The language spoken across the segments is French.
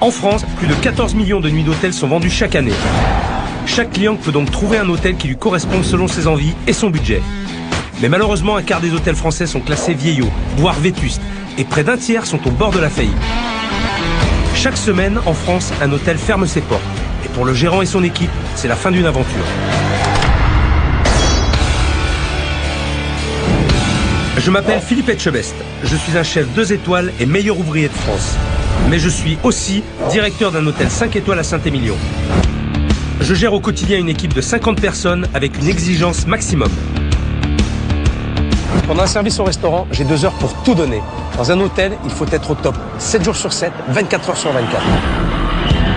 En France, plus de 14 millions de nuits d'hôtel sont vendues chaque année. Chaque client peut donc trouver un hôtel qui lui corresponde selon ses envies et son budget. Mais malheureusement, un quart des hôtels français sont classés vieillots, voire vétustes, et près d'un tiers sont au bord de la faillite. Chaque semaine, en France, un hôtel ferme ses portes. Et pour le gérant et son équipe, c'est la fin d'une aventure. Je m'appelle Philippe Etchebest. Je suis un chef 2 étoiles et meilleur ouvrier de France. Mais je suis aussi directeur d'un hôtel 5 étoiles à Saint-Émilion. Je gère au quotidien une équipe de 50 personnes avec une exigence maximum. Pendant un service au restaurant, j'ai 2 heures pour tout donner. Dans un hôtel, il faut être au top. 7 jours sur 7, 24 heures sur 24.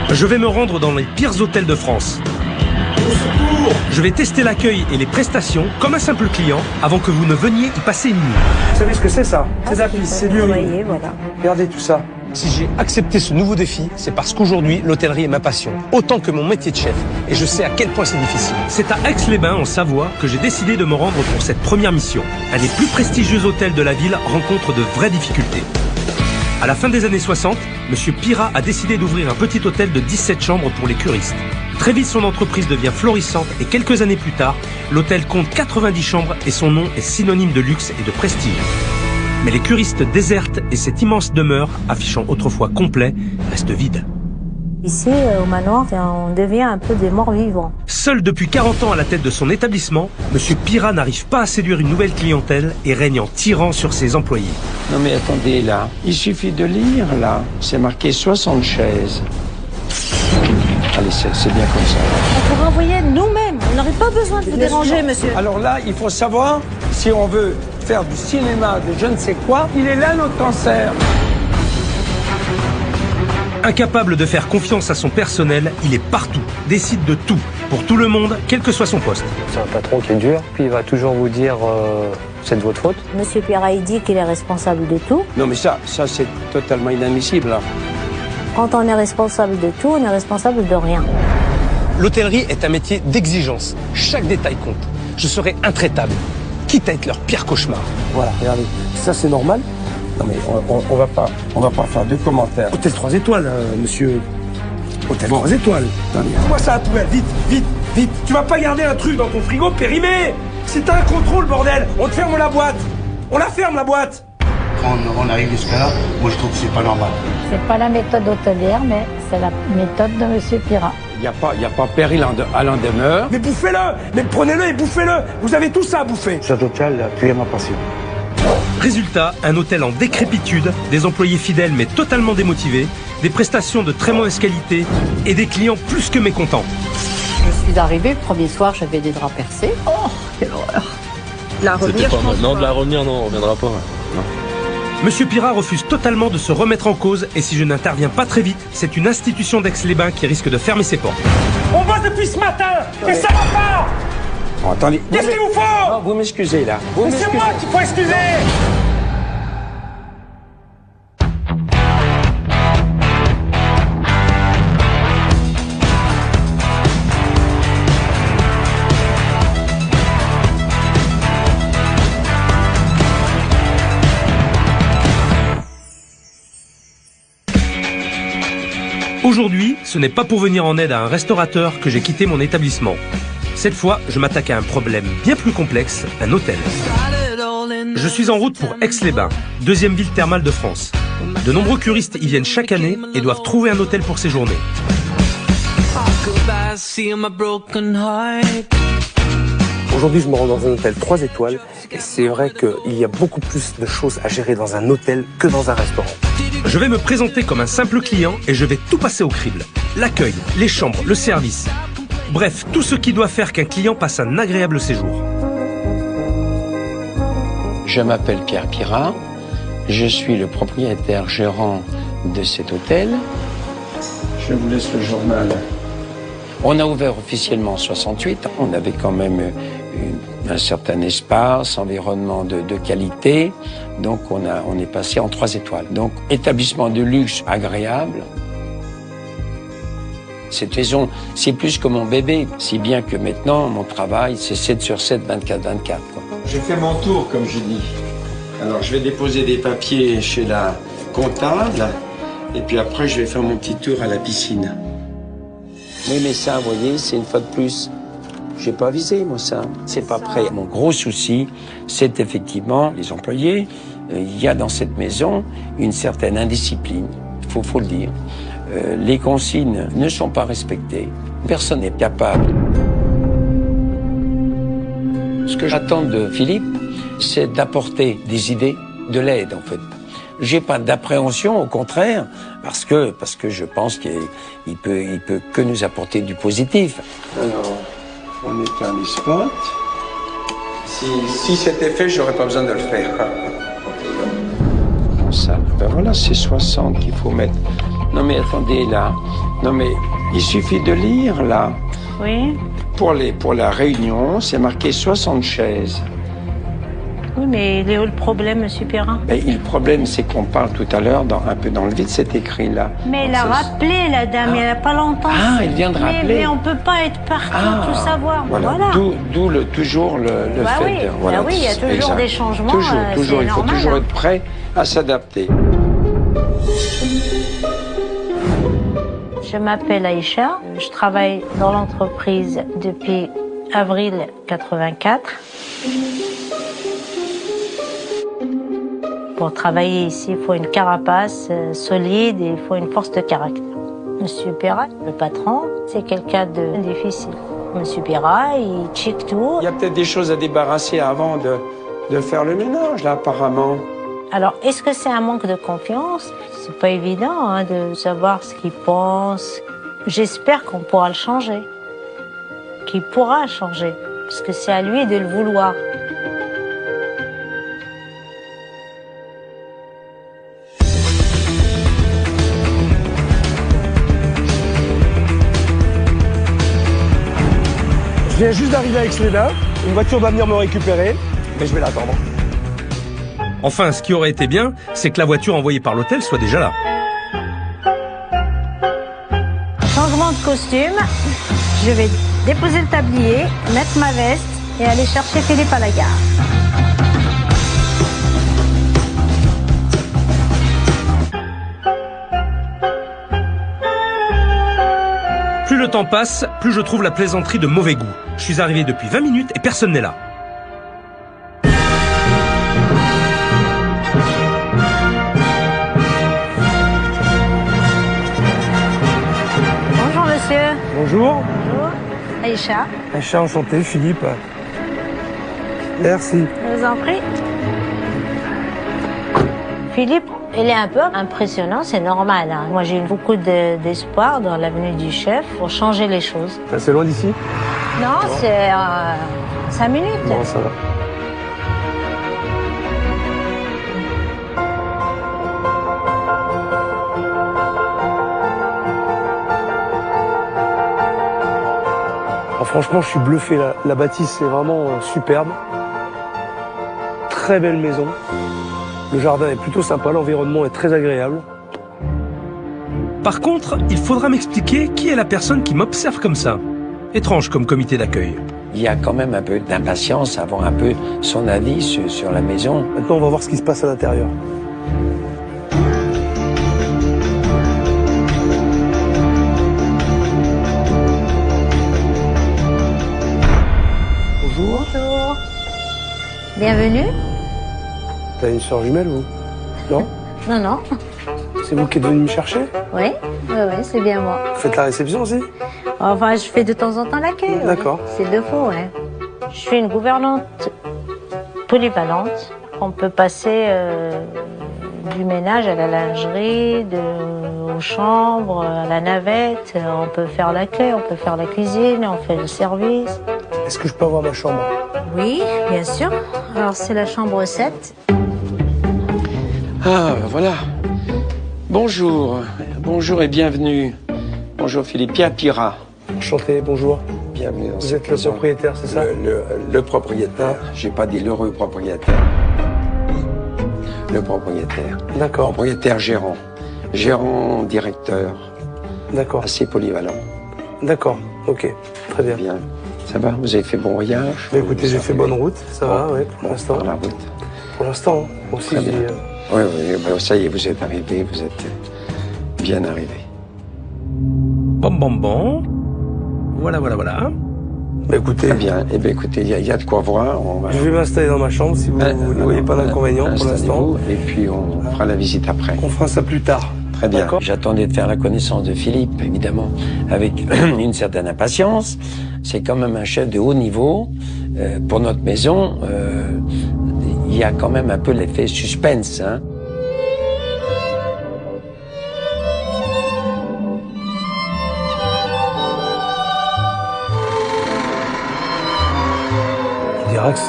Je vais me rendre dans les pires hôtels de France. Je vais tester l'accueil et les prestations comme un simple client avant que vous ne veniez y passer une nuit. Vous savez ce que c'est ça? C'est la piste, c'est du riz. Voilà. Regardez tout ça. Si j'ai accepté ce nouveau défi, c'est parce qu'aujourd'hui, l'hôtellerie est ma passion, autant que mon métier de chef. Et je sais à quel point c'est difficile. C'est à Aix-les-Bains, en Savoie, que j'ai décidé de me rendre pour cette première mission. Un des plus prestigieux hôtels de la ville rencontre de vraies difficultés. À la fin des années 60, M. Pirat a décidé d'ouvrir un petit hôtel de 17 chambres pour les curistes. Très vite, son entreprise devient florissante et quelques années plus tard, l'hôtel compte 90 chambres et son nom est synonyme de luxe et de prestige. Mais les curistes désertent et cette immense demeure, affichant autrefois complet, reste vide. Ici, au manoir, on devient un peu des morts vivants. Seul depuis 40 ans à la tête de son établissement, M. Pirat n'arrive pas à séduire une nouvelle clientèle et règne en tyran sur ses employés. Non mais attendez là, il suffit de lire là, c'est marqué 60 chaises. Allez, c'est bien comme ça. On pourrait envoyer nous-mêmes, on n'aurait pas besoin de vous déranger, monsieur. Alors là, il faut savoir, si on veut faire du cinéma, de je ne sais quoi, il est là notre cancer. Incapable de faire confiance à son personnel, il est partout, décide de tout, pour tout le monde, quel que soit son poste. C'est un patron qui est dur, puis il va toujours vous dire c'est de votre faute. Monsieur Pirat, il dit qu'il est responsable de tout. Non mais ça c'est totalement inadmissible là. Quand on est responsable de tout, on est responsable de rien. L'hôtellerie est un métier d'exigence. Chaque détail compte. Je serai intraitable, quitte à être leur pire cauchemar. Voilà, regardez, ça c'est normal. Non mais on va pas faire de commentaires. Hôtel 3 étoiles, monsieur. Hôtel 3 étoiles. Moi ça à la poubelle, vite, vite, vite. Tu vas pas garder un truc dans ton frigo périmé. Si t'as un contrôle, bordel, on te ferme la boîte. On la ferme, la boîte. Quand on arrive jusqu'à là, moi je trouve que c'est pas normal. C'est pas la méthode hôtelière, mais c'est la méthode de monsieur Pirat. Il y a pas péril à l'en demeure. Mais bouffez-le. Mais prenez-le et bouffez-le. Vous avez tout ça à bouffer. Cet hôtel a tué ma passion. Résultat, un hôtel en décrépitude, des employés fidèles mais totalement démotivés, des prestations de très mauvaise qualité et des clients plus que mécontents. Je suis arrivée, le premier soir, j'avais des draps percés. Oh, quelle horreur! La revenir, je pense Non, de la revenir, non, on reviendra pas. Non. Monsieur Pirat refuse totalement de se remettre en cause et si je n'interviens pas très vite, c'est une institution d'Aix-les-Bains qui risque de fermer ses portes. On bosse depuis ce matin et ça va pas. Oh, attendez. Qu'est-ce qu'il vous faut? Non, vous m'excusez là. Vous Mais c'est moi qu'il faut excuser. Aujourd'hui, ce n'est pas pour venir en aide à un restaurateur que j'ai quitté mon établissement. Cette fois, je m'attaque à un problème bien plus complexe, un hôtel. Je suis en route pour Aix-les-Bains, deuxième ville thermale de France. De nombreux curistes y viennent chaque année et doivent trouver un hôtel pour séjourner. Aujourd'hui, je me rends dans un hôtel 3 étoiles et c'est vrai qu'il y a beaucoup plus de choses à gérer dans un hôtel que dans un restaurant. Je vais me présenter comme un simple client et je vais tout passer au crible. L'accueil, les chambres, le service. Bref, tout ce qui doit faire qu'un client passe un agréable séjour. Je m'appelle Pierre Pirat, je suis le propriétaire gérant de cet hôtel. Je vous laisse le journal. On a ouvert officiellement en 68, on avait quand même un certain espace, environnement de qualité, donc on est passé en 3 étoiles. Donc établissement de luxe agréable. Cette maison, c'est plus que mon bébé, si bien que maintenant, mon travail, c'est 7 sur 7, 24/24. Quoi. J'ai fait mon tour, comme je dis. Alors, je vais déposer des papiers chez la comptable. Et puis après, je vais faire mon petit tour à la piscine. Oui, mais ça, vous voyez, c'est une fois de plus. J'ai pas avisé, moi, ça. C'est pas prêt. Mon gros souci, c'est effectivement les employés. Il y a dans cette maison une certaine indiscipline. Faut le dire. Les consignes ne sont pas respectées. Personne n'est capable. Ce que j'attends de Philippe, c'est d'apporter des idées, de l'aide, en fait. J'ai pas d'appréhension, au contraire, parce que je pense qu'il peut que nous apporter du positif. Alors, on éteint les spots. Si c'était fait, j'aurais pas besoin de le faire. Ça, ben voilà, c'est 60 qu'il faut mettre. Non mais attendez, là. Non mais, il suffit de lire, là. Oui. Pour la réunion, c'est marqué 60 chaises. Oui, mais il est où le problème, monsieur Perrin? Le problème, c'est qu'on parle tout à l'heure, un peu dans le vide, c'est écrit là. Mais elle a rappelé, la dame, il n'y a pas longtemps. Ah, elle vient de rappeler. Mais on ne peut pas être partout, tout savoir. Voilà. D'où toujours le fait. Oui. Voilà, oui, il y a toujours des changements. Toujours, il faut toujours être prêt à s'adapter. Je m'appelle Aïcha, je travaille dans l'entreprise depuis avril 84. Pour travailler ici, il faut une carapace solide et il faut une force de caractère. Monsieur Perra, le patron, c'est quelqu'un de difficile. Monsieur Perra, il check tout. Il y a peut-être des choses à débarrasser avant de faire le ménage, là, apparemment. Alors, est-ce que c'est un manque de confiance? C'est pas évident de savoir ce qu'il pense. J'espère qu'on pourra le changer. Qu'il pourra changer. Parce que c'est à lui de le vouloir. Je viens juste d'arriver avec Sleda. Une voiture doit venir me récupérer, mais je vais l'attendre. Enfin, ce qui aurait été bien, c'est que la voiture envoyée par l'hôtel soit déjà là. Changement de costume. Je vais déposer le tablier, mettre ma veste et aller chercher Philippe à la gare. Plus le temps passe, plus je trouve la plaisanterie de mauvais goût. Je suis arrivé depuis 20 minutes et personne n'est là. Bonjour monsieur. Bonjour. Bonjour. Aïcha. Aïcha, enchanté, Philippe. Merci. Je vous en prie. Philippe, il est un peu impressionnant, c'est normal. Moi, j'ai eu beaucoup d'espoir dans l'avenue du chef pour changer les choses. C'est loin d'ici? Non, c'est 5 minutes. Non, ça va. Alors, franchement, je suis bluffé. La bâtisse, c'est vraiment superbe. Très belle maison. Le jardin est plutôt sympa, l'environnement est très agréable. Par contre, il faudra m'expliquer qui est la personne qui m'observe comme ça. Étrange comme comité d'accueil. Il y a quand même un peu d'impatience à avoir un peu son avis sur la maison. Maintenant, on va voir ce qui se passe à l'intérieur. Bonjour. Bonjour. Bienvenue. T'as une sœur jumelle, vous? Non? Non, non. C'est vous qui êtes venu me chercher? Oui, c'est bien moi. Vous faites la réception aussi? Enfin, je fais de temps en temps l'accueil. D'accord. Oui. C'est deux fois, ouais. Je suis une gouvernante polyvalente. On peut passer du ménage à la lingerie, aux chambres, à la navette. On peut faire l'accueil, on peut faire la cuisine, on fait le service. Est-ce que je peux avoir ma chambre? Oui, bien sûr. Alors, c'est la chambre 7. Ah, voilà. Bonjour. Bonjour et bienvenue. Bonjour Philippe. Pierre Pira. Enchanté, bonjour. Bienvenue dans Vous êtes le propriétaire, c'est ça? Le propriétaire. J'ai pas dit l'heureux propriétaire. Le propriétaire. D'accord. Propriétaire gérant. Gérant directeur. D'accord. Assez polyvalent. D'accord, ok. Très bien. Bien. Ça va? Vous avez fait bon voyage? Bah, écoutez, j'ai fait bonne route, ça va, ouais, pour l'instant. Par la route. Pour l'instant, aussi. Très bien. Oui, bah, ça y est, vous êtes arrivé, bien arrivé. Bon. Voilà. Bah écoutez, Très bien. Eh bien, écoutez, il y a de quoi voir. On va... je vais m'installer dans ma chambre si vous ne voyez pas d'inconvénient pour l'instant. Et puis, on fera la visite après. On fera ça plus tard. Très bien. D'accord. J'attendais de faire la connaissance de Philippe, évidemment, avec une certaine impatience. C'est quand même un chef de haut niveau. Pour notre maison, il y a quand même un peu l'effet suspense, hein. Je dirais que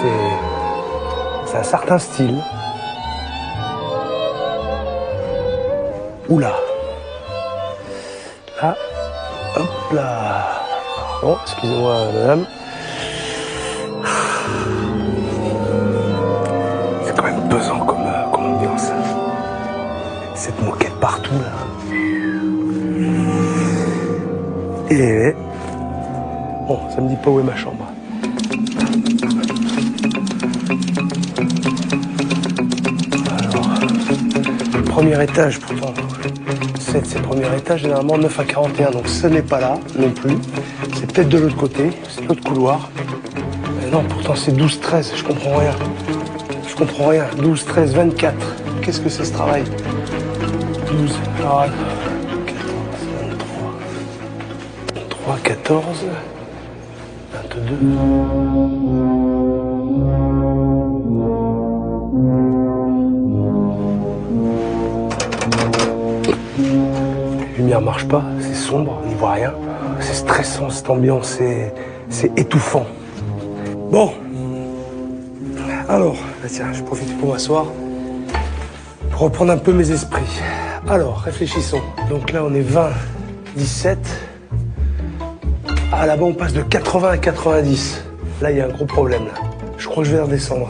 c'est un certain style. Oula. Là. Hop là. Pardon, excusez-moi, madame. C'est quand même pesant comme ambiance. Cette moquette partout, là. Et... Bon, ça me dit pas où est ma chambre. Premier étage, pourtant. C'est le premier étage, généralement 9 à 41, donc ce n'est pas là non plus. C'est peut-être de l'autre côté, c'est l'autre couloir. Mais non, pourtant c'est 12-13, je comprends rien. Je comprends rien. 12, 13, 24. Qu'est-ce que c'est ce travail? 12, alors, 14, 23, 14, 22. La lumière marche pas, c'est sombre, on n'y voit rien. C'est stressant cette ambiance, c'est étouffant. Bon. Alors, bah tiens, je profite pour m'asseoir, pour reprendre un peu mes esprits. Alors, réfléchissons. Donc là, on est 20, 17. Ah, là-bas, on passe de 80 à 90. Là, il y a un gros problème, là. Je crois que je vais redescendre.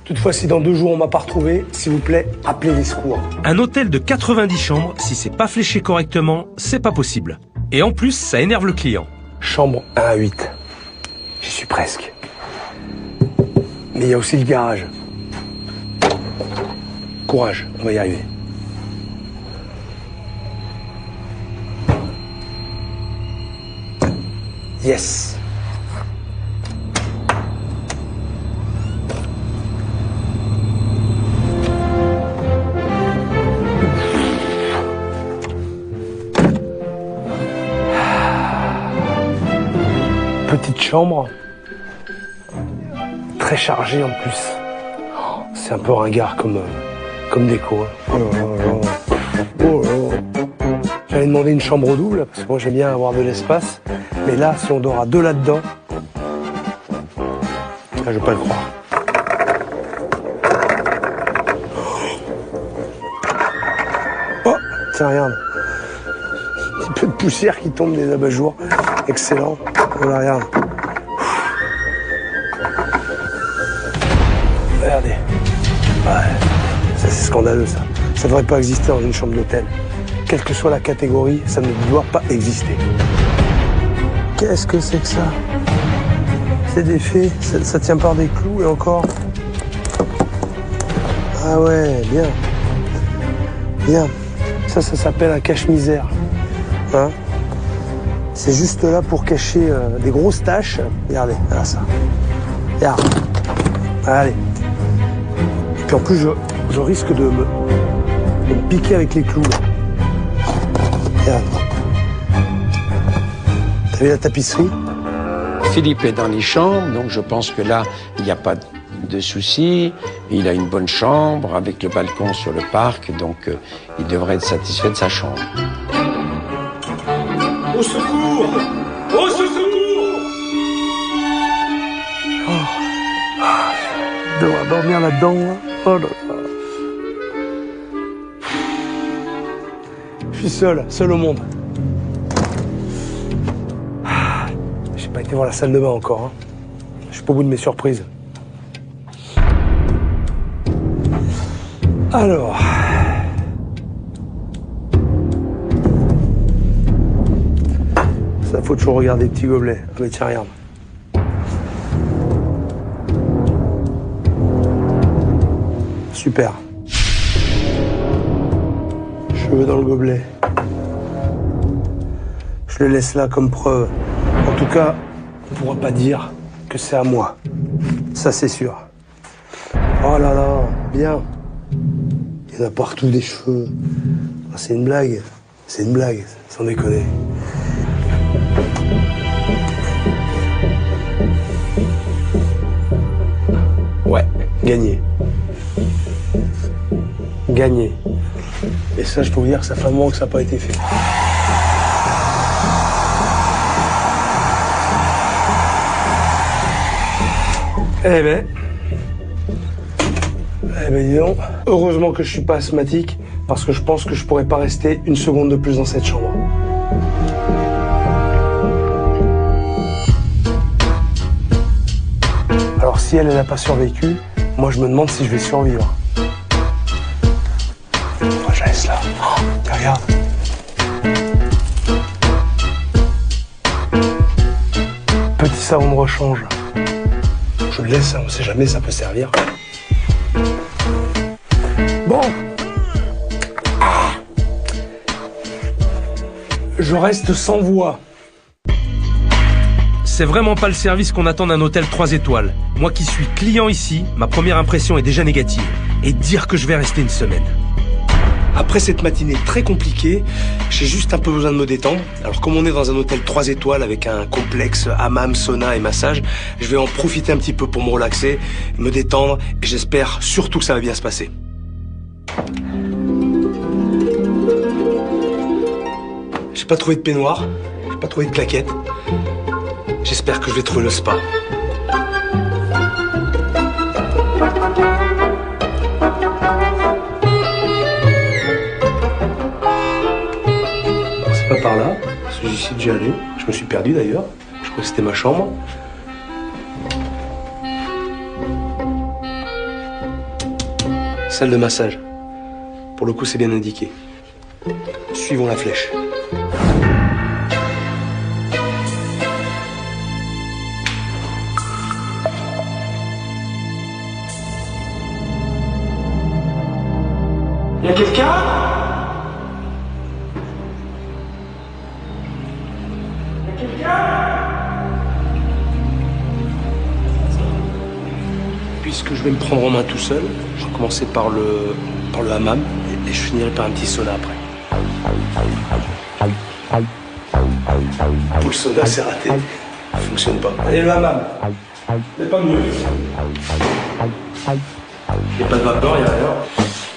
Toutefois, si dans 2 jours on m'a pas retrouvé, s'il vous plaît, appelez les secours. Un hôtel de 90 chambres, si c'est pas fléché correctement, c'est pas possible. Et en plus, ça énerve le client. Chambre 1 à 8. J'y suis presque. Mais il y a aussi le garage. Courage, on va y arriver. Yes. Petite chambre, très chargée en plus. Oh, c'est un peu ringard comme déco. Hein. Oh là là. Oh là là. J'avais demandé une chambre double parce que moi j'aime bien avoir de l'espace. Mais là, si on dort à 2 là-dedans, je vais pas le croire. Oh, tiens, regarde. Un petit peu de poussière qui tombe des abat-jours. Excellent. Voilà, regarde. Regardez. Ouais. Ça, c'est scandaleux, ça. Ça devrait pas exister dans une chambre d'hôtel. Quelle que soit la catégorie, ça ne doit pas exister. Qu'est-ce que c'est que ça? C'est des faits. Ça tient par des clous et encore. Ah ouais, bien. Bien. Ça s'appelle un cache-misère. Hein? C'est juste là pour cacher des grosses taches. Regardez, voilà ça. Regarde. Allez. Et puis en plus, je risque de me piquer avec les clous. Là. Regarde. T'as vu la tapisserie? Philippe est dans les chambres, donc je pense que là, il n'y a pas de souci. Il a une bonne chambre avec le balcon sur le parc, donc il devrait être satisfait de sa chambre. Au secours! Au secours! Je devrais dormir là-dedans. Hein. Oh là là. Je suis seul au monde. J'ai pas été voir la salle de bain encore. Hein. Je suis pas au bout de mes surprises. Alors. Ça, faut toujours regarder les petits gobelets. Ah, mais tiens, regarde. Super. Je que dans le gobelet. Je le laisse là comme preuve. En tout cas, on ne pourra pas dire que c'est à moi. Ça, c'est sûr. Oh là là, bien. Il y en a partout des cheveux. Ah, c'est une blague. C'est une blague, sans déconner. Ouais, gagné. Gagné. Et ça, je peux vous dire que ça fait un moment que ça n'a pas été fait. Eh ben, dis donc, heureusement que je suis pas asthmatique, parce que je pense que je pourrais pas rester une seconde de plus dans cette chambre. Alors si elle n'a pas survécu, moi je me demande si je vais survivre. Moi je laisse là. Oh, regarde. Petit savon de rechange. Je le laisse, on sait jamais, ça peut servir. Bon. Je reste sans voix. C'est vraiment pas le service qu'on attend d'un hôtel 3 étoiles. Moi qui suis client ici, ma première impression est déjà négative. Et dire que je vais rester une semaine. Après cette matinée très compliquée, j'ai juste un peu besoin de me détendre. Alors comme on est dans un hôtel 3 étoiles avec un complexe hammam, sauna et massage, je vais en profiter un petit peu pour me relaxer, me détendre et j'espère surtout que ça va bien se passer. J'ai pas trouvé de peignoir, j'ai pas trouvé de claquette. J'espère que je vais trouver le spa. C'est pas par là, parce que j'y suis déjà allé. Je me suis perdu d'ailleurs. Je crois que c'était ma chambre. Salle de massage. Pour le coup, c'est bien indiqué. Suivons la flèche. Y'a quelqu'un? Y'a quelqu'un? Puisque je vais me prendre en main tout seul, je vais commencer par le hammam et je finirai par un petit sauna après. Pour le sauna, c'est raté. Ça fonctionne pas. Allez, le hammam. C'est pas mieux. Il n'y a pas de vapeur, il n'y a rien.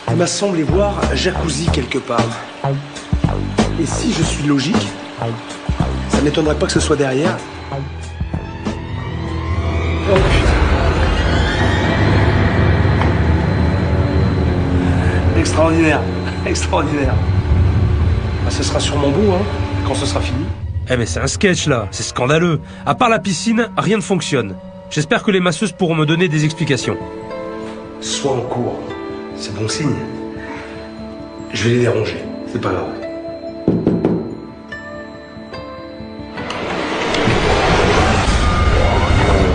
Il m'a semblé voir jacuzzi quelque part. Et si je suis logique, ça m'étonnerait pas que ce soit derrière. Oh putain. Extraordinaire, extraordinaire. Bah, ce sera sûrement beau, hein, quand ce sera fini. Eh mais c'est un sketch là, c'est scandaleux. À part la piscine, rien ne fonctionne. J'espère que les masseuses pourront me donner des explications. Sois en cours, c'est bon signe. Je vais les déranger, c'est pas grave.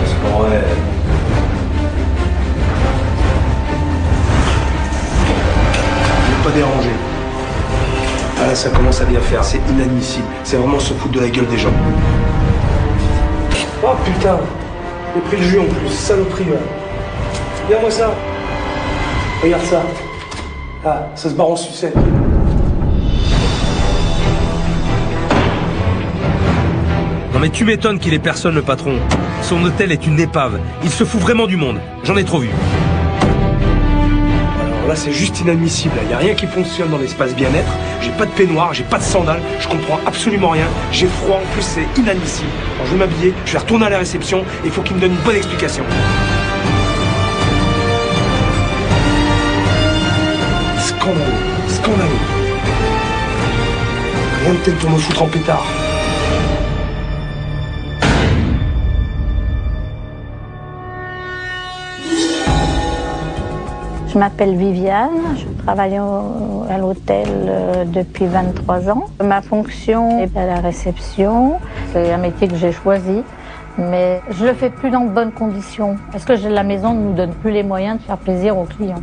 C'est pas vrai. Ne pas déranger. Ah là, ça commence à bien faire, c'est inadmissible. C'est vraiment se foutre de la gueule des gens. Oh putain, j'ai pris le jus en plus, saloperie là. Regarde-moi ça. Regarde ça. Ah, ça se barre en sucette. Non mais tu m'étonnes qu'il ait personne le patron. Son hôtel est une épave. Il se fout vraiment du monde. J'en ai trop vu. Alors là c'est juste inadmissible. Il n'y a rien qui fonctionne dans l'espace bien-être. J'ai pas de peignoir, j'ai pas de sandales, je comprends absolument rien. J'ai froid, en plus c'est inadmissible. Alors je vais m'habiller, je vais retourner à la réception et il faut qu'il me donne une bonne explication. Scandaleux, scandaleux. Rien de tel pour me foutre en pétard. Je m'appelle Viviane, je travaille à l'hôtel depuis 23 ans. Ma fonction est à la réception, c'est un métier que j'ai choisi, mais je le fais plus dans de bonnes conditions, parce que la maison ne nous donne plus les moyens de faire plaisir aux clients.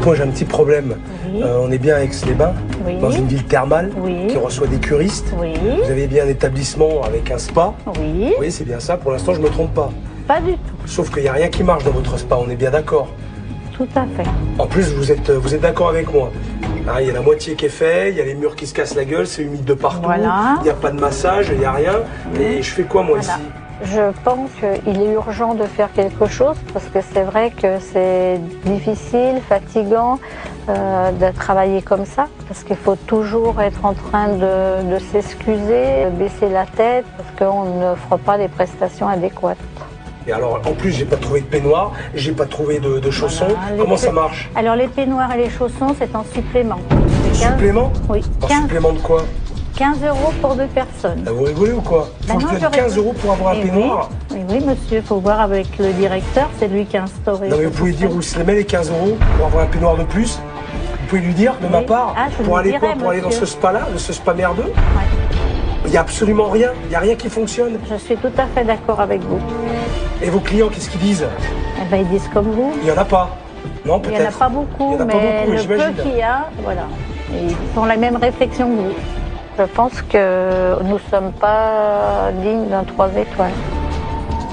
Dites, moi j'ai un petit problème. Oui. On est bien à Aix-les-Bains, Oui. dans une ville thermale Oui. qui reçoit des curistes. Oui. Vous avez bien un établissement avec un spa. Oui. Oui, c'est bien ça. Pour l'instant, je me trompe pas. Pas du tout. Sauf qu'il n'y a rien qui marche dans votre spa, on est bien d'accord. Tout à fait. En plus, vous êtes d'accord avec moi. Hein, il y a la moitié qui est fait, il y a les murs qui se cassent la gueule, c'est humide de partout. Voilà. Il n'y a pas de massage, il n'y a rien. Et je fais quoi moi Voilà. ici? Je pense qu'il est urgent de faire quelque chose parce que c'est vrai que c'est difficile, fatigant de travailler comme ça parce qu'il faut toujours être en train de s'excuser, de baisser la tête parce qu'on n'offre pas des prestations adéquates. Et alors, en plus, j'ai pas trouvé de peignoir, j'ai pas trouvé de chaussons. Voilà, Comment ça marche? Alors les peignoirs et les chaussons, c'est en supplément. C'est 15 Supplément? Oui, En 15, supplément de quoi? 15 € pour 2 personnes. Vous rigolez ou quoi? Faut Ben que non, je donne j'aurais 15 € pour avoir un Eh peignoir? Oui, oui, monsieur, il faut voir avec le directeur, c'est lui qui a instauré. Non mais vous pouvez dire où se les met les 15 € pour avoir un peignoir de plus? Vous pouvez lui dire de ma Oui. part? Ah, je pour lui aller quoi? dirai, Pour aller dans monsieur. ce spa-là, de ce spa merdeux? Ouais. Il n'y a absolument rien, il n'y a rien qui fonctionne. Je suis tout à fait d'accord avec vous. Et vos clients, qu'est-ce qu'ils disent? Eh ben, ils disent comme vous. Il n'y en a pas. Non, Il peut-être. n'y en a pas beaucoup, Il y en a pas mais beaucoup, le j'imagine. peu qu'il y a, voilà. Et ils font la même réflexion que vous. Je pense que nous ne sommes pas dignes d'un 3 étoiles.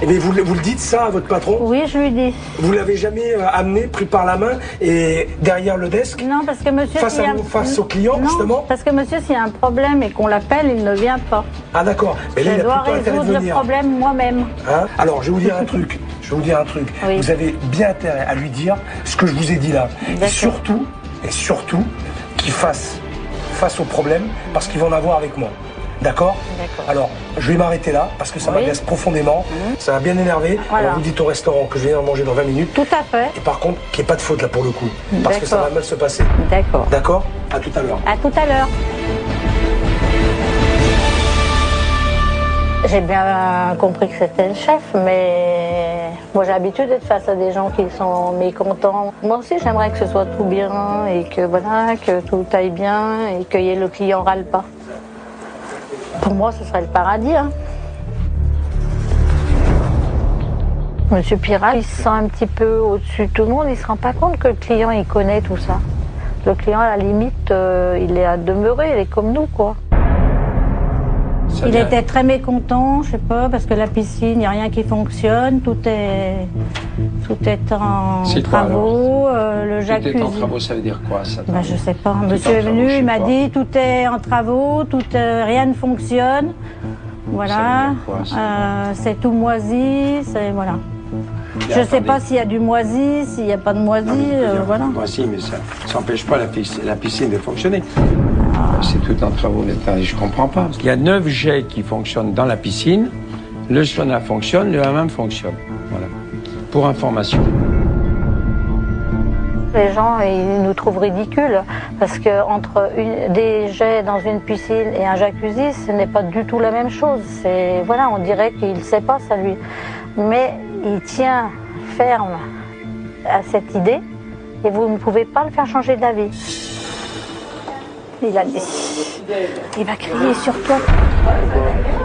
Eh bien, vous le dites ça à votre patron? Oui, je lui dis. Vous l'avez jamais amené, pris par la main et derrière le desk? Non, parce que monsieur... Face s'il y a- face aux clients, Non, justement? parce que monsieur, s'il y a un problème et qu'on l'appelle, il ne vient pas. Ah d'accord. Mais là, Je il a dois plutôt intérêt de résoudre le venir. problème moi-même. Hein? Alors, je vais vous dire un truc. Oui. Vous avez bien intérêt à lui dire ce que je vous ai dit là. D'accord. Et surtout, qu'il fasse face au problème parce qu'il va en avoir avec moi. D'accord? D'accord. Alors, je vais m'arrêter là parce que ça Oui. m'agace profondément. Ça m'a bien énervé. Voilà. Alors, vous dites au restaurant que je viens en manger dans 20 minutes. Tout à fait. Et par contre, qu'il n'y ait pas de faute là pour le coup. Parce que ça va D'accord. mal se passer. D'accord. D'accord? À tout à l'heure. À tout à l'heure. J'ai bien compris que c'était le chef, mais moi j'ai l'habitude d'être face à des gens qui sont mécontents. Moi aussi j'aimerais que ce soit tout bien et que voilà, que tout aille bien et que le client râle pas. Pour moi ce serait le paradis. Hein. Monsieur Piral, il se sent un petit peu au-dessus de tout le monde, il se rend pas compte que le client il connaît tout ça. Le client à la limite, il est à demeurer, il est comme nous quoi. Il était très mécontent, je sais pas, parce que la piscine, il n'y a rien qui fonctionne, tout est en C'est quoi, travaux, le Tout jacuzzi. est en travaux, ça veut dire quoi ça? Ben, je sais pas. Tout est Monsieur en est travaux, venu, je sais il m'a pas. dit tout est en travaux, rien ne fonctionne. Voilà, Ça veut dire quoi, ça c'est tout moisi, c'est voilà. Mais Je sais attendez. pas s'il y a du moisi, s'il n'y a pas de moisi, Non, mais voilà. Moi, si, mais ça n'empêche pas la piscine de fonctionner. C'est tout en travaux. Je comprends pas. Il y a 9 jets qui fonctionnent dans la piscine. Le sauna fonctionne, le hammam fonctionne. Voilà. Pour information. Les gens, ils nous trouvent ridicules parce que entre des jets dans une piscine et un jacuzzi, ce n'est pas du tout la même chose. C'est voilà, on dirait qu'il ne sait pas ça lui, mais il tient ferme à cette idée et vous ne pouvez pas le faire changer d'avis. Il a dit, il va crier sur toi.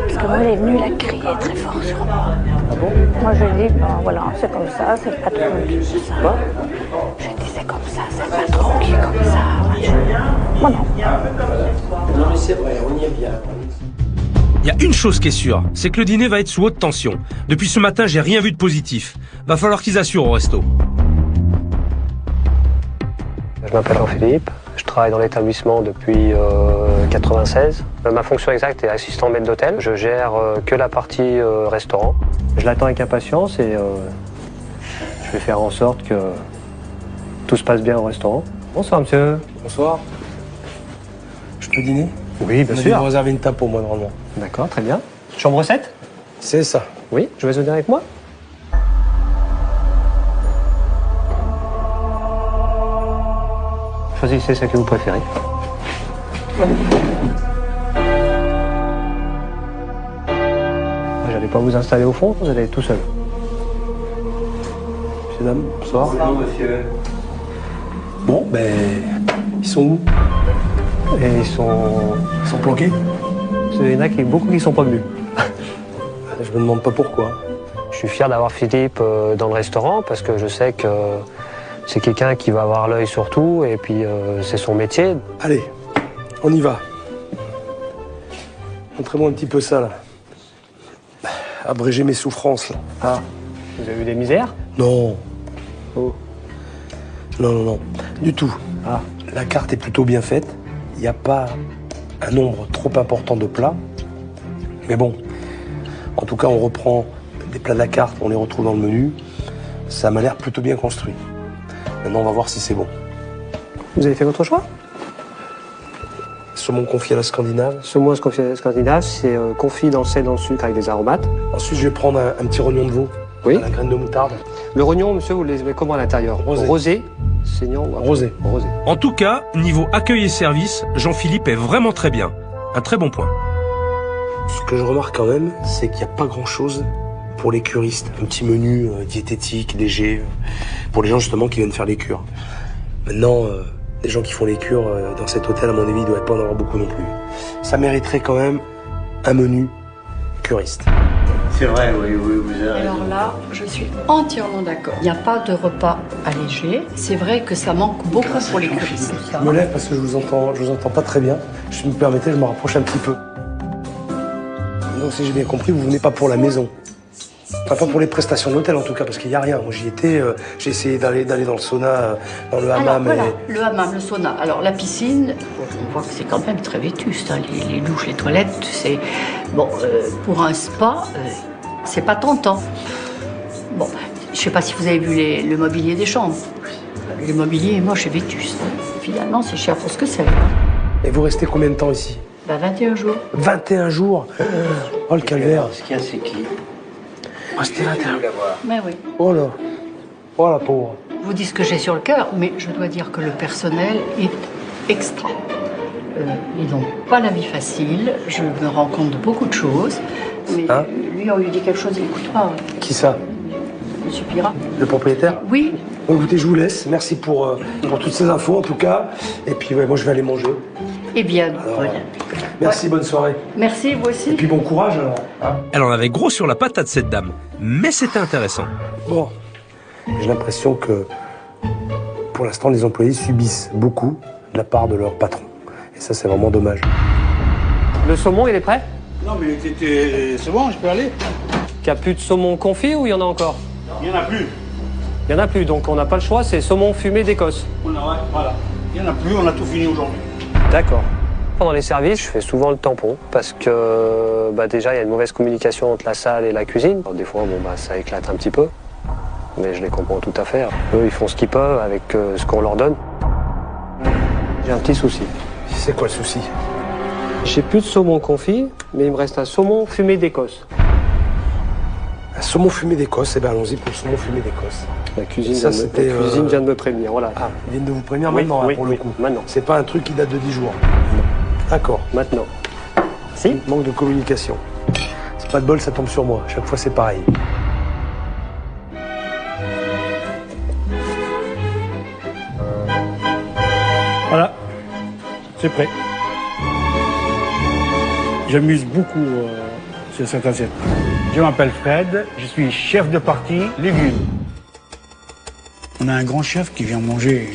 Parce que moi, il est venu, il a crié très fort sur moi. Moi, je lui ai dit, ben, voilà, c'est comme ça, c'est le patron qui fait ça. J'ai dit, c'est comme ça, c'est le patron qui est comme ça. Moi, non. Non, mais c'est vrai, on y est bien. Il y a une chose qui est sûre, c'est que le dîner va être sous haute tension. Depuis ce matin, j'ai rien vu de positif. Va falloir qu'ils assurent au resto. Je m'appelle Jean-Philippe, je travaille dans l'établissement depuis 96. Ma fonction exacte est assistant maître d'hôtel. Je gère que la partie restaurant. Je l'attends avec impatience et je vais faire en sorte que tout se passe bien au restaurant. Bonsoir monsieur. Bonsoir. Je peux dîner? Oui, bien On a sûr. dû réserver une table pour moi normalement. D'accord, très bien. Chambre 7? C'est ça. Oui, je vais venir avec moi. Choisissez celle que vous préférez. J'allais pas vous installer au fond, vous allez être tout seul. Monsieur, dame, bonsoir. Bonjour, monsieur. Bon, ben, ils sont où? Et ils sont planqués? Il y en a beaucoup qui sont pas venus. Je me demande pas pourquoi. Je suis fier d'avoir Philippe dans le restaurant parce que je sais que C'est quelqu'un qui va avoir l'œil sur tout et puis c'est son métier. Allez, on y va. Montrez-moi un petit peu ça, là. Abréger mes souffrances, là. Ah, vous avez eu des misères? Non. Oh. Non, non, non. Du tout. Ah. La carte est plutôt bien faite. Il n'y a pas un nombre trop important de plats. Mais bon, en tout cas, on reprend des plats de la carte, on les retrouve dans le menu. Ça m'a l'air plutôt bien construit. Maintenant, on va voir si c'est bon. Vous avez fait votre choix? Saumon confit à la scandinave. Saumon confit à la scandinave, c'est confit dans le sel, dans le sucre avec des aromates. Ensuite, je vais prendre un petit rognon de veau. Oui. À la graine de moutarde. Le rognon, monsieur, vous les mettez comment à l'intérieur? Rosé. Rosé, saignant ou Rosé. Rosé. En tout cas, niveau accueil et service, Jean-Philippe est vraiment très bien. Un très bon point. Ce que je remarque quand même, c'est qu'il n'y a pas grand-chose pour les curistes. Un petit menu diététique, léger, pour les gens justement qui viennent faire les cures. Maintenant, les gens qui font les cures dans cet hôtel, à mon avis, il ne doit pas en avoir beaucoup non plus. Ça mériterait quand même un menu curiste. C'est vrai, oui, vous avez raison. Alors là, je suis entièrement d'accord. Il n'y a pas de repas allégé. C'est vrai que ça manque beaucoup pour les curistes. Je me lève parce que je vous entends pas très bien. Si vous me permettez, je me rapproche un petit peu. Donc si j'ai bien compris, vous venez pas pour la maison. Enfin, pas pour les prestations de l'hôtel en tout cas, parce qu'il n'y a rien. Moi j'y étais, j'ai essayé d'aller dans le sauna, dans le hammam. Alors voilà, le hammam, le sauna. Alors la piscine, on voit que c'est quand même très vétuste. Hein. Les douches, les toilettes, c'est... Bon, pour un spa, c'est pas tentant. Bon, je sais pas si vous avez vu le mobilier des chambres. Le mobilier est moche et vétuste. Finalement, c'est cher pour ce que c'est. Et vous restez combien de temps ici? 21 jours. 21 jours. Oh le calvaire. Ce qu'il y a, c'est qui? Restez 21 jours. Mais oui. Oh là. Oh la pauvre. Je vous dis ce que j'ai sur le cœur, mais je dois dire que le personnel est extra. Ils n'ont pas la vie facile. Je me rends compte de beaucoup de choses. Mais Hein lui, on lui dit quelque chose, il n'écoute pas. Qui ça? Monsieur Pirat. Le propriétaire? Oui. Bon, écoutez, je vous laisse. Merci pour toutes ces infos en tout cas. Et puis ouais, moi je vais aller manger. Eh bien, Alors, voilà. Merci, bonne soirée. Merci, vous aussi. Et puis bon courage alors. Hein. Elle en avait gros sur la patate, cette dame. Mais c'était intéressant. Bon, j'ai l'impression que pour l'instant les employés subissent beaucoup de la part de leur patron. Et ça c'est vraiment dommage. Le saumon, il est prêt? Non, mais c'est bon, je peux aller. Il n'y a plus de saumon confit ou il y en a encore? Il n'y en a plus. Il n'y en a plus, donc on n'a pas le choix, c'est saumon fumé d'Écosse. Voilà. Il n'y en a plus, on a tout fini aujourd'hui. D'accord. Pendant les services, je fais souvent le tampon parce que déjà il y a une mauvaise communication entre la salle et la cuisine. Alors, des fois, ça éclate un petit peu, mais je les comprends tout à fait. Eux, ils font ce qu'ils peuvent avec ce qu'on leur donne. J'ai un petit souci. C'est quoi le souci? J'ai plus de saumon confit, mais il me reste un saumon fumé d'Écosse. Un saumon fumé d'Écosse, eh bien allons-y pour le saumon fumé d'Écosse. La cuisine, Ça, la cuisine vient de me prévenir, voilà. Ah, ils viennent de vous prévenir Oui, maintenant, oui, pour le oui, coup. maintenant. C'est pas un truc qui date de 10 jours. D'accord. Maintenant. Si? Manque de communication. C'est pas de bol, ça tombe sur moi. Chaque fois, c'est pareil. Voilà, c'est prêt. J'amuse beaucoup sur cette assiette. Je m'appelle Fred, je suis chef de partie légumes. On a un grand chef qui vient manger.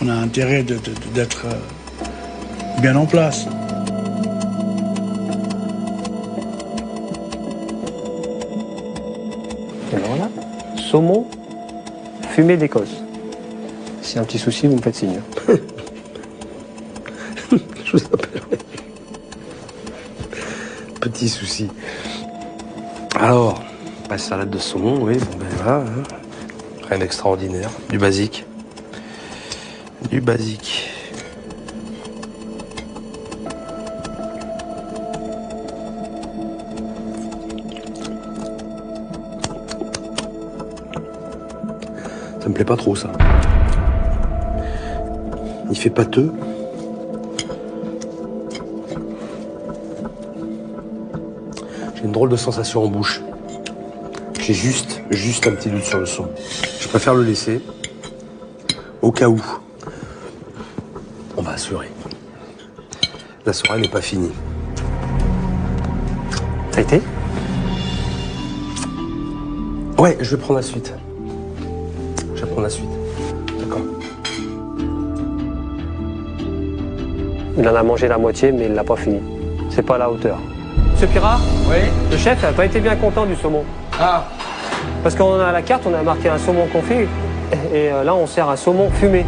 On a intérêt d'être bien en place. Et alors là, saumon fumé d'Écosse. Si y a un petit souci, vous me faites signe. Je vous appellerai. Petit souci. Alors, la salade de saumon, oui, bon ben voilà. Hein. Rien d'extraordinaire. Du basique. Du basique. Ça me plaît pas trop, ça. Il fait pâteux. J'ai une drôle de sensation en bouche. J'ai juste un petit doute sur le son. Je préfère le laisser. Au cas où. On va assurer. La soirée n'est pas finie. Ça a été? Ouais, je vais prendre la suite. Je vais prendre la suite. Il en a mangé la moitié, mais il l'a pas fini. C'est pas à la hauteur. Monsieur Pirat, Oui. le chef n'a pas été bien content du saumon. Ah, Parce qu'on a à la carte, on a marqué un saumon confit, et là on sert un saumon fumé.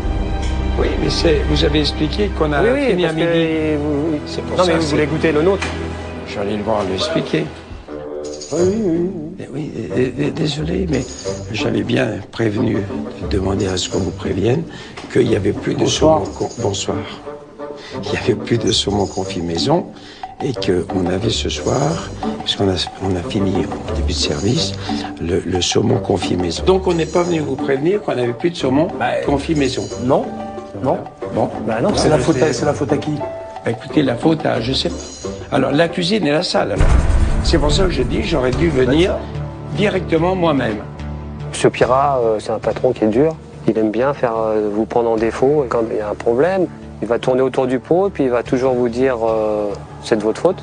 oui, mais vous avez expliqué qu'on a fini à parce midi. que C'est pour non ça mais que vous voulez goûter le nôtre. J'allais le voir lui expliquer. Oui, désolé, mais j'avais bien prévenu, demandé à ce qu'on vous prévienne, qu'il n'y avait plus de saumon. Bonsoir. Il n'y avait plus de saumon confit maison et qu'on avait ce soir, puisqu'on a fini au début de service, le saumon confit maison. Donc on n'est pas venu vous prévenir qu'on n'avait plus de saumon confit maison. Non. Bon. Bah non, C'est la faute à qui? Bah, écoutez, la faute à, je sais pas. Alors, la cuisine et la salle, alors. C'est pour ça que je dis, j'aurais dû venir directement moi-même. Monsieur Pirat, c'est un patron qui est dur. Il aime bien faire vous prendre en défaut. Et quand il y a un problème, il va tourner autour du pot et puis il va toujours vous dire c'est de votre faute,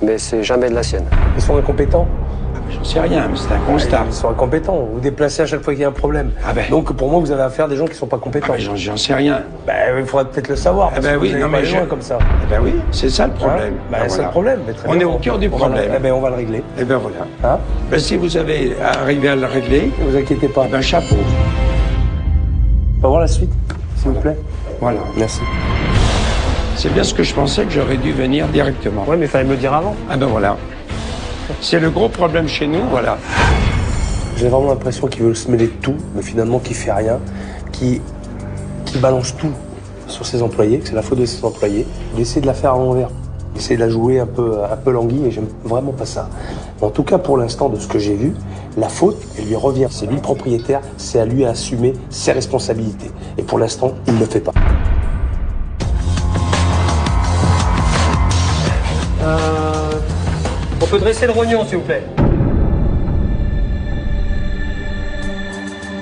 mais c'est jamais de la sienne. Ils sont incompétents. J'en sais rien, mais c'est un constat. Ils sont incompétents. Vous déplacez à chaque fois qu'il y a un problème. Ah ben. Donc pour moi, vous avez affaire à des gens qui ne sont pas compétents. J'en sais rien. Il faudrait peut-être le savoir. Parce que vous n'allez pas loin comme ça. Eh ben oui, c'est ça le problème. C'est voilà. le problème. Mais très On bien. est au cœur du problème. On va le régler. Eh ben voilà. Hein? Ben, si vous avez arrivé à le régler, Ne vous inquiétez pas. ben chapeau. On va voir la suite, s'il vous plaît. Voilà. Merci. C'est bien ce que je pensais, que j'aurais dû venir directement. Ouais, mais il fallait me le dire avant. Ah ben voilà. C'est le gros problème chez nous, voilà. J'ai vraiment l'impression qu'il veut se mêler de tout, mais finalement qu'il fait rien, qui balance tout sur ses employés, que c'est la faute de ses employés. Il essaie de la faire à l'envers. Il essaie de la jouer un peu languille et j'aime vraiment pas ça. En tout cas, pour l'instant, de ce que j'ai vu, la faute, elle lui revient. C'est lui le propriétaire, c'est à lui à assumer ses responsabilités. Et pour l'instant, il ne le fait pas. On peut dresser le rognon, s'il vous plaît.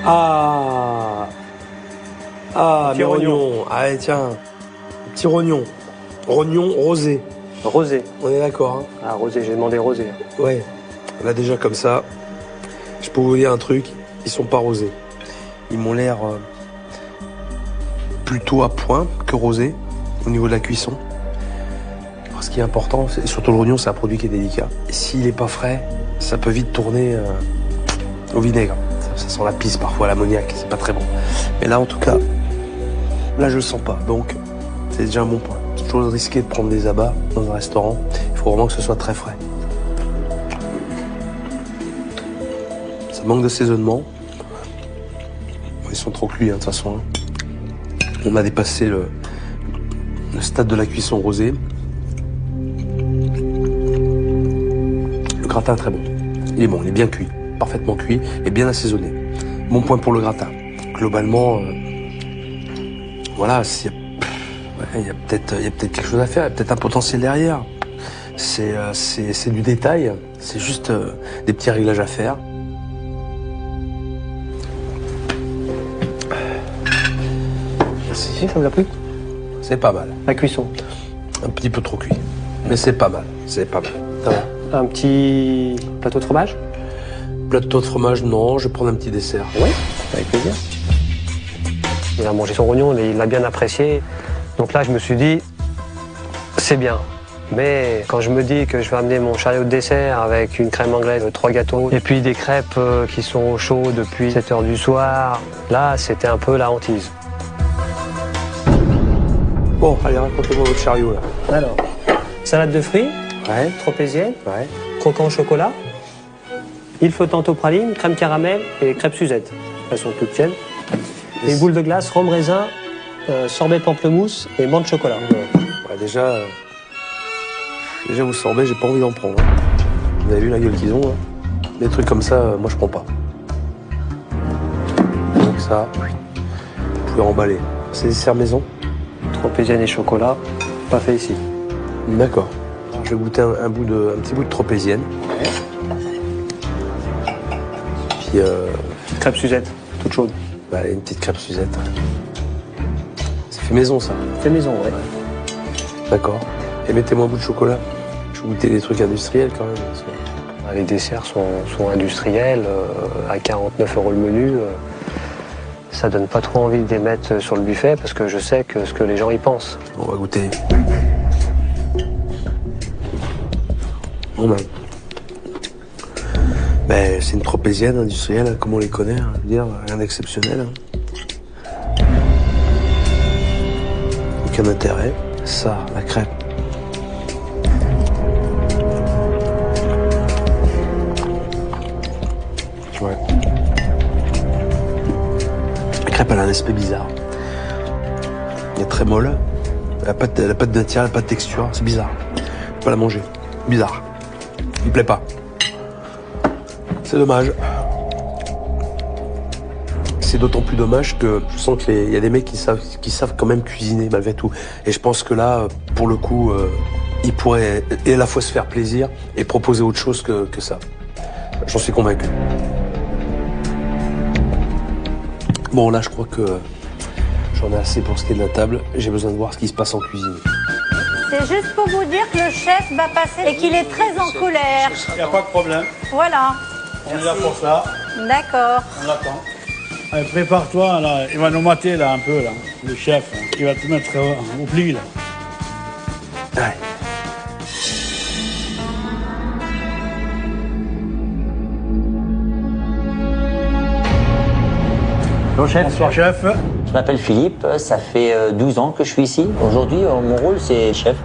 Ah, Petit mes rognon. rognons. Ah, tiens, petit rognon. Rognon rosé. Rosé. On est d'accord, hein? Ah, rosé, j'ai demandé rosé. Ouais. Là, déjà, comme ça, je peux vous dire un truc, ils sont pas rosés. Ils m'ont l'air plutôt à point que rosés au niveau de la cuisson. Alors, ce qui est important, c'est surtout le rognon, c'est un produit qui est délicat. Et s'il est pas frais, ça peut vite tourner au vinaigre. Ça sent la pisse parfois, l'ammoniac, c'est pas très bon. Mais là, en tout cas, là, je le sens pas. Donc, c'est déjà un bon point. C'est toujours risqué de prendre des abats dans un restaurant. Il faut vraiment que ce soit très frais. Ça manque d'assaisonnement. Ils sont trop cuits, hein, de toute façon. On a dépassé le stade de la cuisson rosée. Le gratin est très bon. Il est bon, il est bien cuit, parfaitement cuit et bien assaisonné. Bon point pour le gratin. Globalement, voilà, il y a peut-être quelque chose à faire, il y a peut-être un potentiel derrière. C'est du détail, c'est juste des petits réglages à faire. Si, ça vous a plu? C'est pas mal. La cuisson. Un petit peu trop cuit. Mais c'est pas mal. C'est pas mal. Ça va. Un petit plateau de fromage? Plateau de fromage, non. Je vais prendre un petit dessert. Oui, avec plaisir. Il a mangé son rognon, il l'a bien apprécié. Donc là, je me suis dit, c'est bien. Mais quand je me dis que je vais amener mon chariot de dessert avec une crème anglaise, 3 gâteaux, et puis des crêpes qui sont au chaud depuis 7 h du soir, là, c'était un peu la hantise. Bon, allez, racontez-moi votre chariot, là. Alors, salade de fruits, Ouais. tropézienne, Ouais. croquant au chocolat, île flottante aux pralines, crème caramel et crêpes Suzette. Elles sont toutes tièdes. Et boule de glace, rhum raisin, sorbet pamplemousse et menthe chocolat. Ouais, déjà, vous sorbet, j'ai pas envie d'en prendre. Hein. Vous avez vu la gueule qu'ils ont, hein. Des trucs comme ça, moi, je prends pas. Donc ça, vous pouvez remballer. C'est dessert maison? Tropézienne et chocolat, pas fait ici. D'accord. Alors, je vais goûter un petit bout de tropézienne. Puis, Crêpes Suzette, toute chaude. bah, une petite crêpe Suzette. C'est fait maison, ça. Fait maison, ouais. D'accord. Et mettez-moi un bout de chocolat. Je vais goûter des trucs industriels, quand même. Parce que... Les desserts sont industriels, à 49 € le menu. ça donne pas trop envie de les mettre sur le buffet parce que je sais que ce que les gens y pensent. On va goûter. Bon ben, c'est une tropézienne industrielle, hein, comme on les connaît, hein, je veux dire, rien d'exceptionnel. Hein. Aucun intérêt. Ça, la crêpe. Ouais. La crêpe, elle a un aspect bizarre. Elle est très molle. Elle a pas de matière, elle a pas de texture. C'est bizarre. Je peux pas la manger. Bizarre. Il me plaît pas. C'est dommage. C'est d'autant plus dommage que je sens qu'il y a des mecs qui savent quand même cuisiner malgré tout. Et je pense que là, pour le coup, ils pourraient à la fois se faire plaisir et proposer autre chose que ça. J'en suis convaincu. Bon, là, je crois que j'en ai assez pour ce qui est de la table. J'ai besoin de voir ce qui se passe en cuisine. C'est juste pour vous dire que le chef va passer et qu'il est très en colère. Il n'y a pas de problème. Voilà. On est là pour ça. D'accord. On attend. Allez, prépare-toi, là. Il va nous mater, là, un peu, là. Le chef, hein. Il va te mettre au pli, là. Ouais. Bonjour chef. Bonsoir chef. Je m'appelle Philippe, ça fait 12 ans que je suis ici. Aujourd'hui, mon rôle c'est chef.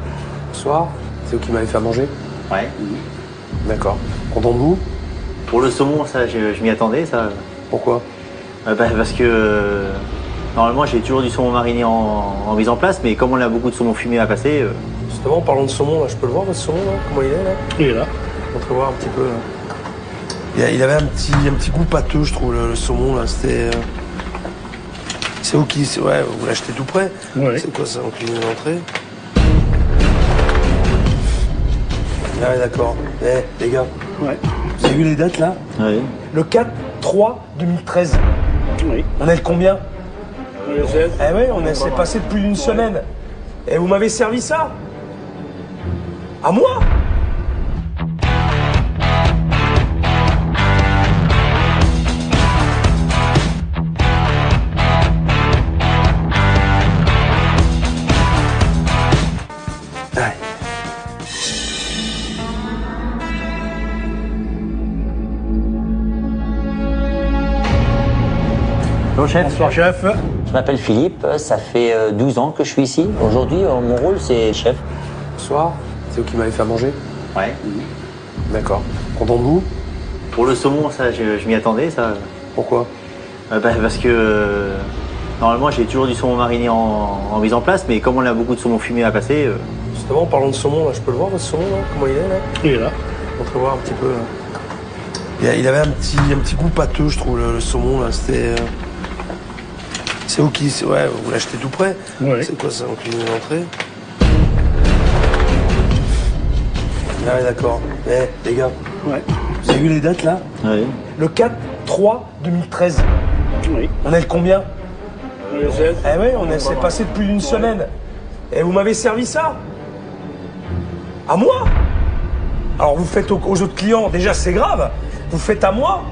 Bonsoir. C'est vous qui m'avez fait à manger? Ouais. D'accord. Content de vous? Pour le saumon, ça, je m'y attendais, ça. Pourquoi? Parce que normalement j'ai toujours du saumon mariné en mise en place, mais comme on a beaucoup de saumon fumé à passer. Justement, en parlant de saumon, là, je peux le voir votre saumon, là? Comment il est là? Il est là. On peut voir un petit peu. Là. Il avait un petit goût pâteux, je trouve, le saumon là. C'était. C'est vous qui. Ouais, vous l'achetez tout près. Oui. C'est quoi ça en cuisine d'entrée? Ah ouais, d'accord. Eh, les gars. Ouais. Vous avez vu les dates là? Oui. Le 4/3/2013. Oui. On est le combien? Le 16. Eh ouais, c'est passé depuis une semaine. Et vous m'avez servi ça? À moi? Ouais. Bonjour chef. Bonsoir chef. Je m'appelle Philippe, ça fait 12 ans que je suis ici. Aujourd'hui, mon rôle c'est chef. Bonsoir. C'est vous qui m'avez fait à manger? Ouais. D'accord. Content de vous? Pour le saumon, ça, je m'y attendais, ça. Pourquoi? Parce que normalement j'ai toujours du saumon mariné en mise en place, mais comme on a beaucoup de saumon fumé à passer. Justement, en parlant de saumon, là, je peux le voir votre saumon, là? Comment il est là? Il est là. On peut voir un petit peu. Là. Il avait un petit goût pâteux, je trouve, le saumon là. C'était. C'est vous qui. Ouais, vous l'achetez tout près. Oui. C'est quoi ça en cuisine d'entrée? Ah ouais, d'accord. Eh, les gars. Ouais. Vous avez vu les dates là? Oui. Le 4/3/2013. Oui. On est le combien? Le 16. Eh ouais, c'est passé depuis une semaine. Et vous m'avez servi ça? À moi? Alors vous faites aux autres clients, déjà c'est grave. Vous faites à moi?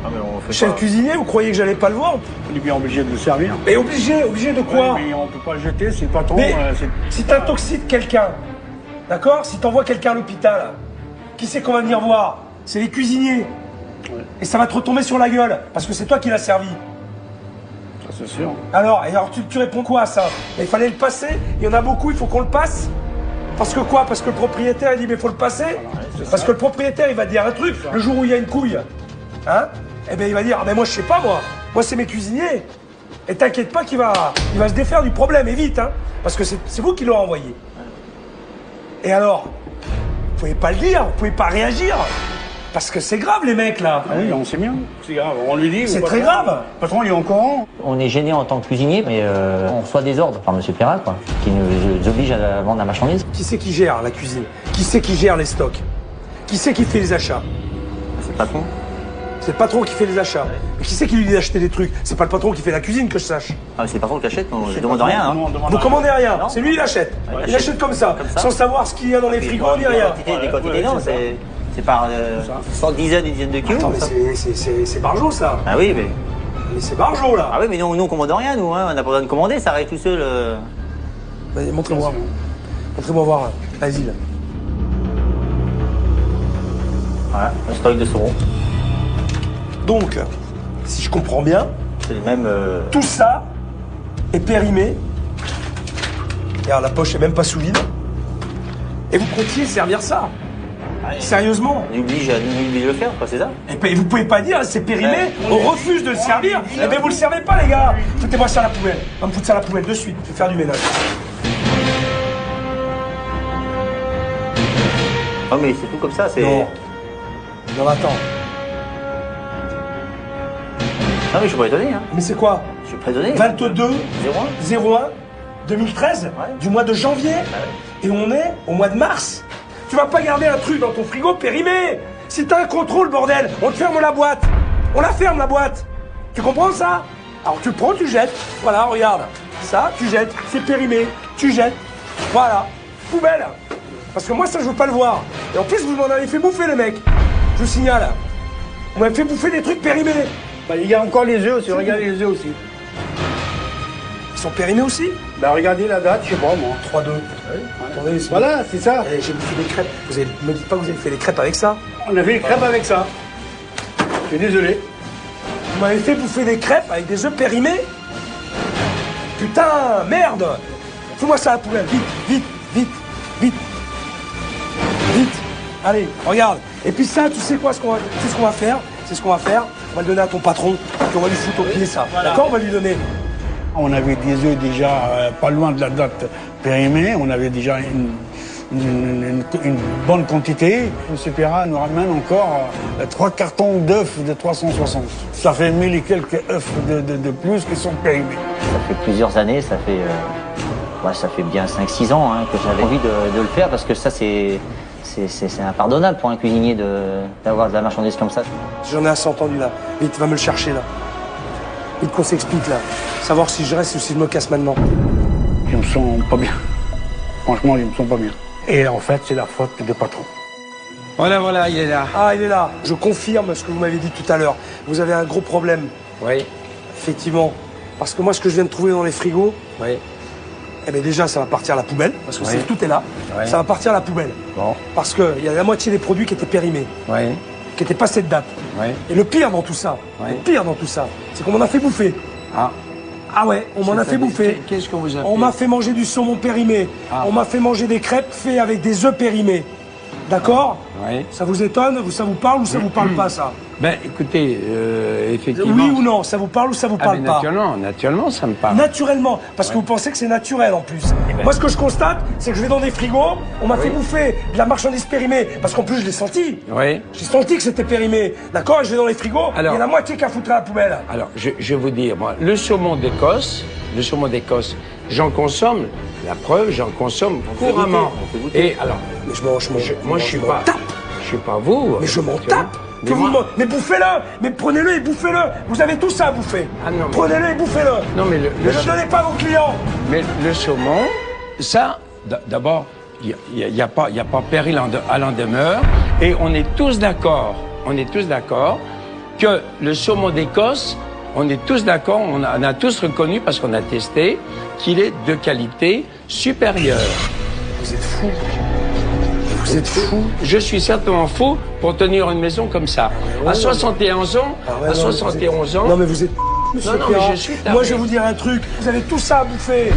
Ah, mais on fait Chef pas. cuisinier, vous croyez que j'allais pas le voir? On est bien obligé de le servir. Mais obligé de quoi? Ouais, mais on peut pas le jeter, c'est le patron. Mais c'est- si t'intoxiques quelqu'un, d'accord? Si t'envoies quelqu'un à l'hôpital, qui c'est qu'on va venir voir? C'est les cuisiniers. Ouais. Et ça va te retomber sur la gueule, parce que c'est toi qui l'as servi. Ça c'est sûr. Alors tu réponds quoi à ça? Mais il fallait le passer, il y en a beaucoup, il faut qu'on le passe. Parce que quoi? Parce que le propriétaire il dit mais il faut le passer. Parce que le propriétaire il va dire un truc, le jour où il y a une couille, hein? Eh bien il va dire, ah, mais moi je sais pas moi c'est mes cuisiniers. Et t'inquiète pas qu'il va se défaire du problème, et vite, hein? Parce que c'est vous qui l'avez envoyé. Et alors, vous pouvez pas le dire, vous pouvez pas réagir. Parce que c'est grave les mecs là. Ah oui, on sait bien. C'est grave. On lui dit. C'est le très patron- grave. Le patron il est au courant. On est gêné en tant que cuisinier, mais on reçoit des ordres par monsieur Perrin, quoi, qui nous oblige à vendre la marchandise. Qui c'est qui gère la cuisine? Qui c'est qui gère les stocks? Qui c'est qui fait les achats? C'est le patron. C'est le patron qui fait les achats. Mais qui c'est qui lui dit d'acheter des trucs? C'est pas le patron qui fait la cuisine, que je sache. Ah, c'est le patron qui achète, on ne C'est demande le rien. patron, Hein. on demande Vous rien. commandez rien, Non. c'est lui il achète. Ouais, Il achète comme ça, sans savoir ce qu'il y a dans les frigos ni rien. Des quantités, Ouais, non, c'est c'est par sans dizaines et dizaines de kilos. Attends, mais ça. c'est Barjot ça. Ah oui, mais Mais c'est Barjo, là. Ah oui, mais nous on commande rien, nous, hein. On n'a pas besoin de commander, ça arrive tout seul. Vas-y, montrez-moi. Montrez-moi voir, là. Vas-y, là. Voilà, un stock de saumon. Donc, si je comprends bien, C'est le même. tout ça est périmé. Regarde, la poche est même pas sous vide. Et vous comptiez servir ça. Sérieusement. On oblige de le faire, quoi, c'est ça? Et puis, vous pouvez pas dire, c'est périmé, on refuse de le servir. Eh bien, vous le servez pas, les gars. Foutez-moi ça à la poubelle. On va me foutre ça à la poubelle de suite. Je vais faire du ménage. Non, mais c'est tout comme ça, c'est. Non. Non, attends. Non, mais je suis pas étonné, hein. Mais c'est quoi? Je suis pas étonné. 22 01 01 2013, Ouais. du mois de janvier. Et on est au mois de mars. Tu vas pas garder un truc dans ton frigo périmé. Si t'as un contrôle, bordel, on te ferme la boîte. On la ferme, la boîte. Tu comprends ça? Alors tu prends, tu jettes. Voilà, regarde. Ça, tu jettes. C'est périmé. Tu jettes. Voilà. Poubelle. Parce que moi, ça, je veux pas le voir. Et en plus, vous m'en avez fait bouffer, les mecs. Je vous signale. Vous m'avez fait bouffer des trucs périmés. Bah, il y a encore les œufs aussi, regardez les œufs aussi. Ils sont périmés aussi? Bah, regardez la date, je sais pas moi. 3-2. Attendez, c'est- Voilà, c'est ça. Eh, j'ai bouffé des crêpes. Me dites pas que vous avez fait des crêpes avec ça. On a fait les crêpes avec ça. Je suis désolé. Vous m'avez fait bouffer des crêpes avec des œufs périmés? Putain, merde! Fous-moi ça à la poubelle, vite, vite, vite, vite. Vite. Allez, regarde. Et puis ça, tu sais quoi, ce qu'on va faire? C'est ce qu'on va faire. On va le donner à ton patron, puis on va lui foutre au pied ça. D'accord? On va lui donner. On avait des œufs déjà pas loin de la date périmée. On avait déjà une bonne quantité. M. Perra nous ramène encore 3 cartons d'œufs de 360. Ça fait 1000 et quelques œufs de plus qui sont périmés. Ça fait plusieurs années, ça fait bien 5-6 ans hein, que j'avais envie de le faire parce que ça c'est impardonnable pour un cuisinier d'avoir de la marchandise comme ça. J'en ai assez entendu là. Vite, va me le chercher là. Vite qu'on s'explique là. Savoir si je reste ou si je me casse maintenant. Je me sens pas bien. Franchement, je me sens pas bien. Et en fait, c'est la faute des patrons. Voilà, il est là. Ah, il est là. Je confirme ce que vous m'avez dit tout à l'heure. Vous avez un gros problème. Oui, Effectivement. Parce que moi, ce que je viens de trouver dans les frigos, oui. eh bien déjà, ça va partir à la poubelle. Parce que Oui. tout est là. Oui. Ça va partir à la poubelle. Bon, Parce qu'il y a la moitié des produits qui étaient périmés, oui, qui n'étaient pas cette date. oui. Et le pire dans tout ça, Oui. le pire dans tout ça, c'est qu'on m'en a fait bouffer. Ah, Ah ouais, on m'en a fait bouffer. Qu'est-ce que vous avez On m'a fait manger du saumon périmé. Ah. On m'a fait manger des crêpes faites avec des œufs périmés. D'accord? Oui. Ça vous étonne? Ça vous parle ou ça vous parle pas, ça? Ben, écoutez, effectivement. Oui ou non? Ça vous parle ou ça vous Ah, parle mais pas? naturellement, ça me parle. Naturellement, parce que vous pensez que c'est naturel en plus. Moi, ce que je constate, c'est que je vais dans des frigos, on m'a fait bouffer de la marchandise périmée, parce qu'en plus, je l'ai senti. Oui. J'ai senti que c'était périmé. D'accord? Et je vais dans les frigos, Alors- il y a la moitié qui a foutu à la poubelle. Alors, je vais vous dire, moi, le saumon d'Écosse, j'en consomme, la preuve, j'en consomme couramment. on fait goûter. Et alors, Mais je m'en moi, je suis m'en pas, tape. je suis pas vous. Mais je m'en naturellement. tape. Mais Que vous moi- mais bouffez-le. Mais prenez-le et bouffez-le. Vous avez tout ça à bouffer. Ah non, mais- Prenez-le et bouffez-le. Non, mais Ne le donnez pas à vos clients. Mais le saumon, ça, d'abord, il n'y a pas péril à l'en demeure. Et on est tous d'accord que le saumon d'Écosse, on est tous d'accord, on a tous reconnu, parce qu'on a testé, qu'il est de qualité supérieure. Vous êtes fous. Vous êtes fous. Je suis certainement fou pour tenir une maison comme ça. À 71 ans, ouais, à non, 71 ans. Non, mais vous êtes... Monsieur Non, mais Perra. je suis taré. Moi, je vais vous dire un truc. Vous avez tout ça à bouffer.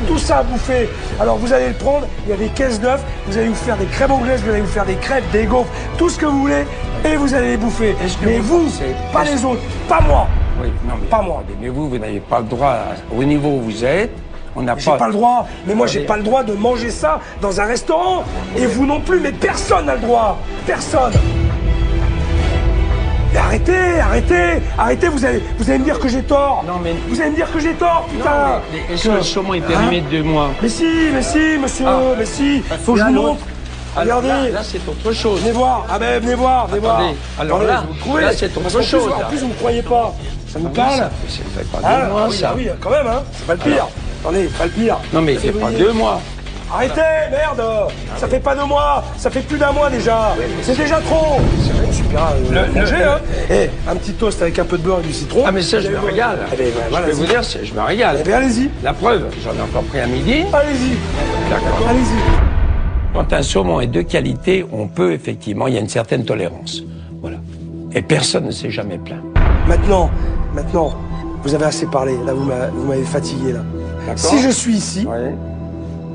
Tout ça à bouffer. Alors, vous allez le prendre. Il y a des caisses d'œufs. Vous allez vous faire des crèmes anglaises. Vous allez vous faire des crêpes, des gaufres. Tout ce que vous voulez. Et vous allez les bouffer. Est-ce que Mais vous vous, pensez- pas est-ce- les autres. Pas moi. Oui, non, mais, Pas moi. attendez, mais vous n'avez pas le droit, au niveau où vous êtes, on n'a J'ai pas le droit. Mais moi, j'ai Attendez. pas le droit de manger ça dans un restaurant. Et vous non plus. Mais personne n'a le droit. Personne. Mais arrêtez, vous allez me dire que j'ai tort. Non, mais- Vous allez me dire que j'ai tort, putain. Non, mais est-ce que le saumon est périmé de 2 mois? Mais si, monsieur, mais si. Faut que je vous montre. Regardez. Là, c'est autre chose. Venez voir. Ah ben, venez voir. Alors Attendez, là, vous trouvez. là, c'est autre Parce qu'en plus, chose, En là. plus, vous me croyez pas. Ça vous parle? Ça fait pas Ah, 2 mois, oui, ça. oui, quand même, hein. C'est pas le pire. Attendez, pas le pire. Non, mais c'est pas 2 mois. Arrêtez, merde. Ça fait pas 2 mois. Ça fait plus d'1 mois déjà. C'est déjà trop. Super. Pirat, hein. Un petit toast avec un peu de beurre et du citron. Ah mais ça je me régale. Eh ben, voilà, je peux vous dire, je me régale. Eh bien, allez-y. La preuve, j'en ai encore pris à midi. Allez-y. D'accord. Allez-y. Quand un saumon est de qualité, on peut effectivement, il y a une certaine tolérance. Voilà. Et personne ne s'est jamais plaint. Maintenant, vous avez assez parlé. Là, vous m'avez fatigué, là. Si je suis ici,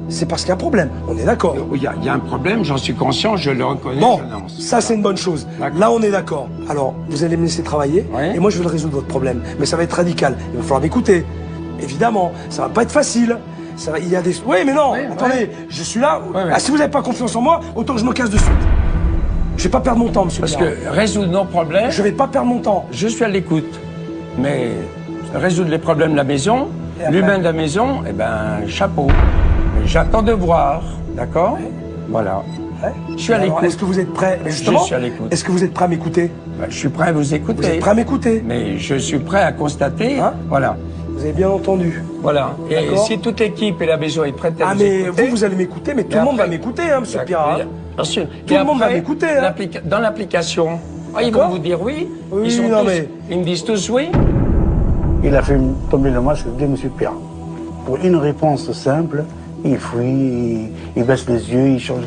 c'est parce qu'il y a un problème. On est d'accord. Il y a un problème, j'en suis conscient, je le reconnais. Bon, ça c'est une bonne chose. Là, on est d'accord. Alors, vous allez me laisser travailler, et moi je vais le résoudre, votre problème. Mais ça va être radical. Il va falloir m'écouter. Évidemment, ça va pas être facile. Il y a des... Oui, mais non, attendez, je suis là. Si vous n'avez pas confiance en moi, autant que je me casse de suite. Je vais pas perdre mon temps, monsieur. Parce que résoudre nos problèmes... Je vais pas perdre mon temps. Je suis à l'écoute. Mais résoudre les problèmes de la maison, l'humain de la maison, eh ben, chapeau. J'attends de voir, d'accord? Voilà. Je suis à l'écoute. Est-ce que vous êtes prêt? Mais justement, je suis à l'écoute. Est-ce que vous êtes prêt à m'écouter? Je suis prêt à vous écouter. Vous êtes prêt à m'écouter? Mais je suis prêt à constater, voilà. Vous avez bien entendu. Voilà. Et si toute l'équipe et la maison est prête à vous écouter... vous allez m'écouter, mais tout le monde va m'écouter, hein, monsieur Pirat. Bien sûr. Tout le monde va m'écouter, hein. Dans l'application, ils vont vous dire oui. Ils me disent tous oui. Il a fait tomber le masque de monsieur Pirat. Pour une réponse simple, il fuit, il baisse les yeux, il change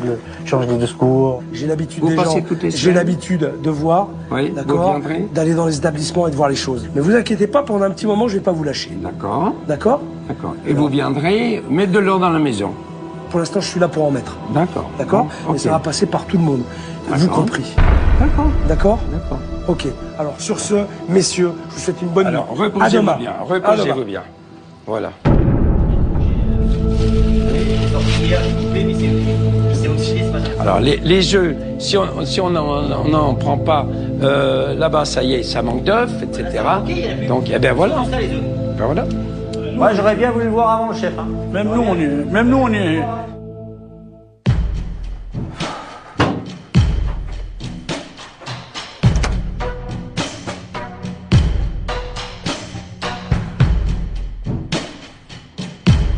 de discours. J'ai l'habitude des gens, j'ai l'habitude de voir, d'accord, d'aller dans les établissements et de voir les choses. Mais vous inquiétez pas, pendant un petit moment, je vais pas vous lâcher. D'accord. D'accord? D'accord. Et vous viendrez mettre de l'ordre dans la maison. Pour l'instant, je suis là pour en mettre. D'accord. D'accord? Mais ça va passer par tout le monde, vous compris. D'accord. D'accord? D'accord. Ok. Alors, sur ce, messieurs, je vous souhaite une bonne nuit. Alors, reposez-vous bien. Reposez-vous bien. Voilà. Alors les œufs, si on n'en prend pas, là-bas ça y est, ça manque d'œufs, etc. Donc eh ben voilà. Ben voilà. Moi j'aurais bien voulu le voir avant le chef. Hein. Même nous on est.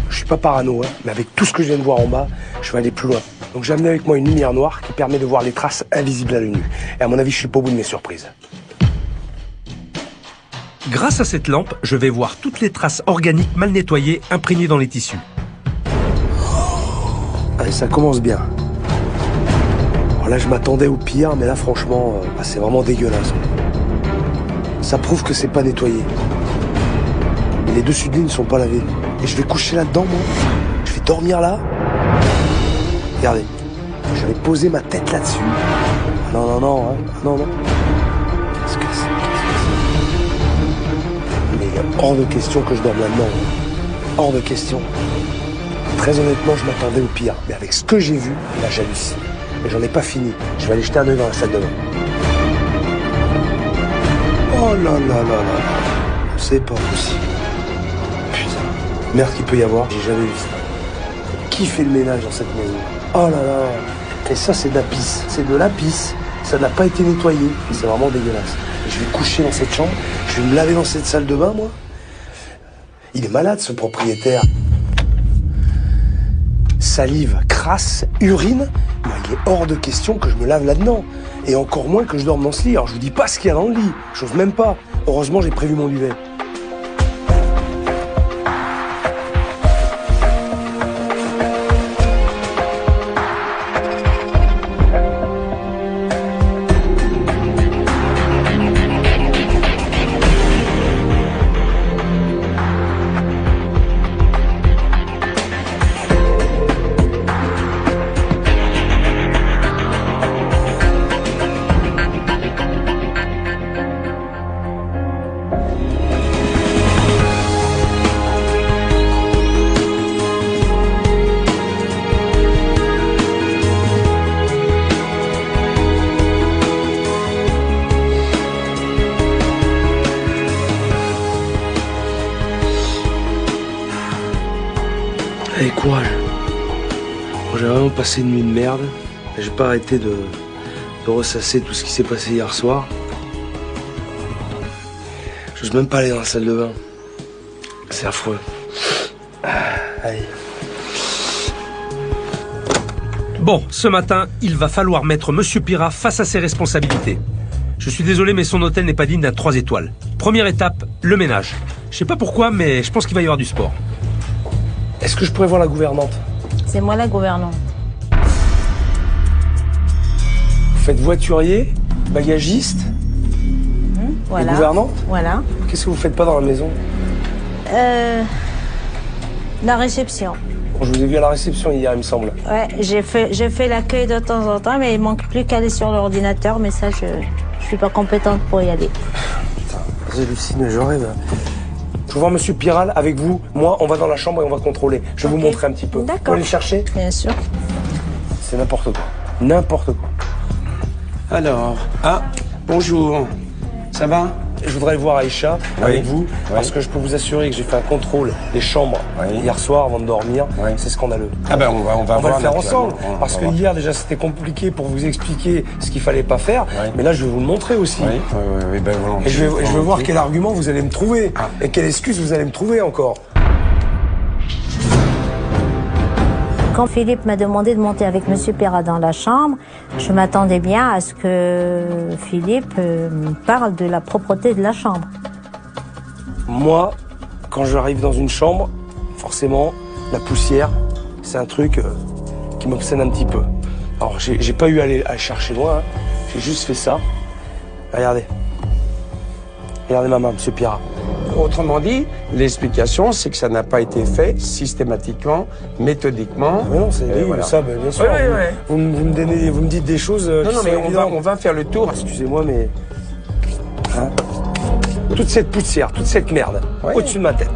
Je suis pas parano, hein, mais avec tout ce que je viens de voir en bas, je vais aller plus loin. Donc j'ai amené avec moi une lumière noire qui permet de voir les traces invisibles à l'œil nu. Et à mon avis, je suis pas au bout de mes surprises. Grâce à cette lampe, je vais voir toutes les traces organiques mal nettoyées imprégnées dans les tissus. Allez, ça commence bien. Alors là, je m'attendais au pire, mais là, franchement, c'est vraiment dégueulasse. Ça prouve que c'est pas nettoyé. Et les dessus de ligne ne sont pas lavés. Et je vais coucher là-dedans, moi. Je vais dormir là. Regardez. Je vais poser ma tête là-dessus. Ah non, hein. Non. Qu'est-ce que c'est? Mais il est hors de question que je dorme là-dedans. Hors de question. Très honnêtement, je m'attendais au pire. Mais avec ce que j'ai vu, là, j'hallucine. Et j'en ai pas fini. Je vais aller jeter un œil dans la salle de bain. Oh là. C'est pas possible. Merde qu'il peut y avoir, j'ai jamais vu ça. Qui fait le ménage dans cette maison? Oh là là. Et ça, c'est de la pisse. C'est de la pisse. Ça n'a pas été nettoyé. C'est vraiment dégueulasse. Et je vais coucher dans cette chambre. Je vais me laver dans cette salle de bain, moi. Il est malade, ce propriétaire. Salive, crasse, urine. Moi, il est hors de question que je me lave là-dedans. Et encore moins que je dorme dans ce lit. Alors, je vous dis pas ce qu'il y a dans le lit. J'ose même pas. Heureusement, j'ai prévu mon duvet. Allez, courage. Bon, j'ai vraiment passé une nuit de merde. J'ai pas arrêté de ressasser tout ce qui s'est passé hier soir. J'ose même pas aller dans la salle de bain. C'est affreux. Allez. Bon, ce matin, il va falloir mettre Monsieur Pirat face à ses responsabilités. Je suis désolé, mais son hôtel n'est pas digne d'un 3 étoiles. Première étape, le ménage. Je sais pas pourquoi, mais je pense qu'il va y avoir du sport. Est-ce que je pourrais voir la gouvernante? C'est moi la gouvernante. Vous faites voiturier, bagagiste, Voilà. et gouvernante? Voilà. Qu'est-ce que vous faites pas dans la maison? La réception. Je vous ai vu à la réception hier, il me semble. Ouais, j'ai fait l'accueil de temps en temps, mais il manque plus qu'à aller sur l'ordinateur, mais ça, je suis pas compétente pour y aller. Putain, j'hallucine, je rêve. Je veux voir Monsieur Piral avec vous. Moi, on va dans la chambre et on va contrôler. Je vais vous montrer un petit peu. D'accord. Vous allez le chercher? Bien sûr. C'est n'importe quoi. N'importe quoi. Alors, bonjour. Ça va? Je voudrais voir Aïcha avec vous, parce que je peux vous assurer que j'ai fait un contrôle des chambres hier soir avant de dormir. C'est scandaleux. Ah ben on va le voir faire ensemble, parce que hier déjà c'était compliqué pour vous expliquer ce qu'il fallait pas faire, mais là je vais vous le montrer aussi. Ben, Et je vais voir quel argument vous allez me trouver, et quelle excuse vous allez me trouver encore. Quand Philippe m'a demandé de monter avec Monsieur Perra dans la chambre, je m'attendais bien à ce que Philippe me parle de la propreté de la chambre. Moi, quand j'arrive dans une chambre, forcément, la poussière, c'est un truc qui m'obsède un petit peu. Alors, j'ai pas eu à aller chercher loin, j'ai juste fait ça. Regardez. Regardez ma main, Monsieur Pirat. Autrement dit, l'explication, c'est que ça n'a pas été fait systématiquement, méthodiquement. Mais non, c'est voilà. ça, bien sûr. Vous me dites des choses. Non, mais on va faire le tour. Excusez-moi, mais toute cette poussière, toute cette merde au-dessus de ma tête,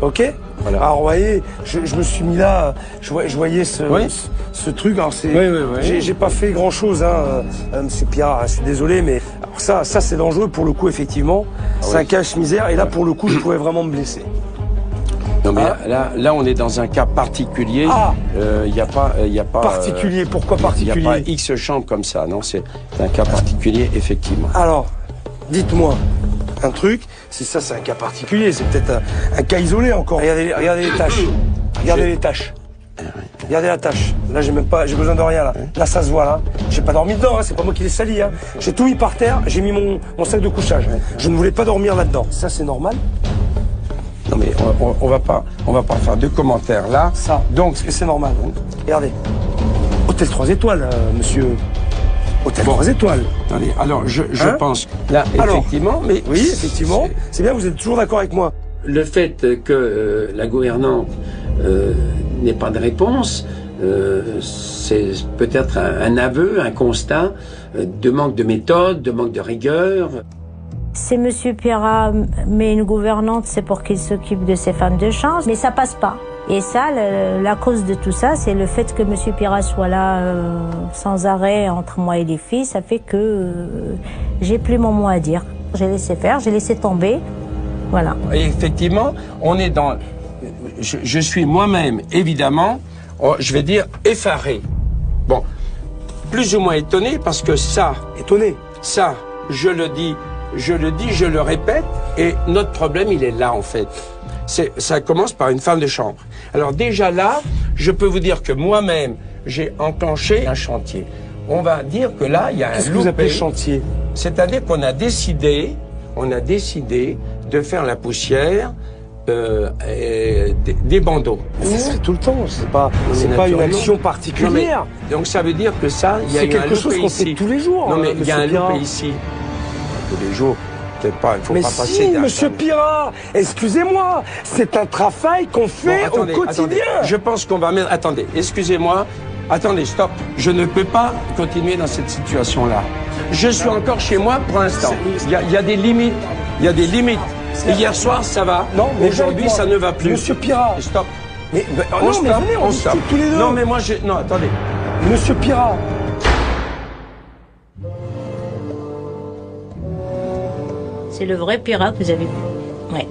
ok? Voilà. Alors, vous voyez, je me suis mis là, je voyais ce truc. Alors, j'ai pas fait grand-chose, Monsieur Pierre, je suis désolé, mais alors ça c'est dangereux pour le coup, effectivement. C'est un cache-misère, et là, pour le coup, je pouvais vraiment me blesser. Non, mais là, on est dans un cas particulier. Il n'y a pas. Particulier, pourquoi particulier? Il n'y a pas X chambres comme ça, non, c'est un cas particulier, effectivement. Alors, dites-moi. Un truc, si ça c'est un cas particulier, c'est peut-être un cas isolé encore. Regardez les taches. Regardez les taches. Regardez la tâche. Là j'ai besoin de rien là. Là ça se voit là. J'ai pas dormi dedans, c'est pas moi qui l'ai sali. J'ai tout mis par terre, j'ai mis mon sac de couchage. Je ne voulais pas dormir là-dedans. Ça c'est normal? Non mais on va pas faire de commentaires là. Ça. Donc est-ce que c'est normal? Regardez. Hôtel 3 étoiles, monsieur. Hôtel 3 étoiles. Attendez, alors je pense là effectivement, mais oui, effectivement, c'est bien, vous êtes toujours d'accord avec moi. Le fait que la gouvernante n'ait pas de réponse, c'est peut-être un aveu, un constat de manque de méthode, de manque de rigueur. Si Monsieur Pierrat met une gouvernante, c'est pour qu'il s'occupe de ses femmes de chambre, mais ça passe pas. Et ça, la cause de tout ça, c'est le fait que Monsieur Pierrat soit là sans arrêt entre moi et les filles. Ça fait que j'ai plus mon mot à dire. J'ai laissé faire, j'ai laissé tomber. Voilà. Et effectivement, on est dans... Je suis moi-même, évidemment, je vais dire effaré. Bon, plus ou moins étonné, parce que ça... Étonné? Ça, je le dis, je le répète, et notre problème, il est là, en fait. Ça commence par une femme de chambre. Alors déjà là, je peux vous dire que moi-même, j'ai enclenché un chantier. On va dire que là, il y a un Qu'est-ce que vous appelez chantier? C'est-à-dire qu'on a décidé de faire la poussière des bandeaux. Ça se fait tout le temps, c'est pas une action particulière. Non, donc ça veut dire que ça, il y a quelque chose qu'on fait tous les jours. Non mais il y a un loupé ici. Tous les jours. Pas, il faut mais pas si, passer Monsieur Pirat, excusez-moi, c'est un travail qu'on fait au quotidien. Attendez, je pense qu'on va mettre... Attendez, excusez-moi. Attendez, stop. Je ne peux pas continuer dans cette situation-là. Je suis encore chez moi pour l'instant. Il y a des limites. Il y a des limites. Hier soir, ça va. Non, mais aujourd'hui, ça ne va plus. Monsieur Pirat. Stop. Mais, on stop tous les deux. Non, mais moi, non, attendez. Monsieur Pirat. C'est le vrai Pirat que vous avez vu. Ouais.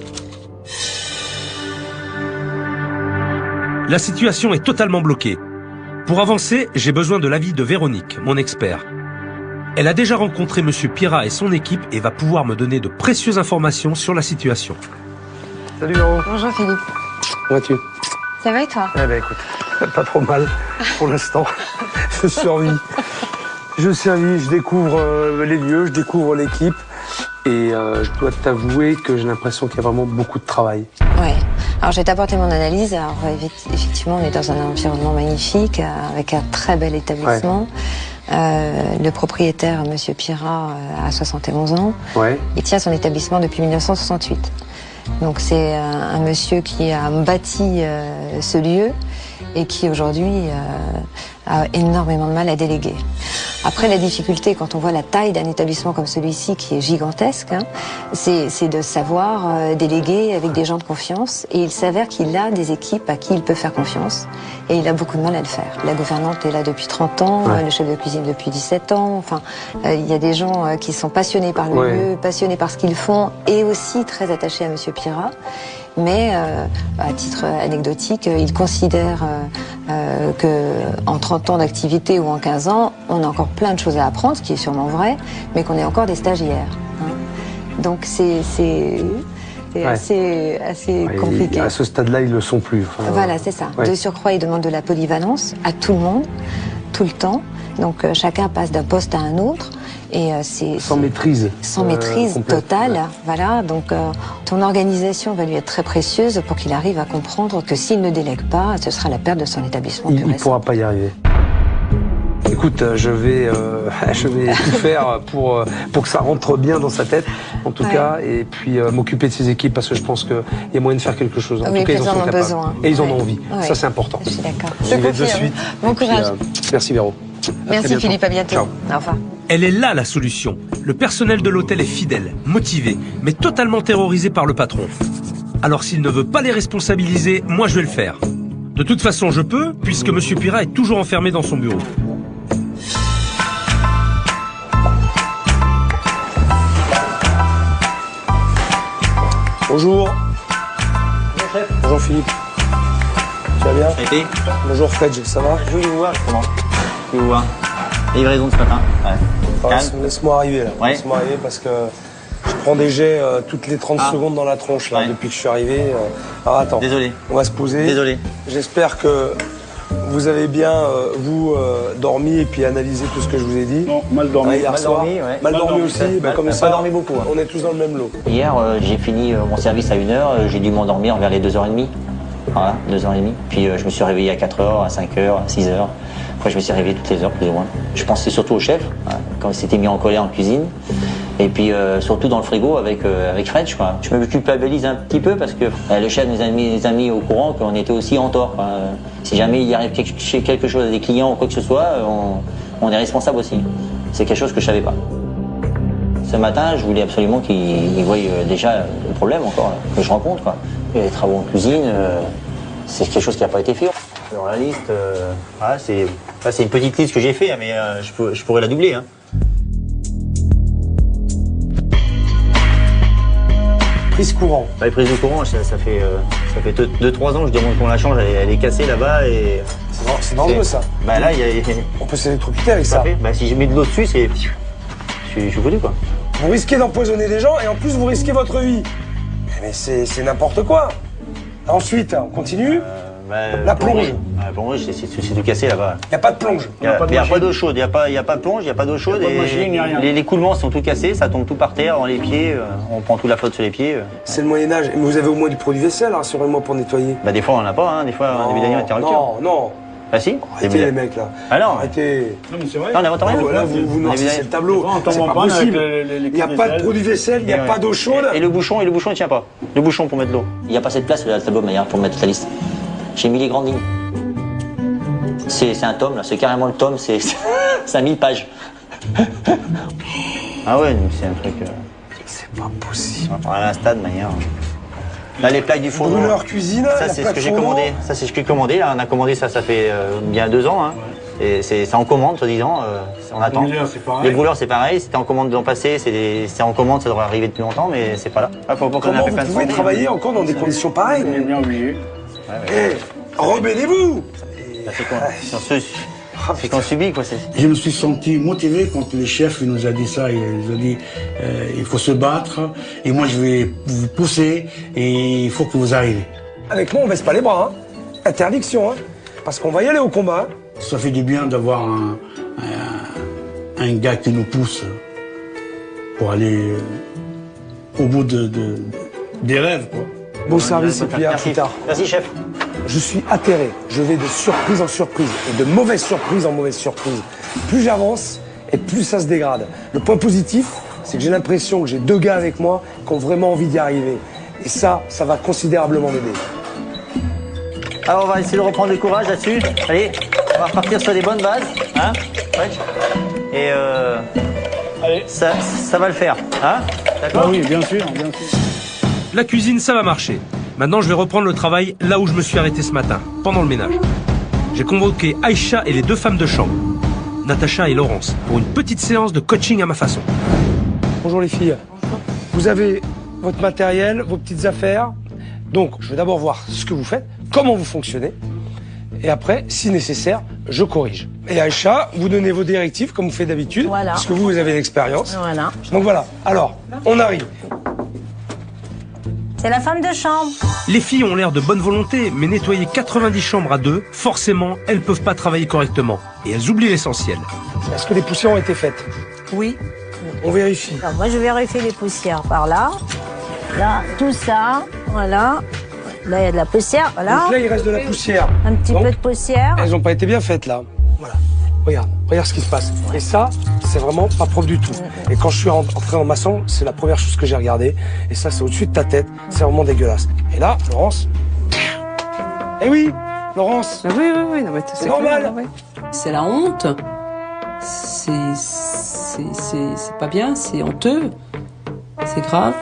La situation est totalement bloquée. Pour avancer, j'ai besoin de l'avis de Véronique, mon expert. Elle a déjà rencontré Monsieur Pirat et son équipe et va pouvoir me donner de précieuses informations sur la situation. Salut Véro. Bonjour Philippe. Comment vas-tu? Ça va et toi? Eh ben écoute, pas trop mal pour l'instant. Je survis. Je servis, je découvre les lieux, je découvre l'équipe. Et je dois t'avouer que j'ai l'impression qu'il y a vraiment beaucoup de travail. Ouais. Alors, je vais t'apporter mon analyse. Alors, effectivement, on est dans un environnement magnifique, avec un très bel établissement. Ouais. Le propriétaire, Monsieur Pirat, a 71 ans. Ouais. Il tient son établissement depuis 1968. Donc, c'est un monsieur qui a bâti ce lieu et qui, aujourd'hui, a énormément de mal à déléguer. Après, la difficulté, quand on voit la taille d'un établissement comme celui-ci, qui est gigantesque, hein, c'est de savoir déléguer avec des gens de confiance. Et il s'avère qu'il a des équipes à qui il peut faire confiance. Et il a beaucoup de mal à le faire. La gouvernante est là depuis 30 ans, ouais. Le chef de cuisine depuis 17 ans. Enfin, il y a des gens qui sont passionnés par le ouais. lieu, passionnés par ce qu'ils font, et aussi très attachés à Monsieur Pirat. Mais à titre anecdotique, il considère qu'en 30 ans d'activité ou en 15 ans, on a encore plein de choses à apprendre, ce qui est sûrement vrai, mais qu'on est encore des stagiaires. Hein. Donc c'est ouais. assez ouais, compliqué. À ce stade-là, ils ne le sont plus. Enfin, voilà, c'est ça. Ouais. De surcroît, ils demandent de la polyvalence à tout le monde, tout le temps. Donc chacun passe d'un poste à un autre. Et sans maîtrise. Sans maîtrise totale, ouais. Voilà. Donc ton organisation va lui être très précieuse pour qu'il arrive à comprendre que s'il ne délègue pas, ce sera la perte de son établissement. Il ne pourra pas y arriver. Écoute, je vais tout faire pour que ça rentre bien dans sa tête, en tout ouais. cas, et puis m'occuper de ses équipes parce que je pense qu'il y a moyen de faire quelque chose. En oui, tout cas, ils en sont capables. Besoin. Et ils en ont envie. Ouais. Ça, c'est important. Je suis d'accord. J'y vais de suite. Bon courage. Merci Véro. Merci Philippe, à bientôt. Ciao. Au revoir. Elle est là la solution. Le personnel de l'hôtel est fidèle, motivé, mais totalement terrorisé par le patron. Alors s'il ne veut pas les responsabiliser, moi je vais le faire. De toute façon, je peux, puisque Monsieur Pirat est toujours enfermé dans son bureau. Bonjour. Bonjour chef. Bonjour Philippe. Tu vas bien? Ça a été? Bonjour Fred, ça va? Je voulais vous voir justement. Je voulais vous voir. Livraison de ce matin. Ouais. Laisse-moi arriver là. Ouais. Laisse-moi arriver parce que je prends des jets toutes les 30 secondes dans la tronche là, ouais. Depuis que je suis arrivé. Alors attends. Désolé. On va se poser. Désolé. J'espère que vous avez bien dormi et puis analysé tout ce que je vous ai dit. Non, mal dormi. Hier mal soir. Dormi, ouais. Mal dormi aussi. Bah, comme ça, pas dormi beaucoup. Hein. On est tous dans le même lot. Hier, j'ai fini mon service à 1h. J'ai dû m'endormir vers les 2h30. Voilà, 2h30. Puis je me suis réveillé à 4h, à 5h, à 6h. Après, je me suis réveillé toutes les heures, plus ou moins. Je pensais surtout au chef, hein, quand il s'était mis en colère en cuisine. Et puis, surtout dans le frigo avec Fred, quoi. Je me culpabilise un petit peu parce que le chef nous a mis au courant qu'on était aussi en tort. Quoi. Si jamais il arrive quelque chose à des clients ou quoi que ce soit, on est responsable aussi. C'est quelque chose que je savais pas. Ce matin, je voulais absolument qu'il voie déjà le problème encore, là, que je rencontre, quoi. Et les travaux en cuisine, c'est quelque chose qui n'a pas été fait. Dans la liste, voilà, c'est une petite liste que j'ai fait, mais je pourrais la doubler. Hein. Prise courant. Bah, les prises de courant, ça fait 2-3 ans que je demande qu'on la change, elle est cassée là-bas et... C'est dangereux ça. Bah là, on peut s'électrocuter avec ça. Bah, si je mets de l'eau dessus, je suis foutu quoi. Vous risquez d'empoisonner des gens et en plus vous risquez votre vie. Mais c'est n'importe quoi. Ensuite, on continue. La plonge. La plonge, c'est tout cassé là-bas. Il n'y a pas de plonge. Il n'y a pas d'eau chaude. Il n'y a pas de plonge, il n'y a pas d'eau chaude. Les coulements sont tout cassés, ça tombe tout par terre, dans les pieds. On prend toute la flotte sur les pieds. C'est le Moyen-Âge. Mais vous avez au moins du produit vaisselle, rassurez-moi, pour nettoyer. Bah, des fois, on n'en a pas. Hein. Des fois, on a début d'année, on est en rupture. Non. Bah si. Arrêtez les mecs là. Ah non. Arrêtez. Non mais c'est vrai. Non, on n'invente rien. Là, vous noircissez le tableau. C'est pas possible. Il n'y a pas de produit vaisselle, il n'y a pas d'eau chaude. Et le bouchon, il ne tient pas. Le bouchon pour mettre l'eau. Il n'y a pas assez de place sur le tableau manière pour mettre toute la liste. J'ai mis les grandes lignes. C'est un tome là, c'est carrément le tome, c'est 1000 pages. Ah ouais, c'est un truc. C'est pas possible. On va à un stade manière. Là, les plaques du fourneau. Brûleur cuisine, ça c'est ce que j'ai commandé. Ça c'est ce que j'ai commandé. Là, on a commandé ça fait bien 2 ans. Hein. Ouais. C'est en commande, soi-disant. On attend. Les brûleurs, c'est pareil. C'était en commande l'an passé. C'est en commande, ça devrait arriver depuis longtemps, mais c'est pas là. Comment vous pouvez travailler encore dans des conditions pareilles? On est bien obligé. Rebellez-vous. C'est qu'on subit, quoi. Je me suis senti motivé quand le chef nous a dit ça. Il nous a dit il faut se battre et moi je vais vous pousser et il faut que vous arrivez. Avec moi on baisse pas les bras, hein. Interdiction, hein. Parce qu'on va y aller au combat. Ça fait du bien d'avoir un gars qui nous pousse pour aller au bout des rêves, quoi. Bon service et puis à plus tard. Merci, chef. Je suis atterré. Je vais de surprise en surprise et de mauvaise surprise en mauvaise surprise. Plus j'avance et plus ça se dégrade. Le point positif, c'est que j'ai l'impression que j'ai 2 gars avec moi qui ont vraiment envie d'y arriver. Et ça va considérablement m'aider. Alors on va essayer de reprendre le courage là-dessus. Allez, on va repartir sur des bonnes bases. Hein, et allez. Ça va le faire. Hein, d'accord? Ah oui, bien sûr, bien sûr. La cuisine, ça va marcher. Maintenant, je vais reprendre le travail là où je me suis arrêté ce matin, pendant le ménage. J'ai convoqué Aïcha et les 2 femmes de chambre, Natacha et Laurence, pour une petite séance de coaching à ma façon. Bonjour les filles. Bonjour. Vous avez votre matériel, vos petites affaires. Donc, je vais d'abord voir ce que vous faites, comment vous fonctionnez. Et après, si nécessaire, je corrige. Et Aïcha, vous donnez vos directives, comme vous faites d'habitude. Voilà. Parce que vous avez l'expérience. Voilà. Donc voilà. Alors, on arrive. C'est la femme de chambre. Les filles ont l'air de bonne volonté, mais nettoyer 90 chambres à 2, forcément, elles peuvent pas travailler correctement. Et elles oublient l'essentiel. Est-ce que les poussières ont été faites? Oui. On vérifie. Alors, moi, je vérifie les poussières par là. Là, tout ça. Voilà. Là, il y a de la poussière. Voilà. Donc là, il reste de la poussière. Un petit peu de poussière. Elles n'ont pas été bien faites, là. Voilà. Regarde ce qui se passe. Et ça, c'est vraiment pas propre du tout. Et quand je suis entré en maçon, c'est la première chose que j'ai regardée. Et ça, c'est au-dessus de ta tête. C'est vraiment dégueulasse. Et là, Laurence. Eh oui, Laurence. Oui, non, mais c'est normal. C'est la honte. C'est pas bien, c'est honteux. C'est grave.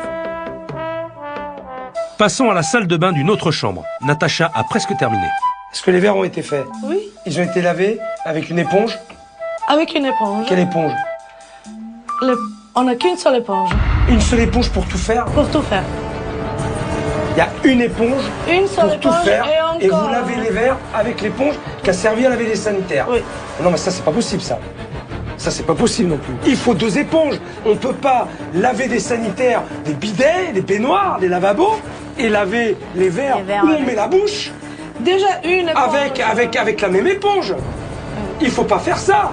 Passons à la salle de bain d'une autre chambre. Natacha a presque terminé. Est-ce que les verres ont été faits? Oui. Ils ont été lavés avec une éponge? Avec une éponge. Quelle éponge? On n'a qu'une seule éponge. Une seule éponge pour tout faire? Pour tout faire. Il y a une éponge une seule pour éponge tout faire et vous lavez les verres avec l'éponge qui a servi à laver les sanitaires. Oui. Non mais ça c'est pas possible ça. Ça c'est pas possible non plus. Il faut 2 éponges. On peut pas laver des sanitaires, des bidets, des baignoires, des lavabos et laver les verres où on met la bouche. Déjà une éponge. Avec la même éponge. Il faut pas faire ça.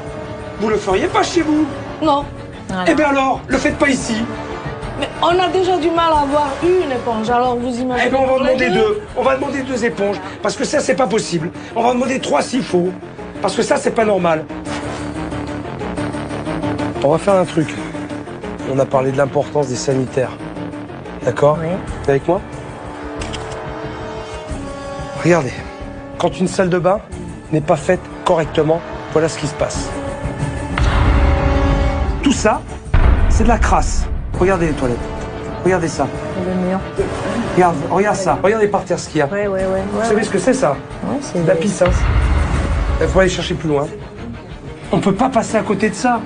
Vous le feriez pas chez vous. Non. Voilà. Eh bien alors, le faites pas ici. Mais on a déjà du mal à avoir une éponge, alors vous imaginez. Eh bien on va demander 2. On va demander 2 éponges. Parce que ça c'est pas possible. On va demander 3 s'il faut. Parce que ça c'est pas normal. On va faire un truc. On a parlé de l'importance des sanitaires. D'accord? Oui. T'es avec moi? Regardez, quand une salle de bain n'est pas faite correctement, voilà ce qui se passe. Tout ça, c'est de la crasse. Regardez les toilettes. Regardez ça. Le mur. Regarde ça. Regardez par terre ce qu'il y a. Ouais. Vous savez ce que c'est ça? Ouais, c'est de la pisse. Hein. Il faut aller chercher plus loin. On peut pas passer à côté de ça.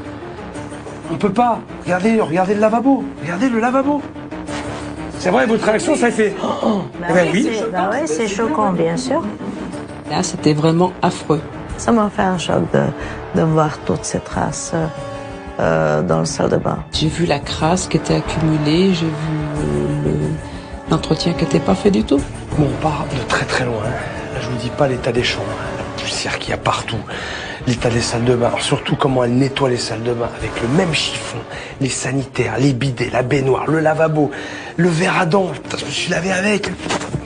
On peut pas. Regardez le lavabo. Regardez le lavabo. C'est vrai, votre réaction, ça fait... oui. C'est choquant, bien sûr. Là, c'était vraiment affreux. Ça m'a fait un choc de voir toutes ces traces dans la salle de bain. J'ai vu la crasse qui était accumulée, j'ai vu l'entretien qui n'était pas fait du tout. Bon, on part de très très loin. Là, je vous dis pas l'état des chambres, la poussière qu'il y a partout. L'état des salles de bain, alors surtout comment elle nettoie les salles de bain avec le même chiffon, les sanitaires, les bidets, la baignoire, le lavabo, le verre à dents, putain, je me suis lavé avec.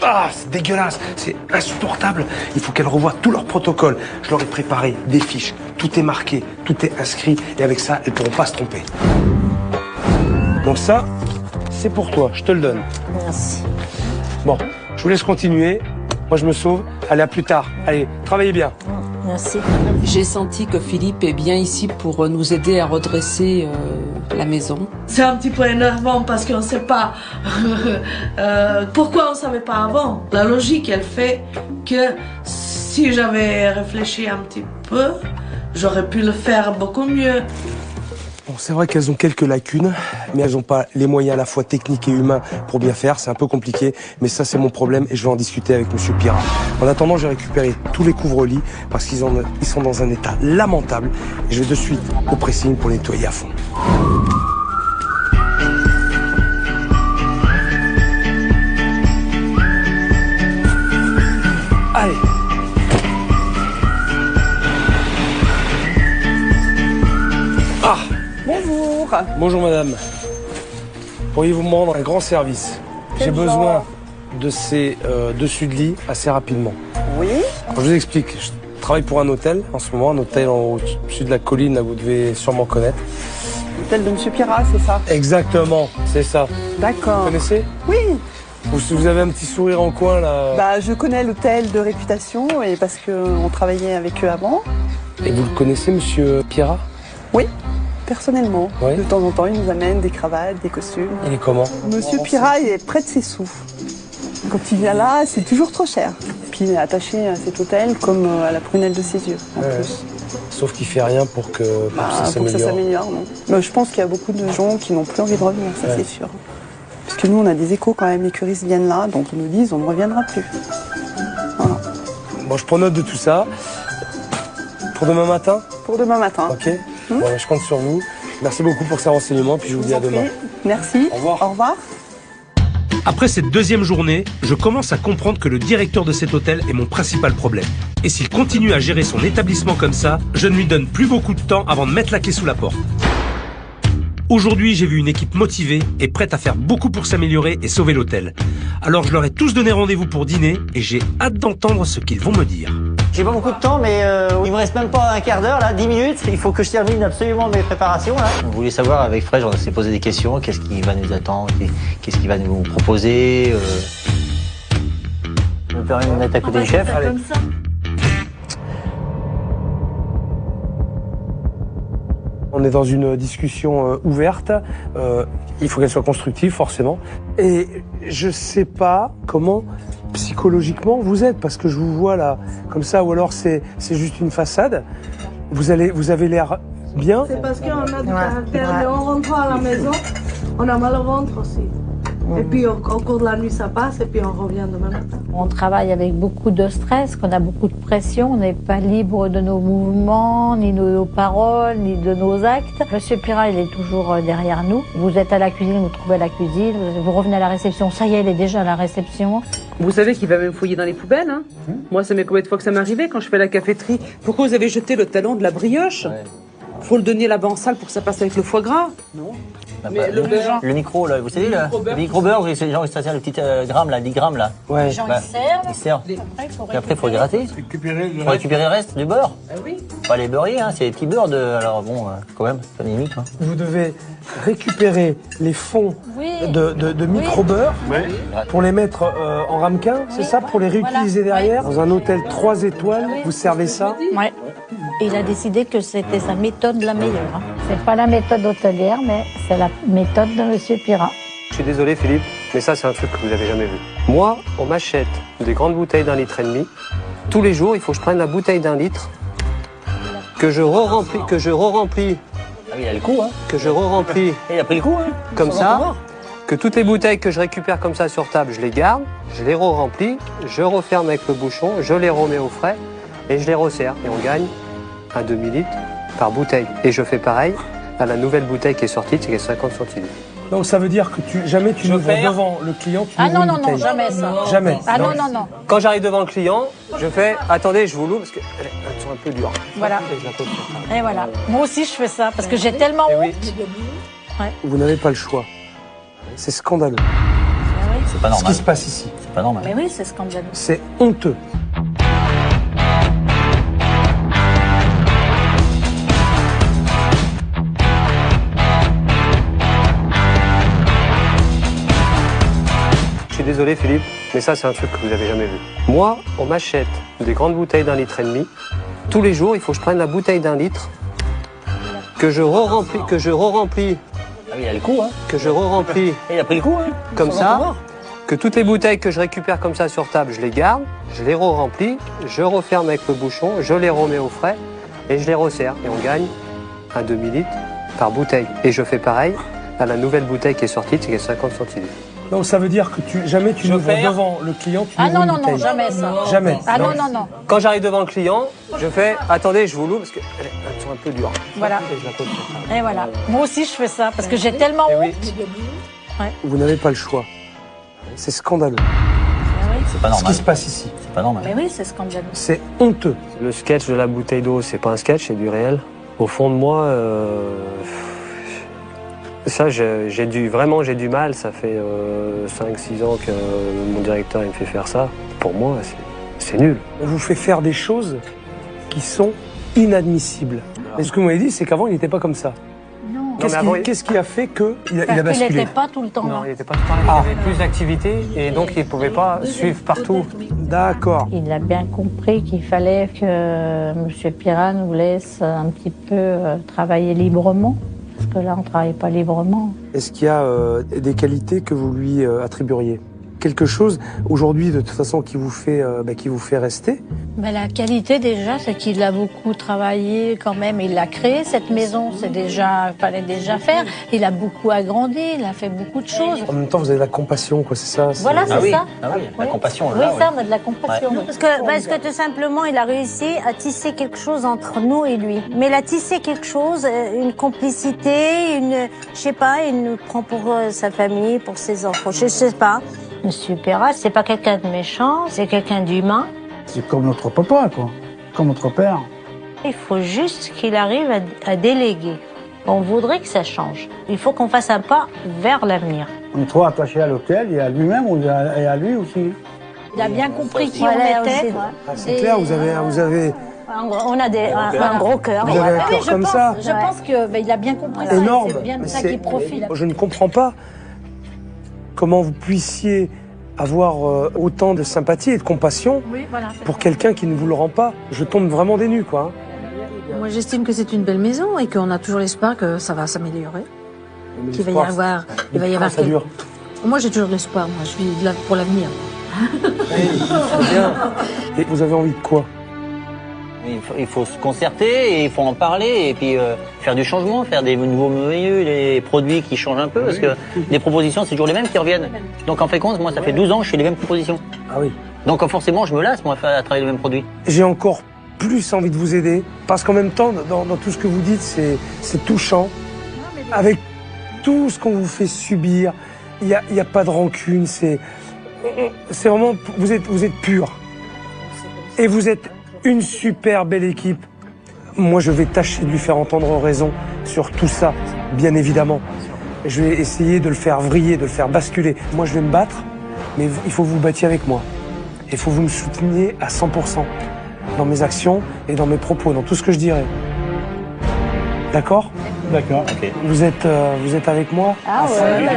Ah, c'est dégueulasse, c'est insupportable. Il faut qu'elles revoient tout leur protocole. Je leur ai préparé des fiches, tout est marqué, tout est inscrit, et avec ça, elles pourront pas se tromper. Donc ça, c'est pour toi, je te le donne. Merci. Bon, je vous laisse continuer. Moi, je me sauve. Allez, à plus tard. Allez, travaillez bien. Merci. J'ai senti que Philippe est bien ici pour nous aider à redresser la maison. C'est un petit peu énervant parce qu'on ne sait pas pourquoi on ne savait pas avant. La logique, elle fait que si j'avais réfléchi un petit peu, j'aurais pu le faire beaucoup mieux. Bon, c'est vrai qu'elles ont quelques lacunes, mais elles n'ont pas les moyens à la fois techniques et humains pour bien faire. C'est un peu compliqué, mais ça, c'est mon problème et je vais en discuter avec Monsieur Pirat. En attendant, j'ai récupéré tous les couvre-lits parce qu'ils sont dans un état lamentable et je vais de suite au pressing pour les nettoyer à fond. Allez. Ah! Bonjour. Bonjour madame. Pourriez-vous me rendre un grand service? J'ai besoin de ces dessus de lit assez rapidement. Oui. Alors, je vous explique. Je travaille pour un hôtel en ce moment, un hôtel au-dessus de la colline, là, vous devez sûrement connaître. L'hôtel de Monsieur Pirat, c'est ça? Exactement, c'est ça. D'accord. Vous connaissez? Oui. Vous avez un petit sourire en coin là. Bah, je connais l'hôtel de réputation et parce qu'on travaillait avec eux avant. Et vous le connaissez, Monsieur Pirat? Oui, personnellement. Oui. De temps en temps, il nous amène des cravates, des costumes. Il est comment? Monsieur Pirat, il est près de ses sous. Quand il vient là, c'est toujours trop cher. Puis il est attaché à cet hôtel comme à la prunelle de ses yeux, en plus. Sauf qu'il fait rien pour que ça pour que ça s'améliore, non. Mais je pense qu'il y a beaucoup de gens qui n'ont plus envie de revenir, ça c'est sûr. Parce que nous, on a des échos quand même, les curistes viennent là, donc ils nous disent on ne reviendra plus. Voilà. Bon, je prends note de tout ça. Pour demain matin? Pour demain matin. Ok. Bon, je compte sur vous. Merci beaucoup pour ces renseignements, puis je vous dis à demain. Merci. Au revoir. Au revoir. Après cette deuxième journée, je commence à comprendre que le directeur de cet hôtel est mon principal problème. Et s'il continue à gérer son établissement comme ça, je ne lui donne plus beaucoup de temps avant de mettre la clé sous la porte. Aujourd'hui, j'ai vu une équipe motivée et prête à faire beaucoup pour s'améliorer et sauver l'hôtel. Alors je leur ai tous donné rendez-vous pour dîner et j'ai hâte d'entendre ce qu'ils vont me dire. J'ai pas beaucoup de temps, mais il me reste même pas un quart d'heure, là, 10 minutes. Il faut que je termine absolument mes préparations, là. On voulait savoir avec Fred, on s'est posé des questions. Qu'est-ce qui va nous attendre? Qu'est-ce qu'il va nous proposer? Je me permets de me mettre à côté du chef. Allez. On est dans une discussion ouverte. Il faut qu'elle soit constructive, forcément. Et je sais pas comment psychologiquement vous êtes, parce que je vous vois là, comme ça, ou alors c'est juste une façade. Vous avez l'air bien. C'est parce qu'on a du caractère, mais en rentrant à la maison, on a mal au ventre aussi. Et puis au cours de la nuit, ça passe, et puis on revient demain matin. On travaille avec beaucoup de stress, qu'on a beaucoup de pression, on n'est pas libre de nos mouvements, ni de nos paroles, ni de nos actes. Monsieur Pirat, il est toujours derrière nous. Vous êtes à la cuisine, vous trouvez à la cuisine, vous revenez à la réception, ça y est, elle est déjà à la réception. Vous savez qu'il va même fouiller dans les poubelles, hein. Moi, ça m'est combien de fois que ça m'est arrivé quand je fais la caféterie. Pourquoi vous avez jeté le talon de la brioche? Faut le donner là-bas en salle pour que ça passe avec le foie gras. Non. Mais le micro, là, vous savez, le micro-beurre, c'est les gens qui se servent le petit gramme, là, 10 grammes, là. Ouais. Les gens, ils servent. Et après, il faut le gratter. Faut récupérer le reste du beurre. Ah oui. Pas les beurriers, hein, c'est les petits beurres de... Alors bon, quand même, c'est pas limite, hein. Vous devez récupérer les fonds de micro-beurre pour les mettre en ramequin, c'est ça? Pour les réutiliser derrière? Dans un hôtel 3 étoiles, vous servez ça? Ouais. Et il a décidé que c'était sa méthode la meilleure. Hein. C'est pas la méthode hôtelière, mais c'est la méthode de Monsieur Pirat. Je suis désolé Philippe, mais ça c'est un truc que vous n'avez jamais vu. Moi, on m'achète des grandes bouteilles d'1,5 litre. Tous les jours, il faut que je prenne la bouteille d'1 litre, que je re-remplis, Ah oui, il a le coup, hein. que je re-remplis Il a pris le coup, hein. comme ça, que toutes les bouteilles que je récupère comme ça sur table, je les garde, je les re-remplis, je referme avec le bouchon, je les remets au frais et je les resserre. Et on gagne un demi-litre par bouteille. Et je fais pareil à la nouvelle bouteille qui est sortie, c'est 50 centilitres. Donc ça veut dire que jamais tu n'ouvres devant le client, tu ouvres une bouteille. Non, jamais ça. Jamais. Ah non. Quand j'arrive devant le client, je fais « Attendez, je vous l'ouvre parce qu'elles sont un peu dures. » Voilà. Et voilà. Moi aussi, je fais ça parce que j'ai tellement honte. Ouais. Vous n'avez pas le choix. C'est scandaleux. C'est pas normal. Ce qui se passe ici. C'est pas normal. Mais oui, c'est scandaleux. C'est honteux. Je suis désolé Philippe, mais ça c'est un truc que vous n'avez jamais vu. Moi, on m'achète des grandes bouteilles d'1,5 litre. Tous les jours, il faut que je prenne la bouteille d'1 litre, que je re-remplis, Ah oui, il a le coup, hein. que je re-remplis Il a pris le coup, hein. comme ça, que toutes les bouteilles que je récupère comme ça sur table, je les garde, je les re-remplis, je referme avec le bouchon, je les remets au frais et je les resserre. Et on gagne un demi-litre par bouteille. Et je fais pareil à la nouvelle bouteille qui est sortie, c'est 50 centilitres. Donc ça veut dire que jamais tu n'ouvres devant le client, tu ouvres une bouteille. Non, jamais ça. Jamais. Ah non. Quand j'arrive devant le client, je fais « Attendez, je vous l'ouvre parce qu'elles sont un peu dures. » Voilà. Et voilà. Moi aussi, je fais ça parce que j'ai tellement honte. Ouais. Vous n'avez pas le choix. C'est scandaleux. C'est pas Ce normal. qui se passe ici. C'est pas normal. Mais oui, c'est scandaleux. C'est honteux. Le sketch de la bouteille d'eau, c'est pas un sketch, c'est du réel. Au fond de moi, Ça, j'ai du mal. Ça fait 5-6 ans que mon directeur il me fait faire ça. Pour moi, c'est nul. On vous fait faire des choses qui sont inadmissibles. Et ce que vous m'avez dit, c'est qu'avant, il n'était pas comme ça. Non. Qu'est-ce qui a fait qu'il a basculé? Il n'était pas tout le temps là. Non, il n'était pas tout le temps là. Il avait plus d'activité et donc il ne pouvait pas suivre partout. D'accord. Il a bien compris qu'il fallait que M. Pirat nous laisse un petit peu travailler librement. Parce que là, on ne travaille pas librement. Est-ce qu'il y a des qualités que vous lui attribueriez? Quelque chose, aujourd'hui, de toute façon, qui vous fait rester? Mais la qualité, déjà, c'est qu'il a beaucoup travaillé quand même. Il a créé cette maison, fallait déjà faire. Il a beaucoup agrandi, il a fait beaucoup de choses. En même temps, vous avez de la compassion, quoi, c'est ça? Voilà, c'est ça. Ah oui, la compassion. Oui, ça, on a de la compassion. Ouais. Parce que tout simplement, il a réussi à tisser quelque chose entre nous et lui. Mais il a tissé quelque chose, une complicité, il nous prend pour sa famille, pour ses enfants, je sais pas. Monsieur Pirat, c'est pas quelqu'un de méchant, c'est quelqu'un d'humain. C'est comme notre papa, quoi. Comme notre père. Il faut juste qu'il arrive à déléguer. On voudrait que ça change. Il faut qu'on fasse un pas vers l'avenir. On est trop attaché à l'hôtel et à lui-même et à lui aussi. Il a bien compris qui on était. C'est clair, vous avez... On a un gros cœur. Vous avez un cœur comme ça. Je pense qu'il a bien compris ça. Énorme. C'est bien de ça qu'il profite. Je ne comprends pas comment vous puissiez avoir autant de sympathie et de compassion pour quelqu'un qui ne vous le rend pas. Je tombe vraiment des nues, quoi. Moi, j'estime que c'est une belle maison et qu'on a toujours l'espoir que ça va s'améliorer. Qu'il va y avoir... Ça dure. Moi, j'ai toujours l'espoir. Moi, je suis là pour l'avenir. Bien. Et vous avez envie de quoi? Il faut se concerter et il faut en parler et puis faire du changement, faire des nouveaux menus, des produits qui changent un peu parce que les propositions c'est toujours les mêmes qui reviennent. Donc en fait compte, moi ça fait 12 ans que je fais les mêmes propositions. Ah oui. Donc forcément je me lasse moi à travailler les mêmes produits. J'ai encore plus envie de vous aider parce qu'en même temps dans tout ce que vous dites c'est touchant. Avec tout ce qu'on vous fait subir, il y a pas de rancune, c'est vraiment vous êtes pur. Et vous êtes une super belle équipe. Moi, je vais tâcher de lui faire entendre raison sur tout ça, bien évidemment. Je vais essayer de le faire vriller, de le faire basculer. Moi, je vais me battre, mais il faut que vous battiez avec moi. Il faut que vous me souteniez à 100% dans mes actions et dans mes propos, dans tout ce que je dirai. D'accord? D'accord. Okay. Vous êtes avec moi? Ah ouais.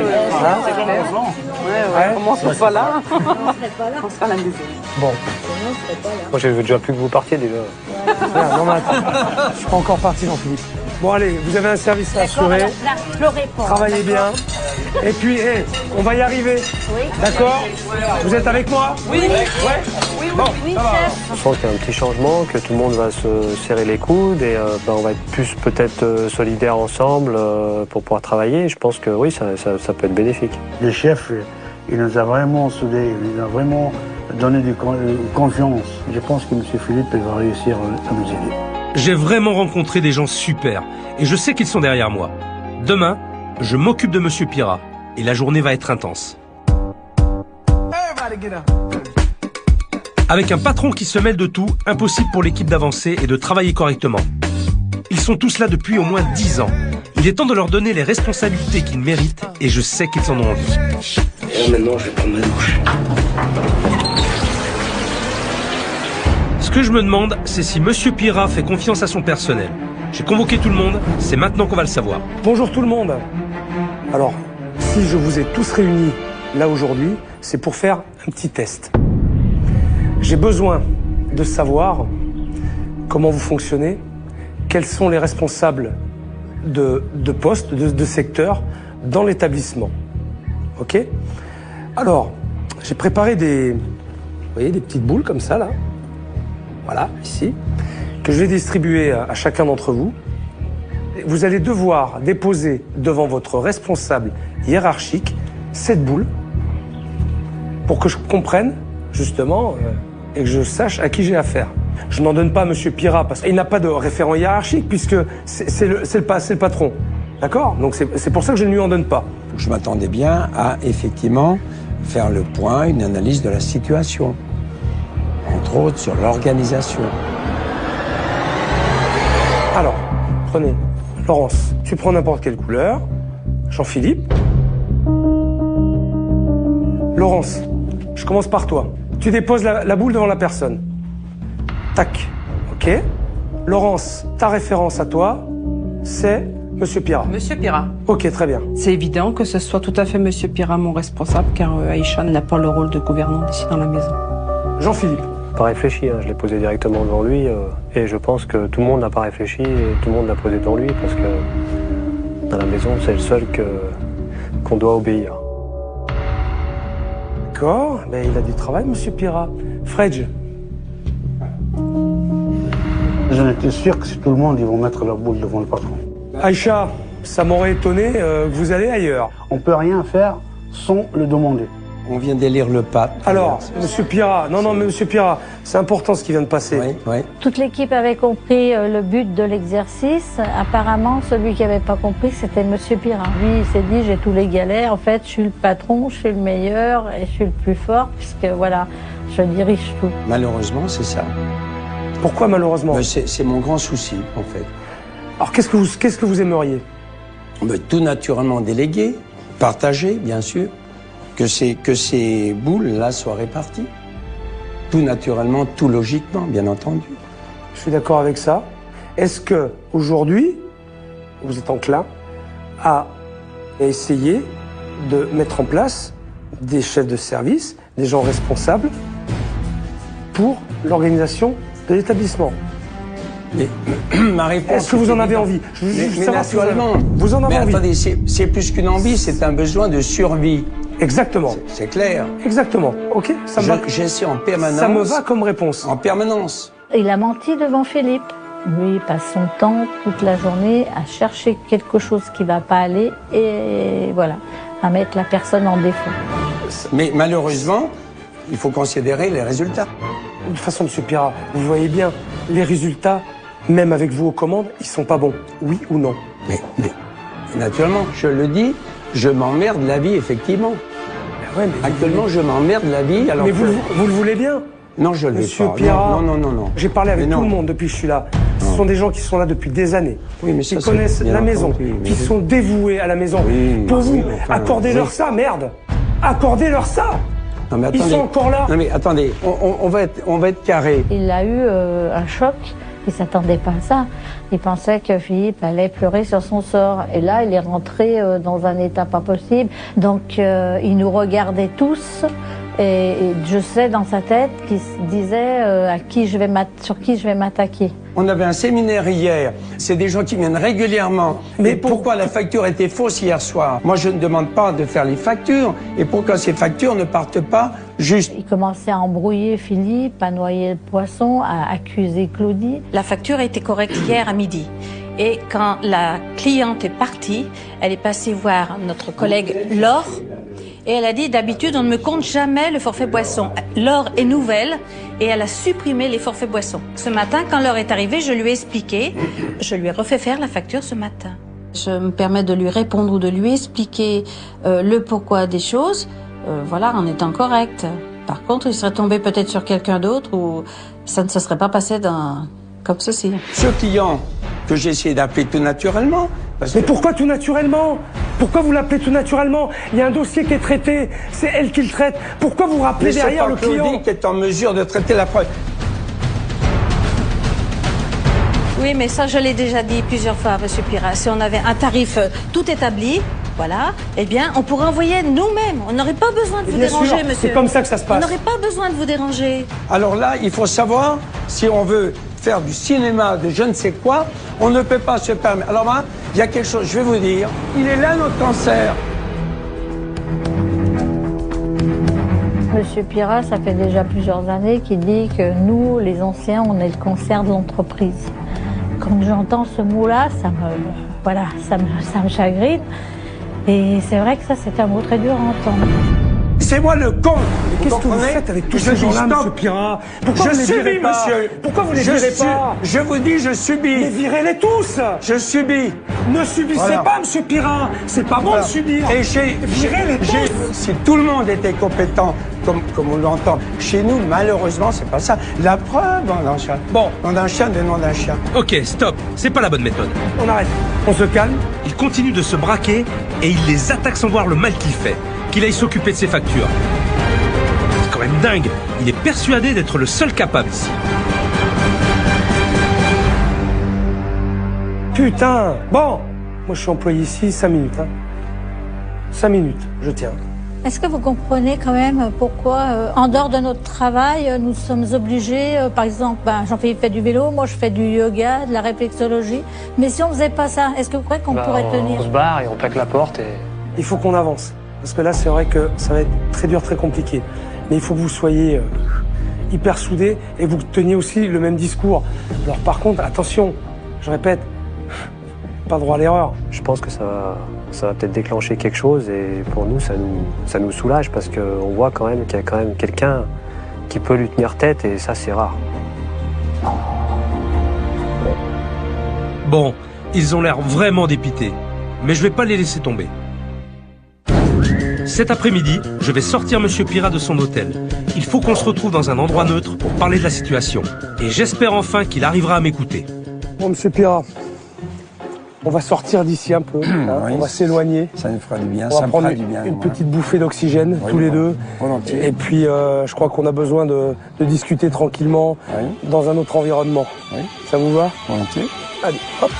On commence pas là. On sera la deuxième. Bon. Moi, je veux déjà plus que vous partiez déjà. Non, mais attends. Je suis pas encore parti, Jean-Philippe. Bon, allez, vous avez un service à assurer. Travaillez bien. Et puis, on va y arriver. Oui. D'accord? Vous êtes avec moi? Oui. Ouais. Bon, ça va. Je sens qu'il y a un petit changement, que tout le monde va se serrer les coudes et on va être plus peut-être solidaires ensemble pour pouvoir travailler. Je pense que oui, ça peut être bénéfique. Le chef, il nous a vraiment soudés, il nous a vraiment donné de confiance. Je pense que M. Philippe va réussir à nous aider. J'ai vraiment rencontré des gens super et je sais qu'ils sont derrière moi. Demain, je m'occupe de Monsieur Pirat et la journée va être intense. Avec un patron qui se mêle de tout, impossible pour l'équipe d'avancer et de travailler correctement. Ils sont tous là depuis au moins 10 ans. Il est temps de leur donner les responsabilités qu'ils méritent et je sais qu'ils en ont envie. Et maintenant, je vais prendre ma douche. Ce que je me demande, c'est si Monsieur Pirat fait confiance à son personnel. J'ai convoqué tout le monde, c'est maintenant qu'on va le savoir. Bonjour tout le monde. Alors, si je vous ai tous réunis là aujourd'hui, c'est pour faire un petit test. J'ai besoin de savoir comment vous fonctionnez, quels sont les responsables de postes, de secteurs dans l'établissement. Ok? Alors, j'ai préparé vous voyez, des petites boules comme ça, là. Voilà, ici, que je vais distribuer à chacun d'entre vous. Vous allez devoir déposer devant votre responsable hiérarchique cette boule pour que je comprenne, justement, et que je sache à qui j'ai affaire. Je n'en donne pas à Monsieur Pirat parce qu'il n'a pas de référent hiérarchique puisque c'est le patron. D'accord? Donc c'est pour ça que je ne lui en donne pas. Je m'attendais bien à, effectivement, faire le point, une analyse de la situation. Entre autres, sur l'organisation. Alors, prenez, Laurence, tu prends n'importe quelle couleur. Jean-Philippe. Laurence, je commence par toi. Tu déposes la boule devant la personne. Tac. Ok. Laurence, ta référence à toi, c'est Monsieur Pira. Monsieur Pira. Ok, très bien. C'est évident que ce soit tout à fait Monsieur Pira mon responsable, car Aïcha n'a pas le rôle de gouvernante ici dans la maison. Jean-Philippe. Pas réfléchi, hein. Je l'ai posé directement devant lui et je pense que tout le monde n'a pas réfléchi et tout le monde l'a posé devant lui parce que dans la maison, c'est le seul qu'on doit obéir. D'accord, ben, il a du travail, Monsieur Pira. Fredj. J'en étais sûr que si tout le monde, ils vont mettre leur boule devant le patron. Aïcha, ça m'aurait étonné que vous allez ailleurs. On peut rien faire sans le demander. On vient d'élire le pape. Alors, Monsieur Pira, non, mais Monsieur Pira, c'est important ce qui vient de passer. Oui, oui. Toute l'équipe avait compris le but de l'exercice. Apparemment, celui qui n'avait pas compris, c'était Monsieur Pira. Lui, il s'est dit, j'ai tous les galets. En fait, je suis le patron, je suis le meilleur et je suis le plus fort, puisque voilà, je dirige tout. Malheureusement, c'est ça. Pourquoi malheureusement? C'est mon grand souci, en fait. Alors, qu'est-ce que vous aimeriez? Tout naturellement délégué, partagé, bien sûr. Que ces boules-là soient réparties. Tout naturellement, tout logiquement, bien entendu. Je suis d'accord avec ça. Est-ce que aujourd'hui, vous êtes enclin à essayer de mettre en place des chefs de service, des gens responsables pour l'organisation de l'établissement? Mais ma réponse. Est-ce que vous en avez envie? Mais naturellement. Vous en avez envie? Attendez, c'est plus qu'une envie, c'est un besoin de survie. Exactement. C'est clair. Exactement. Ok, ça me va. J'essaie en permanence. Ça me va comme réponse. En permanence. Il a menti devant Philippe. Lui, il passe son temps toute la journée à chercher quelque chose qui ne va pas aller et voilà, à mettre la personne en défaut. Mais malheureusement, il faut considérer les résultats. De toute façon, Monsieur Pira, vous voyez bien, les résultats, même avec vous aux commandes, ils sont pas bons. Oui ou non? Mais naturellement, je le dis, je m'emmerde la vie, effectivement. Ouais, mais actuellement, je m'emmerde la vie. Alors mais vous le voulez bien? Non, je le veux pas. Monsieur Pira, non. J'ai parlé avec tout le monde depuis que je suis là. Ce sont des gens qui sont là depuis des années, oui, mais qui connaissent la maison, qui sont dévoués à la maison. Pour vous, accordez-leur ça, merde. Accordez-leur ça. Non, mais attendez. Ils sont encore là. Non mais attendez, on va être carré. Il a eu un choc. Il s'attendait pas à ça. Il pensait que Philippe allait pleurer sur son sort. Et là, il est rentré dans un état pas possible. Donc, il nous regardait tous. Et je sais dans sa tête qu'il se disait sur qui je vais m'attaquer. On avait un séminaire hier. C'est des gens qui viennent régulièrement. Mais pourquoi la facture était fausse hier soir? Moi, je ne demande pas de faire les factures. Et pourquoi ces factures ne partent pas juste? Il commençait à embrouiller Philippe, à noyer le poisson, à accuser Claudie. La facture a été correcte hier à midi. Et quand la cliente est partie, elle est passée voir notre collègue Laure. Et elle a dit, d'habitude, on ne me compte jamais le forfait boisson. Laure est nouvelle et elle a supprimé les forfaits boissons. Ce matin, quand Laure est arrivée, je lui ai expliqué. Je lui ai refait faire la facture ce matin. Je me permets de lui répondre ou de lui expliquer le pourquoi des choses, voilà, en étant correct. Par contre, il serait tombé peut-être sur quelqu'un d'autre ou ça ne se serait pas passé comme ceci. Ce client que j'ai essayé d'appeler tout naturellement. Mais pourquoi tout naturellement? Pourquoi vous l'appelez tout naturellement? Il y a un dossier qui est traité, c'est elle qui le traite. Pourquoi vous rappelez derrière le client? C'est Claudie qui est en mesure de traiter la preuve. Oui, mais ça, je l'ai déjà dit plusieurs fois, Monsieur Pira. Si on avait un tarif tout établi, voilà, eh bien, on pourrait envoyer nous-mêmes. On n'aurait pas besoin de vous déranger, monsieur. C'est comme ça que ça se passe. On n'aurait pas besoin de vous déranger. Alors là, il faut savoir, si on veut faire du cinéma, de je ne sais quoi, on ne peut pas se permettre. Alors là, il y a quelque chose, je vais vous dire, il est là notre cancer. Monsieur Pira, ça fait déjà plusieurs années qu'il dit que nous, les anciens, on est le cancer de l'entreprise. Quand j'entends ce mot-là, ça me chagrine. Et c'est vrai que ça, c'est un mot très dur à entendre. C'est moi le con. Qu'est-ce que vous faites avec tous ces gens-là, monsieur Pirat? Pourquoi vous les virez pas, monsieur. Pourquoi vous les virez pas? Je vous dis, je subis. Mais virez-les tous. Je subis. Ne subissez pas, monsieur Pirat. C'est pas bon de subir. Et virez-les tous. Si tout le monde était compétent, comme on l'entend, chez nous, malheureusement, c'est pas ça. La preuve, on a un chien. Bon, on a un chien, nom d'un chien. Ok, stop, c'est pas la bonne méthode. On arrête, on se calme. Il continue de se braquer et il les attaque sans voir le mal qu'il fait. Qu'il aille s'occuper de ses factures. C'est quand même dingue, il est persuadé d'être le seul capable ici. Putain. Bon, moi je suis employé ici 5 minutes. 5 minutes, je tiens. Est-ce que vous comprenez quand même pourquoi, en dehors de notre travail, nous sommes obligés, par exemple, Jean-Philippe fait du vélo, moi je fais du yoga, de la réflexologie, mais si on faisait pas ça, est-ce que vous croyez qu'on pourrait tenir? On se barre et on plaque la porte et... Il faut qu'on avance, parce que là c'est vrai que ça va être très dur, très compliqué. Mais il faut que vous soyez hyper soudés et vous teniez aussi le même discours. Alors par contre, attention, je répète, pas droit à l'erreur. Je pense que ça va peut-être déclencher quelque chose et pour nous, ça nous soulage parce qu'on voit quand même qu'il y a quand même quelqu'un qui peut lui tenir tête et ça, c'est rare. Bon, ils ont l'air vraiment dépités, mais je vais pas les laisser tomber. Cet après-midi, je vais sortir Monsieur Pirat de son hôtel. Il faut qu'on se retrouve dans un endroit neutre pour parler de la situation. Et j'espère enfin qu'il arrivera à m'écouter. Bon, Monsieur Pirat, on va sortir d'ici un peu, Oui, on va s'éloigner. Ça nous fera du bien, On ça va me prendre fera du bien. une petite bouffée d'oxygène, tous les deux. Volontiers. Et puis, je crois qu'on a besoin de discuter tranquillement dans un autre environnement. Ça vous va? Volontiers. Allez, hop.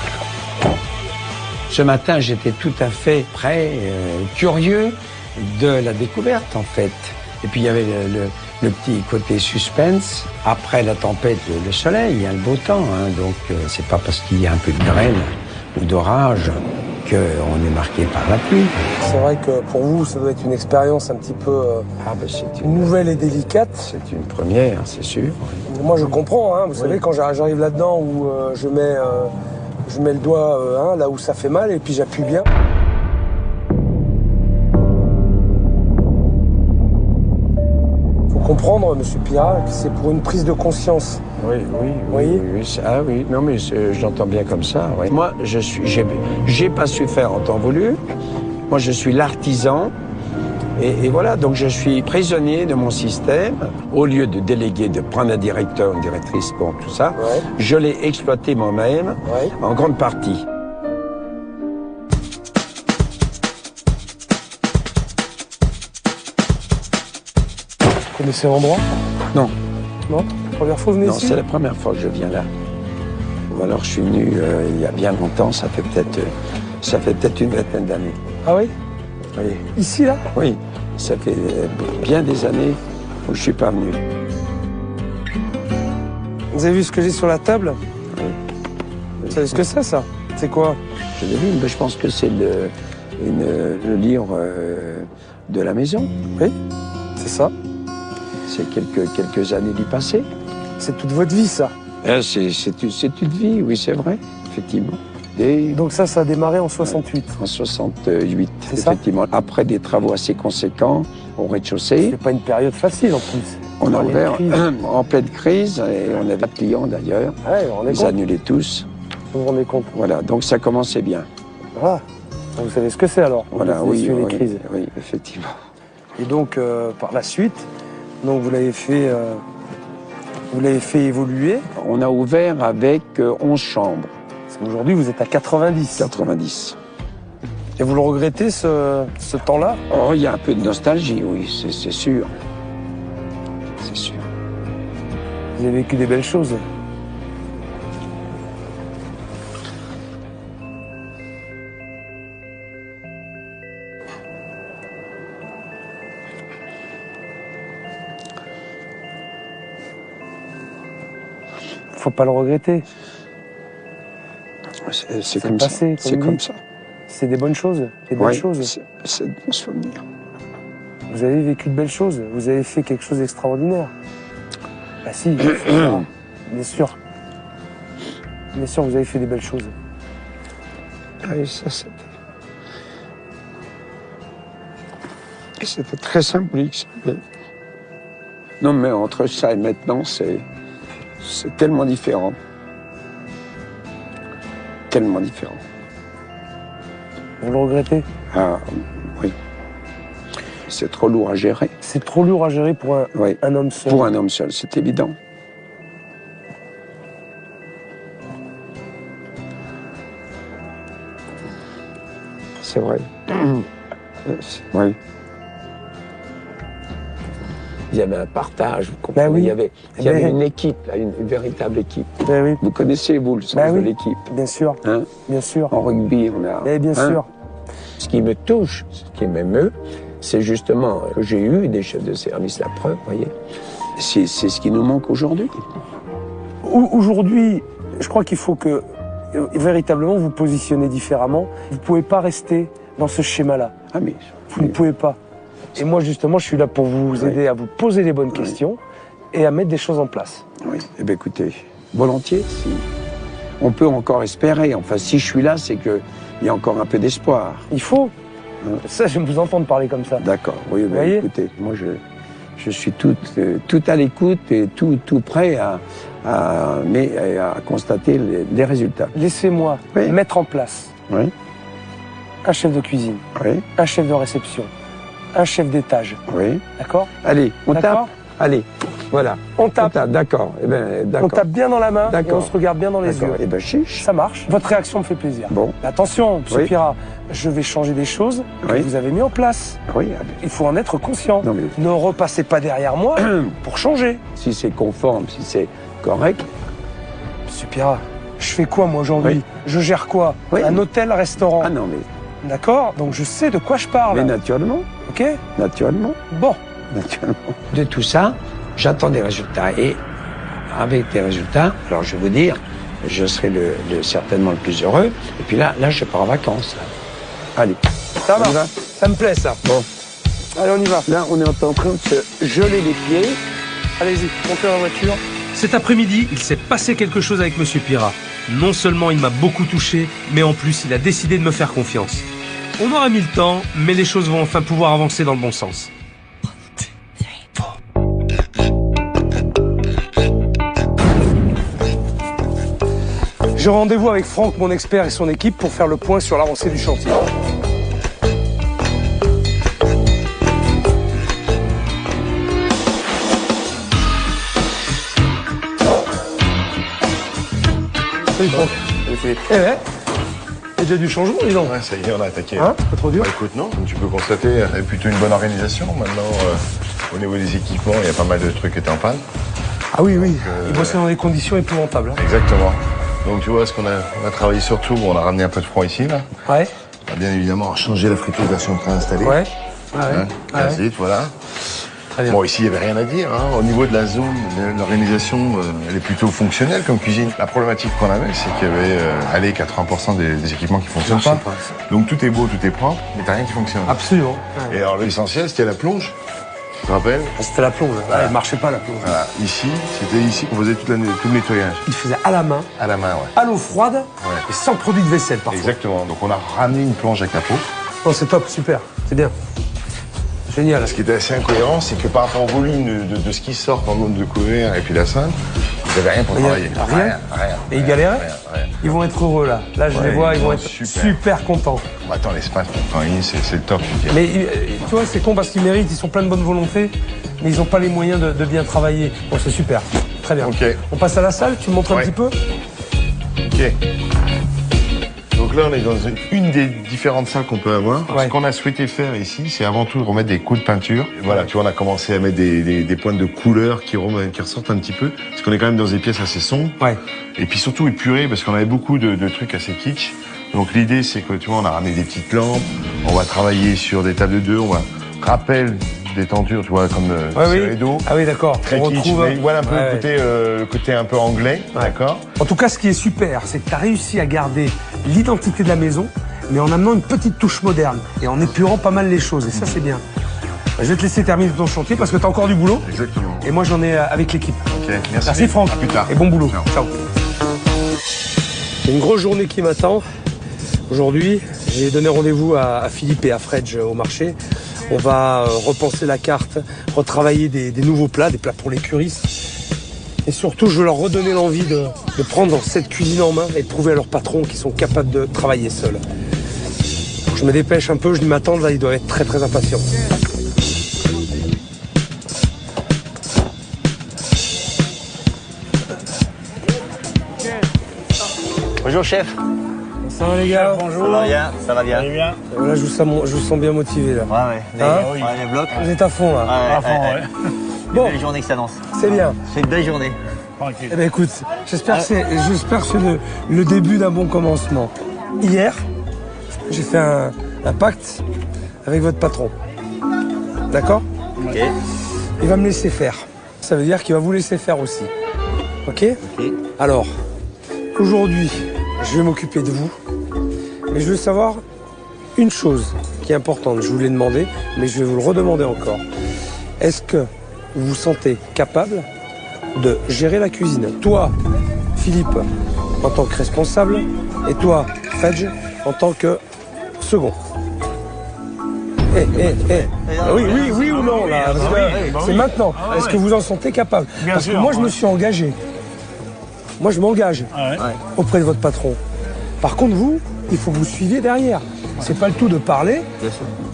Ce matin, j'étais tout à fait prêt, curieux de la découverte, en fait. Et puis, il y avait le petit côté suspense. Après la tempête, le soleil, il y a le beau temps. Donc, c'est pas parce qu'il y a un peu de grêle ou d'orage qu'on est marqué par la pluie. C'est vrai que pour vous, ça doit être une expérience un petit peu nouvelle et délicate. C'est une première, c'est sûr. Moi, je comprends. Vous savez, quand j'arrive là-dedans où je mets le doigt là où ça fait mal et puis j'appuie bien. Faut comprendre, Monsieur Pirat, que c'est pour une prise de conscience. Oui. Ah oui, non mais j'entends bien comme ça. Oui. Moi, j'ai pas su faire en temps voulu. Moi, je suis l'artisan. Et voilà, donc je suis prisonnier de mon système. Au lieu de déléguer, de prendre un directeur, une directrice, bon, tout ça, je l'ai exploité moi-même, en grande partie. Vous connaissez l'endroit? Non. Non? Première fois que vous venez ici? Non, c'est la première fois que je viens là. Ou alors je suis venu il y a bien longtemps, ça fait peut-être une vingtaine d'années. Ah oui? Oui. Ici, là? Oui, ça fait bien des années où je suis pas venu. Vous avez vu ce que j'ai sur la table? Oui. Vous savez ce que c'est, ça? C'est quoi? Je l'ai vu, mais je pense que c'est le livre de la maison. Oui, c'est ça. C'est quelques années du passé. C'est toute votre vie, ça? C'est une vie, oui, c'est vrai, effectivement. Donc ça a démarré en 68? En 68, effectivement. Après des travaux assez conséquents au rez-de-chaussée. C'est pas une période facile, en plus. On a ouvert en pleine crise, et on avait pas de clients, d'ailleurs. Ils annulaient tous. Vous vous rendez compte? Voilà, donc ça commençait bien. Ah, vous savez ce que c'est, alors? Voilà, oui, les crises. Oui, effectivement. Et donc, par la suite, donc vous l'avez fait évoluer. On a ouvert avec 11 chambres. Aujourd'hui, vous êtes à 90. 90. Et vous le regrettez, ce temps-là? Oh, il y a un peu de nostalgie, oui, c'est sûr. C'est sûr. Vous avez vécu des belles choses. Faut pas le regretter. C'est comme ça. C'est comme ça. C'est des bonnes choses. Des belles choses. C'est de bons souvenirs. Vous avez vécu de belles choses. Vous avez fait quelque chose d'extraordinaire. Bah si, bien sûr. Bien sûr, vous avez fait des belles choses. Ah oui, ça, c'était... C'était très symbolique. Non, mais entre ça et maintenant, c'est tellement différent. Tellement différent. Vous le regrettez? Ah, oui. C'est trop lourd à gérer. C'est trop lourd à gérer pour un homme seul. Pour un homme seul, c'est évident. C'est vrai. Oui. Il y avait un partage, vous comprenez. Ben oui. Il y avait une équipe, là, une véritable équipe. Ben oui. Vous connaissez, vous, le sens de l'équipe. Bien sûr. Hein? Bien sûr. En rugby, on a... bien sûr. Ce qui me touche, ce qui m'émeut, c'est justement que j'ai eu des chefs de service, la preuve, vous voyez. C'est ce qui nous manque aujourd'hui. Aujourd'hui, je crois qu'il faut que, véritablement, vous positionnez différemment. Vous ne pouvez pas rester dans ce schéma-là. Ah mais... Vous ne pouvez pas. Et moi, justement, je suis là pour vous aider à vous poser les bonnes questions et à mettre des choses en place. Oui, eh bien écoutez, volontiers, si on peut encore espérer. Enfin, si je suis là, c'est qu'il y a encore un peu d'espoir. Il faut. Ça, j'aime vous entendre parler comme ça. D'accord, oui, ben, écoutez, moi je suis tout à l'écoute et tout prêt à constater les résultats. Laissez-moi mettre en place un chef de cuisine, un chef de réception, un chef d'étage. Oui. D'accord? Allez, on tape. Allez, voilà. On tape. D'accord. Eh ben, on tape bien dans la main et on se regarde bien dans les yeux. Eh ben, chiche. Ça marche. Votre réaction me fait plaisir. Bon. Mais attention, M. Pira, je vais changer des choses que vous avez mis en place. Oui. Il faut en être conscient. Non, mais... Ne repassez pas derrière moi pour changer. Si c'est conforme, si c'est correct. M. Pira, je fais quoi moi aujourd'hui? Je gère quoi? Un hôtel-restaurant. Ah non, mais... D'accord? Donc je sais de quoi je parle. Mais naturellement. Ok? Naturellement. Bon. Naturellement. De tout ça, j'attends des résultats. Et avec des résultats, alors je vais vous dire, je serai certainement le plus heureux. Et puis là je pars en vacances. Là. Allez. Ça va. Ça me plaît, ça. Bon. Allez, on y va. Là, on est en train de se geler les pieds. Allez-y, montez dans la voiture. Cet après-midi, il s'est passé quelque chose avec Monsieur Pira. Non seulement il m'a beaucoup touché, mais en plus il a décidé de me faire confiance. On aura mis le temps, mais les choses vont enfin pouvoir avancer dans le bon sens. J'ai rendez-vous avec Franck, mon expert, et son équipe pour faire le point sur l'avancée du chantier. Salut Franck. Salut Philippe. Eh ouais. Il y a déjà du changement, dis donc. Ouais, ça y est, on a attaqué. Hein? Pas trop dur? Bah, écoute, non, comme tu peux constater, il y a plutôt une bonne organisation. Maintenant, au niveau des équipements, il y a pas mal de trucs qui étaient en panne. Ah oui, oui. Ils bossaient dans des conditions épouvantables. Hein. Exactement. Donc tu vois, ce qu'on a travaillé surtout, on a ramené un peu de froid ici, là. Ouais. On a bien évidemment changé la friteuse version préinstallée. Ouais. Hein, gazite, voilà. Très bien. Bon, ici, il n'y avait rien à dire. Hein. Au niveau de la zone, l'organisation, elle est plutôt fonctionnelle comme cuisine. La problématique qu'on avait, c'est qu'il y avait 80% des équipements qui ne fonctionnent pas. Donc tout est beau, tout est propre, mais t'as rien qui fonctionne. Absolument. Et alors l'essentiel, c'était la plonge. Tu te rappelles? C'était la plonge. Voilà. Elle ne marchait pas, la plonge. Voilà. Ici, c'était ici qu'on faisait tout le nettoyage. Il faisait à la main. À la main, ouais. À l'eau froide et sans produit de vaisselle, parfois. Exactement. Donc on a ramené une plonge à capot. Oh, c'est top, super. C'est bien. Génial. Ce qui était assez incohérent, c'est que par rapport au volume de ce qui sort en zone de couvert et puis la salle, ils n'avaient rien pour travailler. Rien. Et ils galéraient? Rien. Ils vont être heureux, là. Là, je les vois, ils vont être super contents. Bah, attends, l'espace pour travailler, c'est le top. Mais tu vois, c'est con parce qu'ils méritent, ils sont plein de bonne volonté, mais ils n'ont pas les moyens de bien travailler. Bon, c'est super. Très bien. Okay. On passe à la salle, tu me montres un petit peu? Ok. Donc là, on est dans une des différentes salles qu'on peut avoir. Ce qu'on a souhaité faire ici, c'est avant tout remettre des coups de peinture. Et voilà, tu vois, on a commencé à mettre des pointes de couleur qui ressortent un petit peu. Parce qu'on est quand même dans des pièces assez sombres. Ouais. Et puis surtout épurées, parce qu'on avait beaucoup de trucs assez kitsch. Donc l'idée, c'est que, tu vois, on a ramené des petites lampes. On va travailler sur des tables de deux. On va rappel des tentures, tu vois, comme d'eau. Ah oui, d'accord. Très kitsch. Mais voilà un peu le côté un peu anglais, d'accord. En tout cas, ce qui est super, c'est que tu as réussi à garder l'identité de la maison, mais en amenant une petite touche moderne et en épurant pas mal les choses. Et ça, c'est bien. Je vais te laisser terminer ton chantier parce que tu as encore du boulot. Exactement. Et moi, j'en ai avec l'équipe. Ok, merci. Merci Franck. À plus tard. Et bon boulot. Ciao. J'ai une grosse journée qui m'attend. Aujourd'hui, j'ai donné rendez-vous à Philippe et à Fredge au marché. On va repenser la carte, retravailler des nouveaux plats, des plats pour les curistes. Et surtout, je veux leur redonner l'envie de prendre cette cuisine en main et de prouver à leurs patrons qu'ils sont capables de travailler seuls. Je me dépêche un peu, je dis ma tante, là, ils doivent être très très impatients. Bonjour chef. Ça va les gars? Bonjour. Ça va bien, ça va bien. Là, je vous sens bien motivé là. Ouais. Les blocs. Vous êtes à fond là. À fond, ouais. Bon. Une belle journée qui s'annonce. C'est bien. C'est une belle journée. Eh ben écoute, j'espère que c'est le début d'un bon commencement. Hier, j'ai fait un pacte avec votre patron. D'accord? Ok. Il va me laisser faire. Ça veut dire qu'il va vous laisser faire aussi. Ok? Alors, aujourd'hui, je vais m'occuper de vous. Mais je veux savoir une chose qui est importante. Je vous l'ai demandé, mais je vais vous le redemander encore. Est-ce que vous vous sentez capable de gérer la cuisine? Toi, Philippe, en tant que responsable, et toi, Fredge, en tant que second. Oui ou non là, c'est maintenant. Est-ce que vous en sentez capable? Parce que moi, je me suis engagé. Moi, je m'engage auprès de votre patron. Par contre, vous, il faut que vous suiviez derrière. C'est pas le tout de parler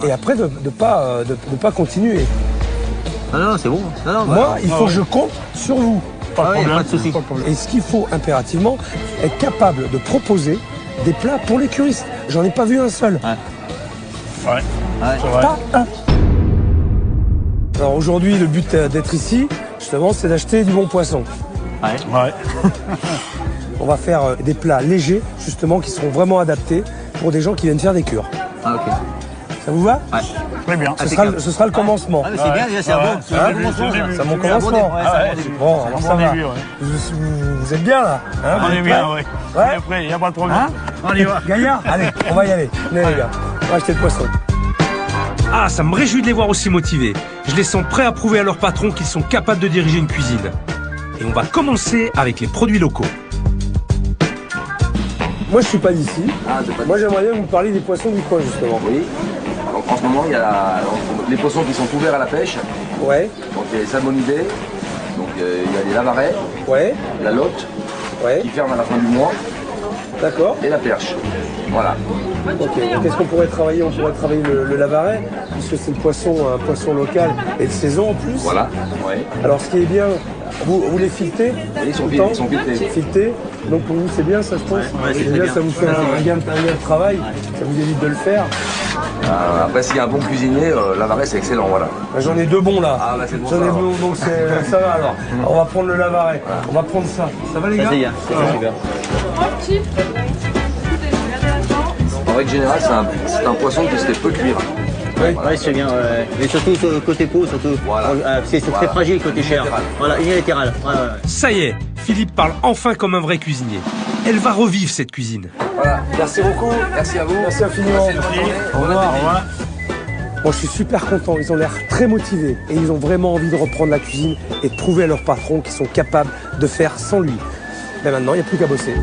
et après de pas continuer. Non, c'est bon. Moi, il faut que je compte sur vous. Pas de souci. Et ce qu'il faut impérativement, être capable de proposer des plats pour les curistes. J'en ai pas vu un seul. Pas un. Alors aujourd'hui, le but d'être ici, justement, c'est d'acheter du bon poisson. On va faire des plats légers, justement, qui seront vraiment adaptés pour des gens qui viennent faire des cures. Ah, ok. Ça vous va? Très bien. Ce sera le commencement. Ah, mais c'est bien, déjà, c'est un bon commencement. C'est mon commencement. Bon, alors ça va. Vous êtes bien là? On est bien, oui. On est prêt, il n'y a pas de problème. On y va. Gaillard, allez, on va y aller. Venez les gars, on va acheter le poisson. Ah, ça me réjouit de les voir aussi motivés. Je les sens prêts à prouver à leur patron qu'ils sont capables de diriger une cuisine. Et on va commencer avec les produits locaux. Moi, je suis pas d'ici. Moi, j'aimerais bien vous parler des poissons du coin, justement. Oui. Donc, en ce moment, il y a les poissons qui sont ouverts à la pêche. Ouais. Donc, il y a les salmonidés. Donc, il y a les lavarets. Ouais. La lotte. Ouais. Qui ferme à la fin du mois. D'accord. Et la perche. Voilà. Ok. Qu'est-ce qu'on pourrait travailler? On pourrait travailler le lavaret, puisque c'est un poisson local et de saison en plus. Voilà. Ouais. Alors, ce qui est bien, vous les filtrez? Ils sont filtrés. Donc pour vous c'est bien ça je pense. C'est bien, ça vous fait un gain de travail, ça vous évite de le faire. Après s'il y a un bon cuisinier, lavaret c'est excellent, voilà. J'en ai deux bons là. Ah bah c'est bon. J'en ai deux donc ça va alors. On va prendre le lavaret, on va prendre ça. Ça va les gars? C'est super. En règle générale c'est un poisson qui se fait peu cuire. Oui, c'est bien. Et surtout côté peau, surtout. Voilà. C'est très fragile côté chair. Voilà, unilatéral. Ça y est, Philippe parle enfin comme un vrai cuisinier. Elle va revivre cette cuisine. Voilà, merci beaucoup. Merci à vous. Merci infiniment. Au revoir. Moi, je suis super content. Ils ont l'air très motivés et ils ont vraiment envie de reprendre la cuisine et de prouver à leur patron qu'ils sont capables de faire sans lui. Mais maintenant, il n'y a plus qu'à bosser.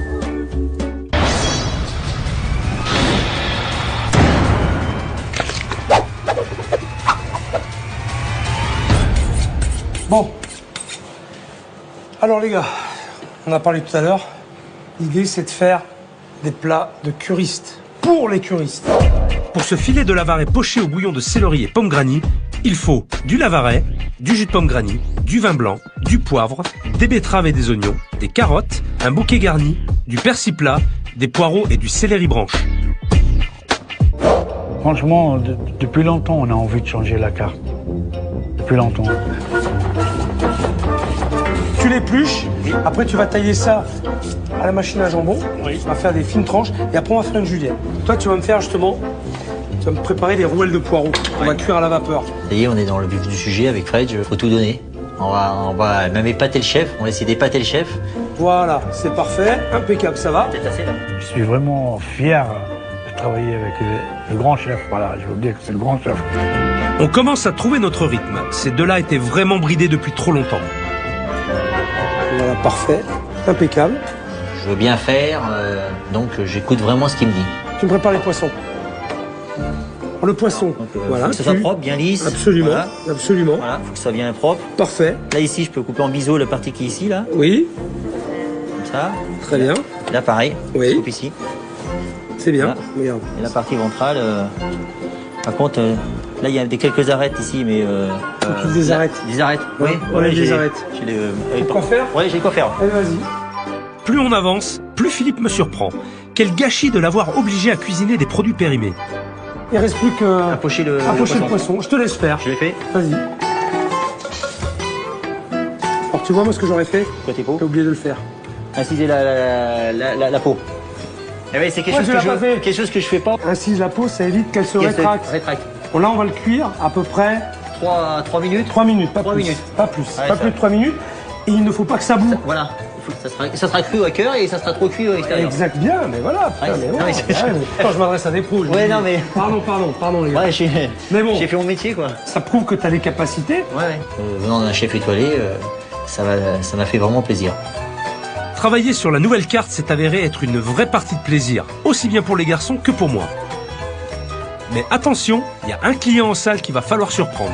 Bon. Alors les gars, on a parlé tout à l'heure. L'idée, c'est de faire des plats de curistes. Pour les curistes. Pour ce filet de lavaret poché au bouillon de céleri et pommes granny, il faut du lavaret, du jus de pomme granny, du vin blanc, du poivre, des betteraves et des oignons, des carottes, un bouquet garni, du persil plat, des poireaux et du céleri branche. Franchement, depuis longtemps, on a envie de changer la carte. Depuis longtemps. Tu l'épluches, après tu vas tailler ça à la machine à jambon. Oui. On va faire des fines tranches et après on va faire une julienne. Toi, tu vas me faire justement, tu vas me préparer des rouelles de poireaux. On va cuire à la vapeur. Ça y est, on est dans le vif du sujet avec Fred, il faut tout donner. On va même épater le chef, on va essayer d'épater le chef. Voilà, c'est parfait, impeccable, ça va. C'est assez là. Je suis vraiment fier de travailler avec le grand chef. Voilà, je veux dire que c'est le grand chef. On commence à trouver notre rythme. Ces deux-là étaient vraiment bridés depuis trop longtemps. Voilà, parfait, impeccable. Je veux bien faire, donc j'écoute vraiment ce qu'il me dit. Tu me prépares les poissons. Le poisson. Donc, voilà. faut que ça soit propre, bien lisse. Absolument. Voilà. Absolument. Voilà, faut que ça soit bien propre. Parfait. Là, ici, je peux couper en biseau la partie qui est ici, là. Oui. Comme ça. Très bien. Là, pareil. Oui. Je coupe ici. C'est bien. Voilà. Regarde. Et la partie ventrale, par contre, là, il y a quelques arêtes ici, mais... des arêtes. Des arêtes, oui. Ouais, des arêtes. J'ai quoi faire? Oui, j'ai quoi faire. Allez, vas-y. Plus on avance, plus Philippe me surprend. Quel gâchis de l'avoir obligé à cuisiner des produits périmés. Il reste plus que... Pocher le poisson. Je te laisse faire. Je l'ai fait. Vas-y. Alors, tu vois, moi, ce que j'aurais fait? Côté peau. T'as oublié de le faire. Inciser la peau. Eh oui, c'est quelque chose que je fais pas. Incise la peau, ça évite qu'elle se rétracte. Bon, là, on va le cuire à peu près... 3 minutes. 3 minutes, pas 3 plus. minutes. Pas plus. Ouais, pas plus de 3 minutes. Et il ne faut pas que ça boue. Voilà. Ça sera cru à cœur et ça sera trop cuit à l'extérieur. Exact, bien, mais voilà. Putain, mais ouais. Quand je m'adresse à des pros, je ouais, dis, non, mais... Pardon, les gars. Ouais, mais bon, j'ai fait mon métier, quoi. Ça prouve que tu as les capacités. Ouais. Venant d'un chef étoilé, ça m'a fait vraiment plaisir. Travailler sur la nouvelle carte s'est avéré être une vraie partie de plaisir, aussi bien pour les garçons que pour moi. Mais attention, il y a un client en salle qu'il va falloir surprendre.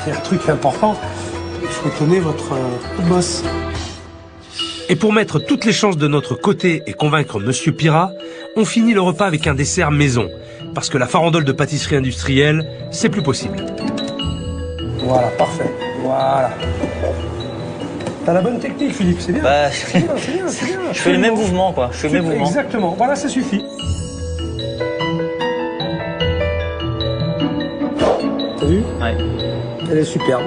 Il y a un truc important, il faut étonner votre boss. Et pour mettre toutes les chances de notre côté et convaincre Monsieur Pirat, on finit le repas avec un dessert maison. Parce que la farandole de pâtisserie industrielle, c'est plus possible. Voilà, parfait. Voilà. T'as la bonne technique, Philippe, c'est bien. Bah, c'est bien. Je fais le même mouvement, quoi. Je fais le même mouvement. Exactement. Voilà, ça suffit. T'as vu? Ouais. Elle est superbe.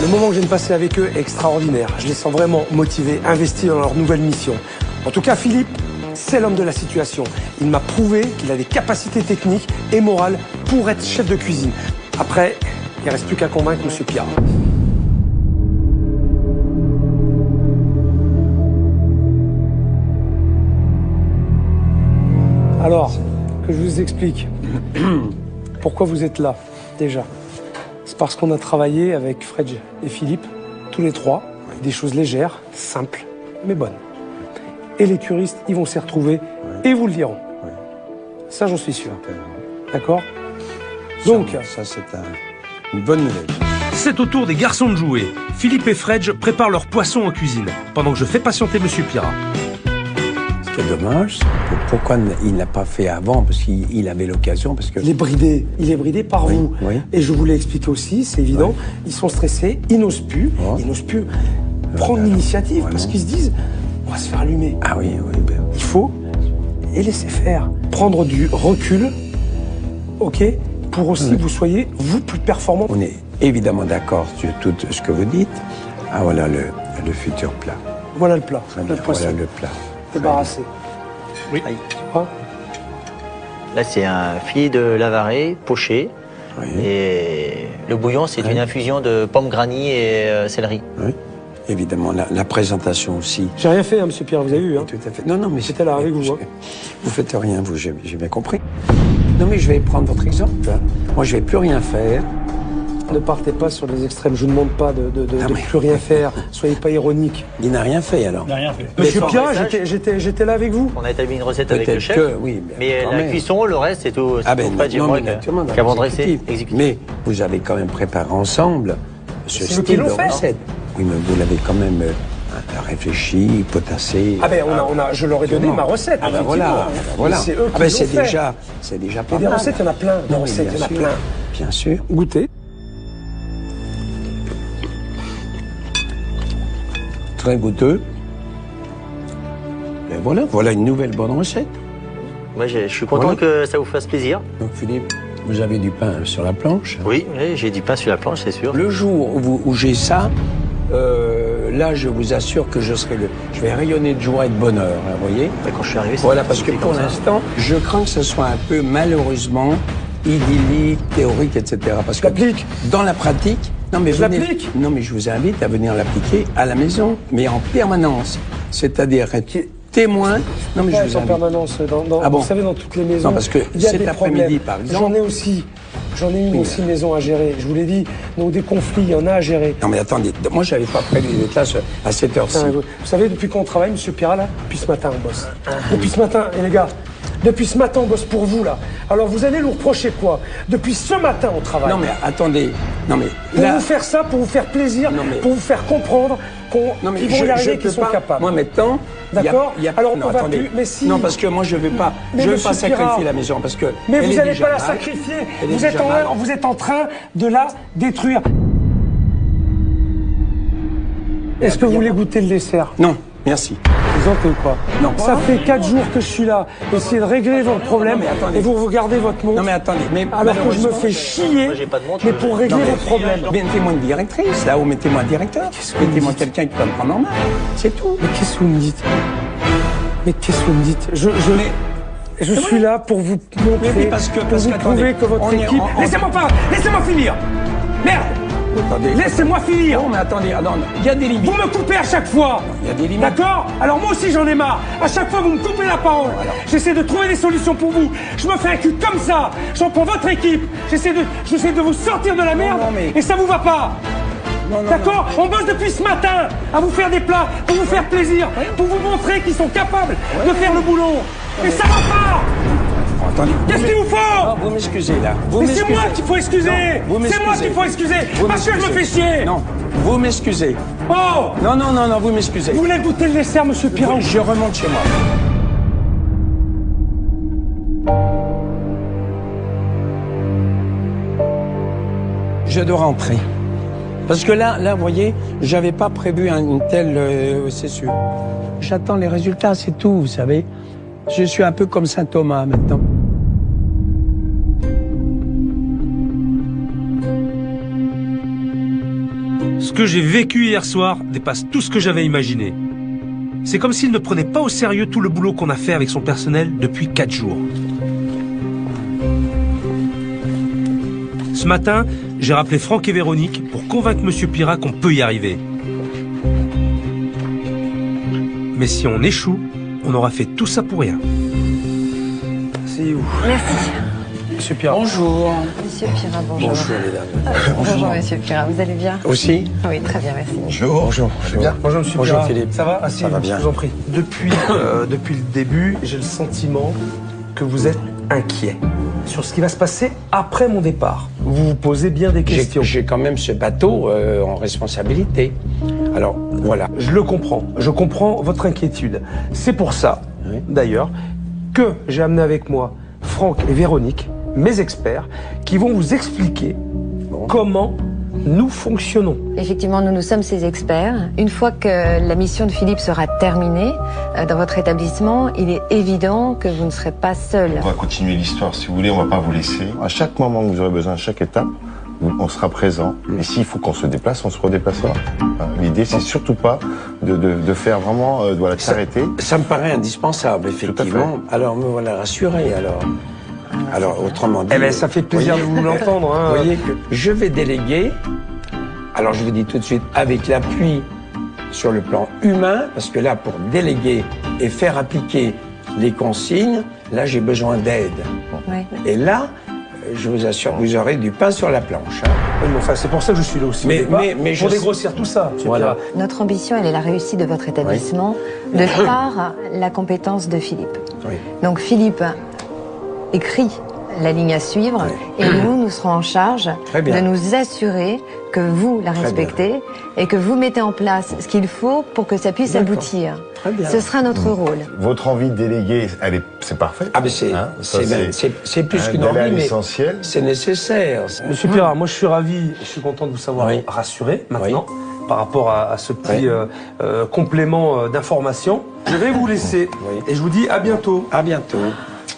Le moment que je viens de passer avec eux est extraordinaire. Je les sens vraiment motivés, investis dans leur nouvelle mission. En tout cas, Philippe, c'est l'homme de la situation. Il m'a prouvé qu'il a des capacités techniques et morales pour être chef de cuisine. Après, il ne reste plus qu'à convaincre Monsieur Pirat. Alors, que je vous explique pourquoi vous êtes là, déjà. C'est parce qu'on a travaillé avec Fred et Philippe, tous les trois, des choses légères, simples, mais bonnes. Et les curistes, ils vont s'y retrouver et vous le diront. Ça, j'en suis sûr. D'accord? Donc, ça c'est une bonne nouvelle. C'est au tour des garçons de jouer. Philippe et Fred préparent leur poisson en cuisine, pendant que je fais patienter Monsieur Pirat. Ce qui est dommage, pourquoi il ne l'a pas fait avant? Parce qu'il avait l'occasion, parce que... Il est bridé par vous. Oui. Et je vous l'ai expliqué aussi, c'est évident. Ils sont stressés, ils n'osent plus prendre l'initiative, parce qu'ils se disent, on va se faire allumer. Ah oui. Il faut et laisser faire. Prendre du recul, ok, pour aussi vous soyez, vous, plus performants. On est évidemment d'accord sur tout ce que vous dites. Ah voilà le futur plat. Voilà le plat, le poisson. Voilà le plat. Débarrassé. Oui. Là, c'est un filet de lavaret poché. Oui. Et le bouillon, c'est une infusion de pommes granny et céleri. Oui. Évidemment, la présentation aussi. J'ai rien fait, Monsieur Pierre, vous avez vu. Tout à fait. Non, mais j'étais là avec vous. Vous faites rien, vous, j'ai bien compris. Non, mais je vais prendre votre exemple. Moi, je vais plus rien faire. Ne partez pas sur les extrêmes. Je vous demande pas de plus rien faire. Soyez pas ironique. Il n'a rien fait alors. Il n'a rien fait. Monsieur Pierre, j'étais là avec vous. On a établi une recette avec le chef. Oui, mais la cuisson, le reste, c'est tout. Pas dire moi qu'avant de rester exécutif. Mais vous avez quand même préparé ensemble ce style de recette. Oui, mais vous l'avez quand même réfléchi, potassé. Ah ben je leur ai donné ma recette. Ah ben voilà. C'est eux qui l'ont fait. C'est déjà pas mal. Des recettes, il y en a plein. Des recettes, il y en a plein. Bien sûr. Goûtez. Très goûteux. Et voilà une nouvelle bonne recette. Moi, je suis content que ça vous fasse plaisir. Donc Philippe, vous avez du pain sur la planche? Oui, j'ai du pain sur la planche, c'est sûr. Le jour où j'ai ça, là, je vous assure que je vais rayonner de joie et de bonheur, hein, vous voyez? Quand je suis arrivé, voilà, parce que pour l'instant, je crains que ce soit un peu, malheureusement, idyllique, théorique, etc. Parce que dans la pratique, non mais je vous invite à venir l'appliquer à la maison, mais en permanence. C'est-à-dire être témoin. Non mais je vous invite. En permanence, vous savez, dans toutes les maisons. Non, parce que cet après-midi, par exemple. J'en ai une aussi maison à gérer. Je vous l'ai dit, donc des conflits, il y en a à gérer. Non mais attendez, moi j'avais pas prévu d'être là à cette heure-ci. Vous savez, depuis qu'on travaille, Monsieur Pirat, là, depuis ce matin, on bosse. Depuis ce matin, et les gars, Depuis ce matin, on bosse pour vous, là. Alors vous allez nous reprocher quoi? Depuis ce matin, on travaille. Non mais attendez, non mais... Pour là- vous faire ça, pour vous faire plaisir, pour vous faire comprendre qu'ils vont y arriver, qu'ils sont capables. Moi maintenant... D'accord. Alors non, on va attendez. plus... Mais si... Non, parce que moi je veux pas, Mais je veux monsieur pas sacrifier Pirard, la maison, parce que... Mais elle vous est n'allez déjà pas la mal. sacrifier. Elle est Vous êtes, déjà mal. vous êtes en train de la détruire. Est-ce que vous voulez goûter le dessert? Non, merci. Vous en ou pas? Non. Ça fait 4 jours que je suis là. Essayez de régler votre problème et vous regardez votre montre. Non mais attendez, mais alors que je me malheureusement, fais chier, mais pour régler Non, mais- votre problème. Mettez-moi une directrice, là, ou mettez-moi un directeur. Mettez-moi quelqu'un qui va me prendre en main. C'est tout. Mais qu'est-ce que vous me dites? Mais qu'est-ce que vous me dites? Je suis là pour vous montrer, Mais parce que- pour parce vous qu'attendez, prouver que votre on est équipe... en- Laissez-moi pas! Laissez-moi finir! Merde! Attendez. Laissez-moi finir! Non mais attendez, il y a des limites. Vous me coupez à chaque fois! Il y a des limites. D'accord? Alors moi aussi j'en ai marre! À chaque fois vous me coupez la parole! J'essaie de trouver des solutions pour vous! Je me fais un cul comme ça! J'en prends votre équipe! J'essaie de vous sortir de la merde! Et ça vous va pas! D'accord? On bosse depuis ce matin à vous faire des plats, pour vous faire plaisir, pour vous montrer qu'ils sont capables de faire le boulot. Et ça va pas! Attendez. Qu'est-ce qu'il vous faut? Non, vous m'excusez là. Vous Mais c'est m'excusez. moi qu'il faut excuser! Non, vous C'est moi m'excusez. qu'il faut excuser! Vous Parce que je me fais m'excusez. chier! Non, vous m'excusez. Oh! Non, non, non, non, vous m'excusez. Vous voulez goûter le dessert, monsieur Pirard? Je remonte chez moi. Je dois rentrer. Parce que là, vous voyez, j'avais pas prévu une telle... c'est sûr. J'attends les résultats, c'est tout, vous savez. Je suis un peu comme Saint Thomas maintenant. Ce que j'ai vécu hier soir dépasse tout ce que j'avais imaginé. C'est comme s'il ne prenait pas au sérieux tout le boulot qu'on a fait avec son personnel depuis 4 jours. Ce matin, j'ai rappelé Franck et Véronique pour convaincre Monsieur Pirard qu'on peut y arriver. Mais si on échoue, on aura fait tout ça pour rien. C'est où? Merci. Monsieur Pirard. Bonjour. Monsieur Pirard, bonjour. Bonjour, mesdames. Bonjour, monsieur Pirard, vous allez bien? Aussi? Oui, très bien, merci. Bonjour. Bonjour. Bien. Bonjour Monsieur Bonjour, Pirard. Philippe. Ça va? Asseyez-vous, Ça va bien. je vous en prie. Depuis le début, j'ai le sentiment que vous êtes inquiet sur ce qui va se passer après mon départ. Vous vous posez bien des questions. J'ai quand même ce bateau en responsabilité. Alors, voilà. Je le comprends. Je comprends votre inquiétude. C'est pour ça, d'ailleurs, que j'ai amené avec moi Franck et Véronique, mes experts, qui vont vous expliquer comment nous fonctionnons. Effectivement, nous sommes ces experts. Une fois que la mission de Philippe sera terminée dans votre établissement, il est évident que vous ne serez pas seul. On va continuer l'histoire, si vous voulez, on va pas vous laisser. À chaque moment que vous aurez besoin, à chaque étape, on sera présent. Et s'il faut qu'on se déplace, on se redéplacera. L'idée, c'est surtout pas de faire vraiment, voilà, de s'arrêter. Ça me paraît indispensable, effectivement. Alors, me voilà rassuré, alors. Alors, autrement dit... Eh ben, ça fait plaisir de vous l'entendre. Hein. Vous voyez que je vais déléguer, alors je vous dis tout de suite, avec l'appui sur le plan humain, parce que là, pour déléguer et faire appliquer les consignes, là, j'ai besoin d'aide. Oui. Et là, je vous assure, vous aurez du pain sur la planche. Hein. Oui, mais enfin, c'est pour ça que je suis là aussi. Mais pour dégrossir tout ça. Voilà. Notre ambition, elle est la réussite de votre établissement, de par la compétence de Philippe. Oui. Donc Philippe écrit la ligne à suivre et nous serons en charge Très bien. de nous assurer que vous la Très respectez et que vous mettez en place ce qu'il faut pour que ça puisse D'accord. aboutir. Très bien. Ce sera notre rôle. Votre envie de déléguer, c'est parfait. Ah, mais c'est plus qu'une envie, mais essentiel. c'est nécessaire. Monsieur Pirard, moi je suis ravi, je suis content de vous savoir rassuré maintenant par rapport à ce petit complément d'information. Je vais vous laisser et je vous dis à bientôt. À bientôt.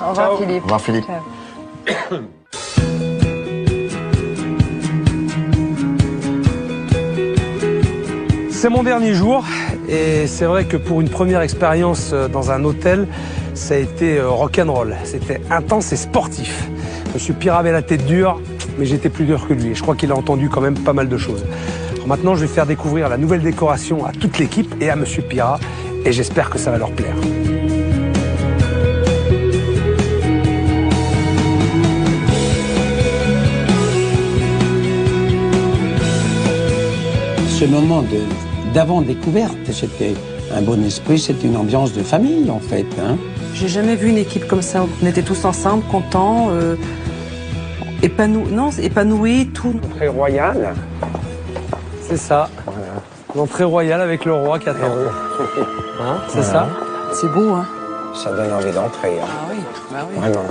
Au revoir Ciao. Philippe. Au revoir, Philippe. Ciao. C'est mon dernier jour et c'est vrai que pour une première expérience dans un hôtel, ça a été rock'n'roll. C'était intense et sportif. Monsieur Pirard avait la tête dure, mais j'étais plus dur que lui. Et je crois qu'il a entendu quand même pas mal de choses. Alors maintenant, je vais faire découvrir la nouvelle décoration à toute l'équipe et à Monsieur Pirard et j'espère que ça va leur plaire. Ce moment d'avant-découverte, c'était Un bon esprit, c'est une ambiance de famille, en fait. Hein. J'ai jamais vu une équipe comme ça. On était tous ensemble, contents, épanouis, tout. Très royal. C'est ça. Voilà. L'entrée royale avec le roi qui attend. Hein, c'est ça. C'est beau, hein. Ça donne envie d'entrer. Hein. Ah oui, bah oui. Vraiment.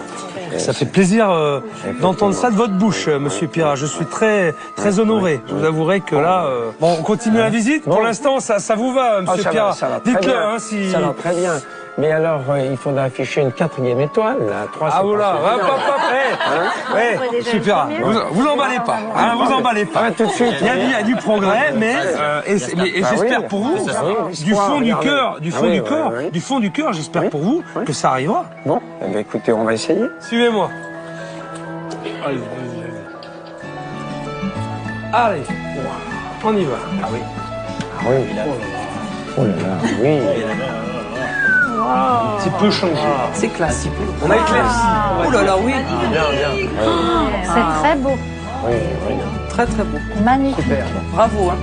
Ça fait plaisir d'entendre ça de votre bouche, Monsieur Pirat. Je suis très honoré. Je vous avouerai que là... Bon, on continue la visite. Pour l'instant, ça vous va, Monsieur Pirat. Dites-le, hein, si... Ça va très bien. Mais alors, il faudra afficher une 4e étoile, là. 3, ah, voilà. Super. Vous emballez pas. Hein, vous emballez pas. Tout de suite. Il y a du progrès, mais j'espère pour vous, du fond du cœur, j'espère pour vous que ça arrivera. Bon, eh bien, écoutez, on va essayer. Suivez-moi. Allez, on y va. Ah oui. Ah oui. Oh là là, oui. Un petit peu changé. C'est classe. On a éclairci. Oh là là, oui. Bien. C'est très beau. Oui. Très très beau. Magnifique. Super. Bravo. Hein.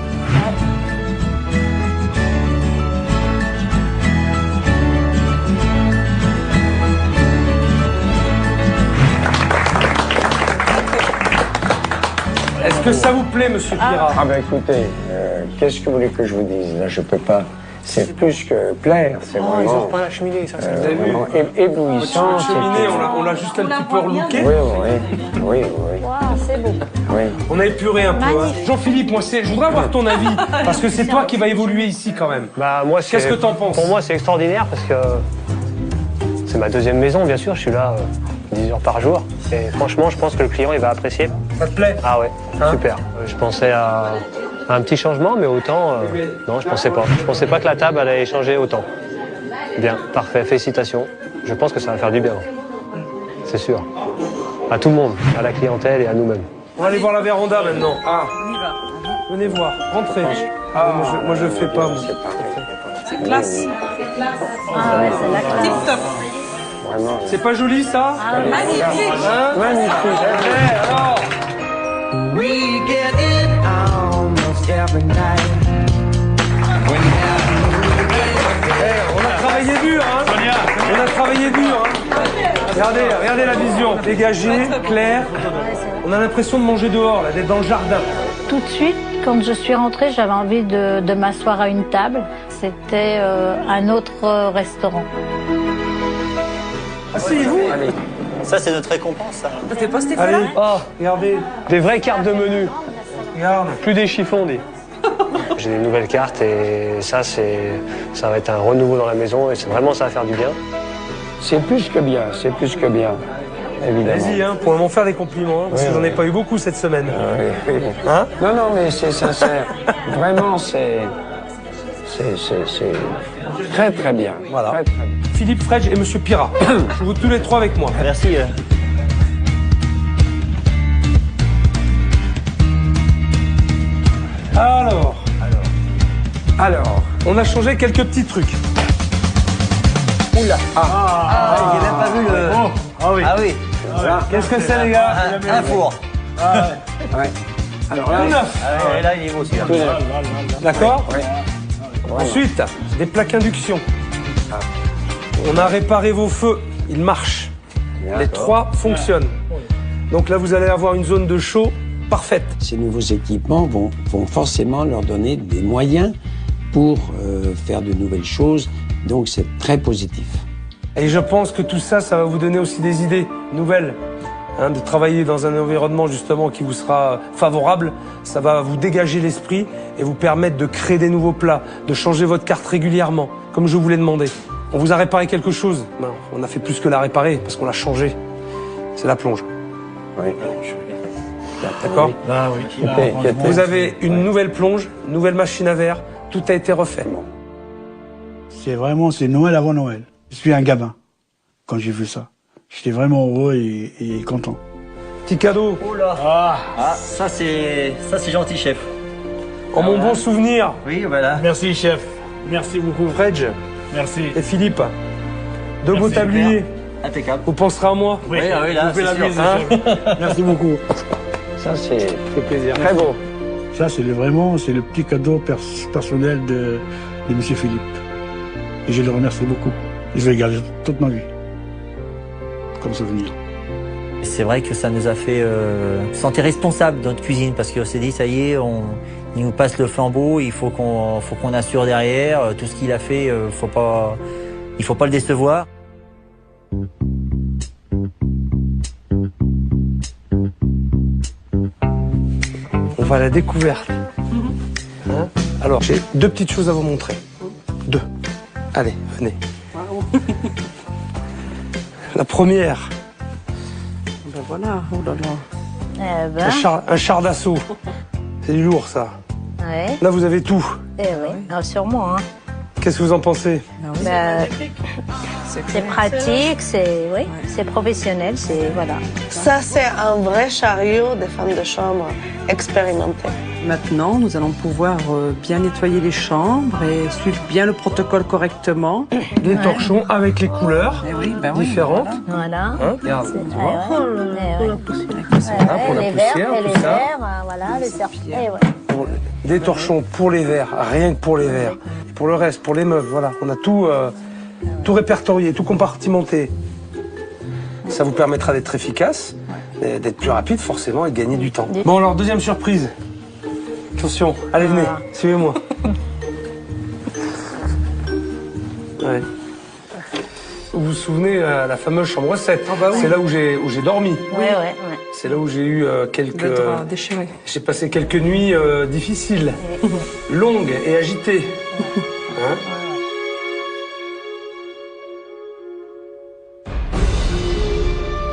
Est-ce que ça vous plaît, Monsieur Pirat? Ah ben écoutez, qu'est-ce que vous voulez que je vous dise? Là, je peux pas. C'est plus que plaire, c'est vraiment... Ils ouvrent pas la cheminée, ça, c'est vraiment éblouissant. La cheminée, on l'a juste un petit peu relooké. Oui. Wow, c'est beau. Oui. On a épuré un peu. Hein. Jean-Philippe, moi, je voudrais avoir ton avis, parce que c'est toi qui vas évoluer ici, quand même. Bah, moi, qu'est-ce que t'en penses? Pour moi, c'est extraordinaire, parce que c'est ma deuxième maison, bien sûr. Je suis là 10 heures par jour. Et franchement, je pense que le client, il va apprécier. Ça te plaît? Ah ouais, super. Je pensais à un petit changement, mais autant... non, je pensais pas. Je pensais pas que la table allait changer autant. Bien, parfait, félicitations. Je pense que ça va faire du bien. C'est sûr. À tout le monde, à la clientèle et à nous-mêmes. On va aller voir la véranda maintenant. Ah, venez voir, rentrez. Ah, moi je fais pas. C'est classe. Ah ouais, c'est la classe. Tip-top. C'est pas joli, ça? Magnifique. Hein? Magnifique. Alors We get it almost every night. on a travaillé dur, hein? On a travaillé dur, hein? Regardez la vision. Dégagée, claire. On a l'impression de manger dehors, là, d'être dans le jardin. Tout de suite, quand je suis rentrée, j'avais envie de m'asseoir à une table. C'était un autre restaurant. Asseyez-vous. Allez. Ça, c'est notre récompense, ça. Ça fait pas Stéphane? Allez, regardez. Des vraies cartes de menu. Regarde. Plus des chiffons, dit. J'ai des nouvelles cartes et ça va être un renouveau dans la maison et vraiment ça va faire du bien. C'est plus que bien, évidemment. Vas-y, hein, pour m'en faire des compliments, hein, parce que j'en ai pas eu beaucoup cette semaine. Oui. Hein? Non, mais c'est sincère. Vraiment, c'est très très bien. Voilà. Très, très bien. Philippe Fredge et Monsieur Pirat. Je vous tous les trois avec moi. Merci. Alors, on a changé quelques petits trucs. Oula. Il n'a pas vu le... Ah oui. Qu'est-ce que c'est, les gars? Un four. Ouais. Alors là, tout neuf. Et là, il est beau aussi. D'accord? Ouais. Ensuite, des plaques induction. On a réparé vos feux. Ils marchent. Les 3 fonctionnent. Donc là, vous allez avoir une zone de chaud parfaite. Ces nouveaux équipements vont forcément leur donner des moyens pour faire de nouvelles choses. Donc c'est très positif. Et je pense que tout ça, ça va vous donner aussi des idées nouvelles. Hein, de travailler dans un environnement justement qui vous sera favorable. Ça va vous dégager l'esprit et vous permettre de créer des nouveaux plats, de changer votre carte régulièrement, comme je vous l'ai demandé. On vous a réparé quelque chose. Non, on a fait plus que la réparer, parce qu'on l'a changé. C'est la plonge. Oui. D'accord? Ah oui. Vous avez une nouvelle plonge, nouvelle machine à verre, tout a été refait. C'est Noël avant Noël. Je suis un gamin quand j'ai vu ça. J'étais vraiment heureux et content. Petit cadeau. Oh là. Ça c'est gentil, chef. En mon bon souvenir. Oui, voilà. Merci, chef. Merci beaucoup. Fredge. Merci. Et Philippe. De beaux tabliers. Impeccable. Vous penserez à moi? Oui, là, vous faites la c'est bise, sûr. chef. Merci beaucoup. Ça c'est plaisir. Très beau. Ça, c'est le petit cadeau personnel de M. Philippe. Et je le remercie beaucoup. Je vais le garder toute ma vie. Comme souvenir. C'est vrai que ça nous a fait sentir responsables de notre cuisine parce qu'on s'est dit, ça y est, il nous passe le flambeau, il faut qu'on assure derrière. Tout ce qu'il a fait, il faut pas le décevoir. On va à la découverte. Hein? Alors, j'ai 2 petites choses à vous montrer. 2. Allez, venez. La première. Ben voilà, oh là là. Un char d'assaut. C'est du lourd, ça. Ouais. Là, vous avez tout. Eh oui, sûrement. Hein. Qu'est-ce que vous en pensez? C'est pratique, c'est professionnel, c'est voilà. Ça, c'est un vrai chariot des femmes de chambre expérimentées. Maintenant, nous allons pouvoir bien nettoyer les chambres et suivre bien le protocole correctement. Des torchons avec les couleurs différentes. Voilà. Hein, regarde, tu vois. Pour la poussière, et les tout ça. verres, voilà, les serpillères. Des torchons pour les verres, rien que pour les verres. Et pour le reste, pour les meubles, voilà. On a tout répertorié, tout compartimenté. Ça vous permettra d'être efficace, d'être plus rapide forcément et de gagner du temps. Bon alors, deuxième surprise. Attention, allez venez, suivez-moi. Ouais. Vous vous souvenez la fameuse chambre 7? C'est là où j'ai dormi. Ouais. C'est là où j'ai eu quelques... Le drap déchiré. J'ai passé quelques nuits difficiles, longues et agitées. Hein?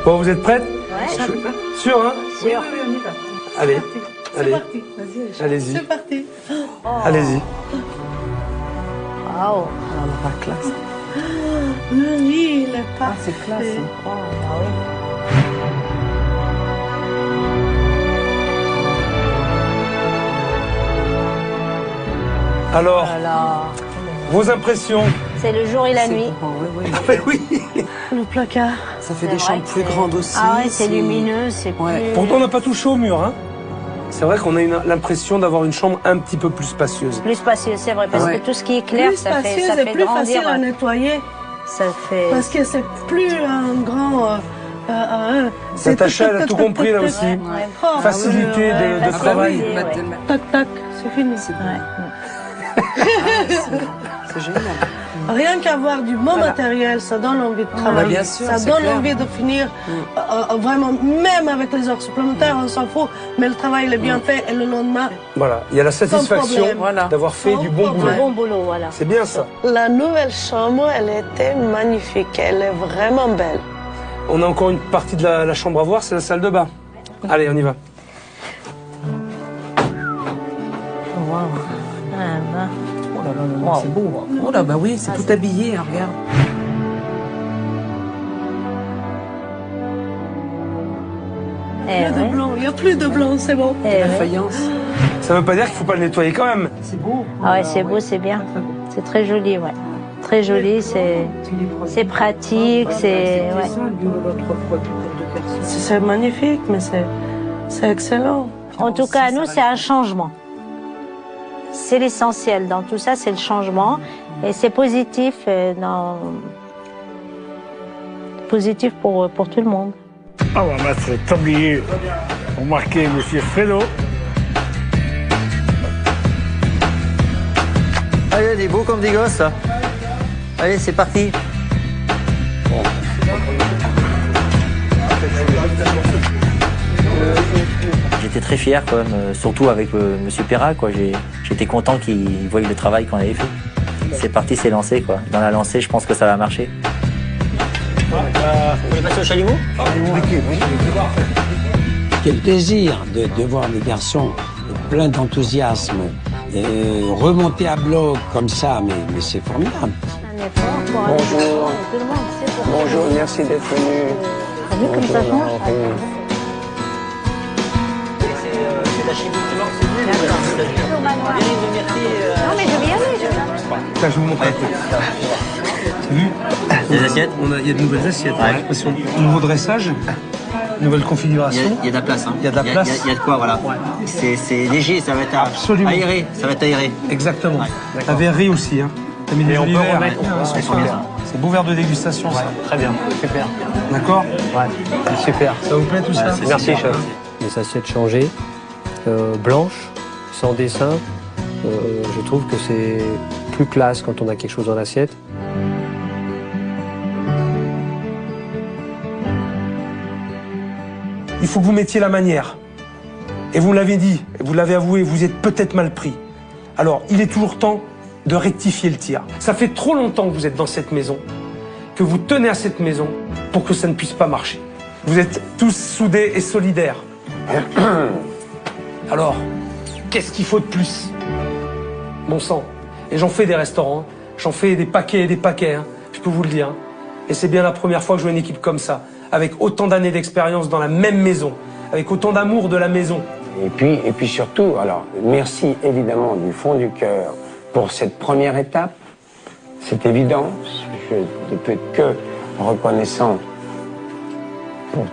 Bon, vous êtes prêtes? Ouais. Sûr, hein? Sûr. On y va. Allez, allez. C'est parti. Vas-y. Allez-y. C'est parti. Allez-y. Waouh. La classe. Le lit, il est parfait. C'est classe. Alors, Voilà. vos impressions? C'est le jour et la nuit. Oui. Le placard. Ça fait des chambres plus grandes aussi. Ah ouais, c'est lumineux, c'est plus... Pourtant, on n'a pas touché au mur, hein. C'est vrai qu'on a l'impression d'avoir une chambre un petit peu plus spacieuse. Plus spacieux, c'est vrai, parce que tout ce qui est clair, Plus ça spacieuse fait et plus grandir. facile à nettoyer. Ça fait... Parce que c'est plus un grand... Natacha, elle a tout compris là aussi. Oh, Facilité de travail. Tac, tac, c'est fini. C'est génial. Rien qu'avoir du bon matériel, ça donne envie de travailler. bien sûr, ça c'est donne clair. envie de finir vraiment, même avec les heures supplémentaires, on s'en fout, mais le travail il est bien fait et le lendemain. Voilà, il y a la satisfaction problème. d'avoir fait du bon boulot. Du bon boulot, voilà. C'est bien ça. La nouvelle chambre, elle était magnifique, elle est vraiment belle. On a encore une partie de la chambre à voir, c'est la salle de bain. Allez, on y va. Wow. C'est beau. Oh là, bah oui, c'est tout habillé, hein, regarde. De blanc, il n'y a plus de blanc, c'est bon. La faïence. Ça veut pas dire qu'il faut pas le nettoyer quand même. C'est beau. Ah ouais, c'est beau, c'est bien. C'est très joli, ouais. Très joli, c'est pratique, c'est... Ouais. C'est magnifique, mais c'est excellent. En tout cas, nous, c'est un changement. C'est l'essentiel dans tout ça, c'est le changement. Et c'est positif, positif pour tout le monde. On va mettre le tablier pour marquer M. Fredo. Allez, il est beau comme des gosses, là. Allez, c'est parti. J'étais très fier quand même, surtout avec Monsieur Perra, quoi. J'étais content qu'il voie le travail qu'on avait fait. C'est parti, c'est lancé, quoi. Dans la lancée, je pense que ça va marcher. Vous voulez passer au chalumeau? Quel plaisir de voir les garçons pleins d'enthousiasme remonter à bloc comme ça, mais c'est formidable. Bonjour. Bonjour, merci d'être venu. T'as vu comme ça change? Non mais je vais y aller. Là, je vous montre un peu. T'as vu? Les assiettes? Il y a de nouvelles assiettes. Nouveau dressage, nouvelle configuration. Il y a de la place. Hein. Il y a de la place. Il y a de quoi, voilà. C'est léger, ça va être absolument aéré. Ça va être aéré. Exactement. La verrerie aussi. Hein. T'as mis des Et on peut olives verts. remettre. C'est super. C'est beau verre de dégustation, ça. Très bien, super. D'accord? Ouais, c'est super. Ça vous plaît tout ça? Merci, chef. Les assiettes changées, blanches, sans dessin. Je trouve que c'est plus classe quand on a quelque chose dans l'assiette. Il faut que vous mettiez la manière. Et vous l'avez dit, vous l'avez avoué, vous êtes peut-être mal pris. Alors, il est toujours temps de rectifier le tir. Ça fait trop longtemps que vous êtes dans cette maison, que vous tenez à cette maison pour que ça ne puisse pas marcher. Vous êtes tous soudés et solidaires. Alors, qu'est-ce qu'il faut de plus? Bon sang. Et j'en fais des restaurants, j'en fais des paquets et des paquets, hein, je peux vous le dire. Et c'est bien la première fois que je vois une équipe comme ça, avec autant d'années d'expérience dans la même maison, avec autant d'amour de la maison. Et puis surtout, alors, merci évidemment du fond du cœur pour cette première étape. C'est évident, je ne peux être que reconnaissant pour...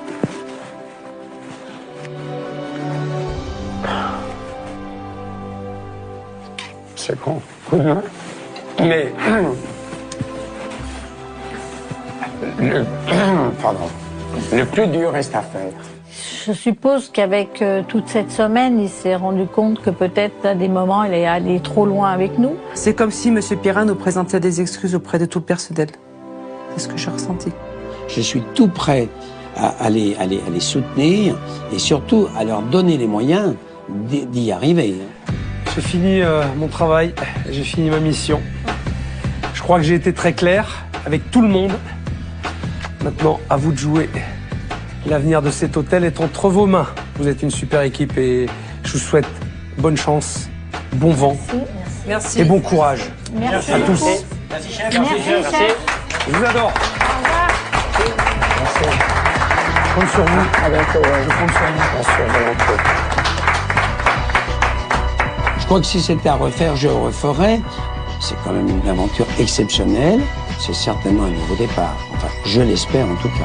C'est con, coup de main. Mais... Le plus dur reste à faire. Je suppose qu'avec toute cette semaine, il s'est rendu compte que peut-être à des moments, il est allé trop loin avec nous. C'est comme si M. Pirra nous présentait des excuses auprès de tout le personnel. C'est ce que j'ai ressenti. Je suis tout prêt à les soutenir et surtout à leur donner les moyens d'y arriver. J'ai fini mon travail, j'ai fini ma mission. Je crois que j'ai été très clair avec tout le monde. Maintenant, à vous de jouer. L'avenir de cet hôtel est entre vos mains. Vous êtes une super équipe et je vous souhaite bonne chance, bon vent Merci. et bon courage. Merci à tous. Merci, chef. Merci, chef. Je vous adore. Merci. Je compte sur vous. À bientôt. Je compte sur vous. Bien sûr, volontiers. Je crois que si c'était à refaire, je referais. C'est quand même une aventure exceptionnelle. C'est certainement un nouveau départ. Enfin, je l'espère en tout cas.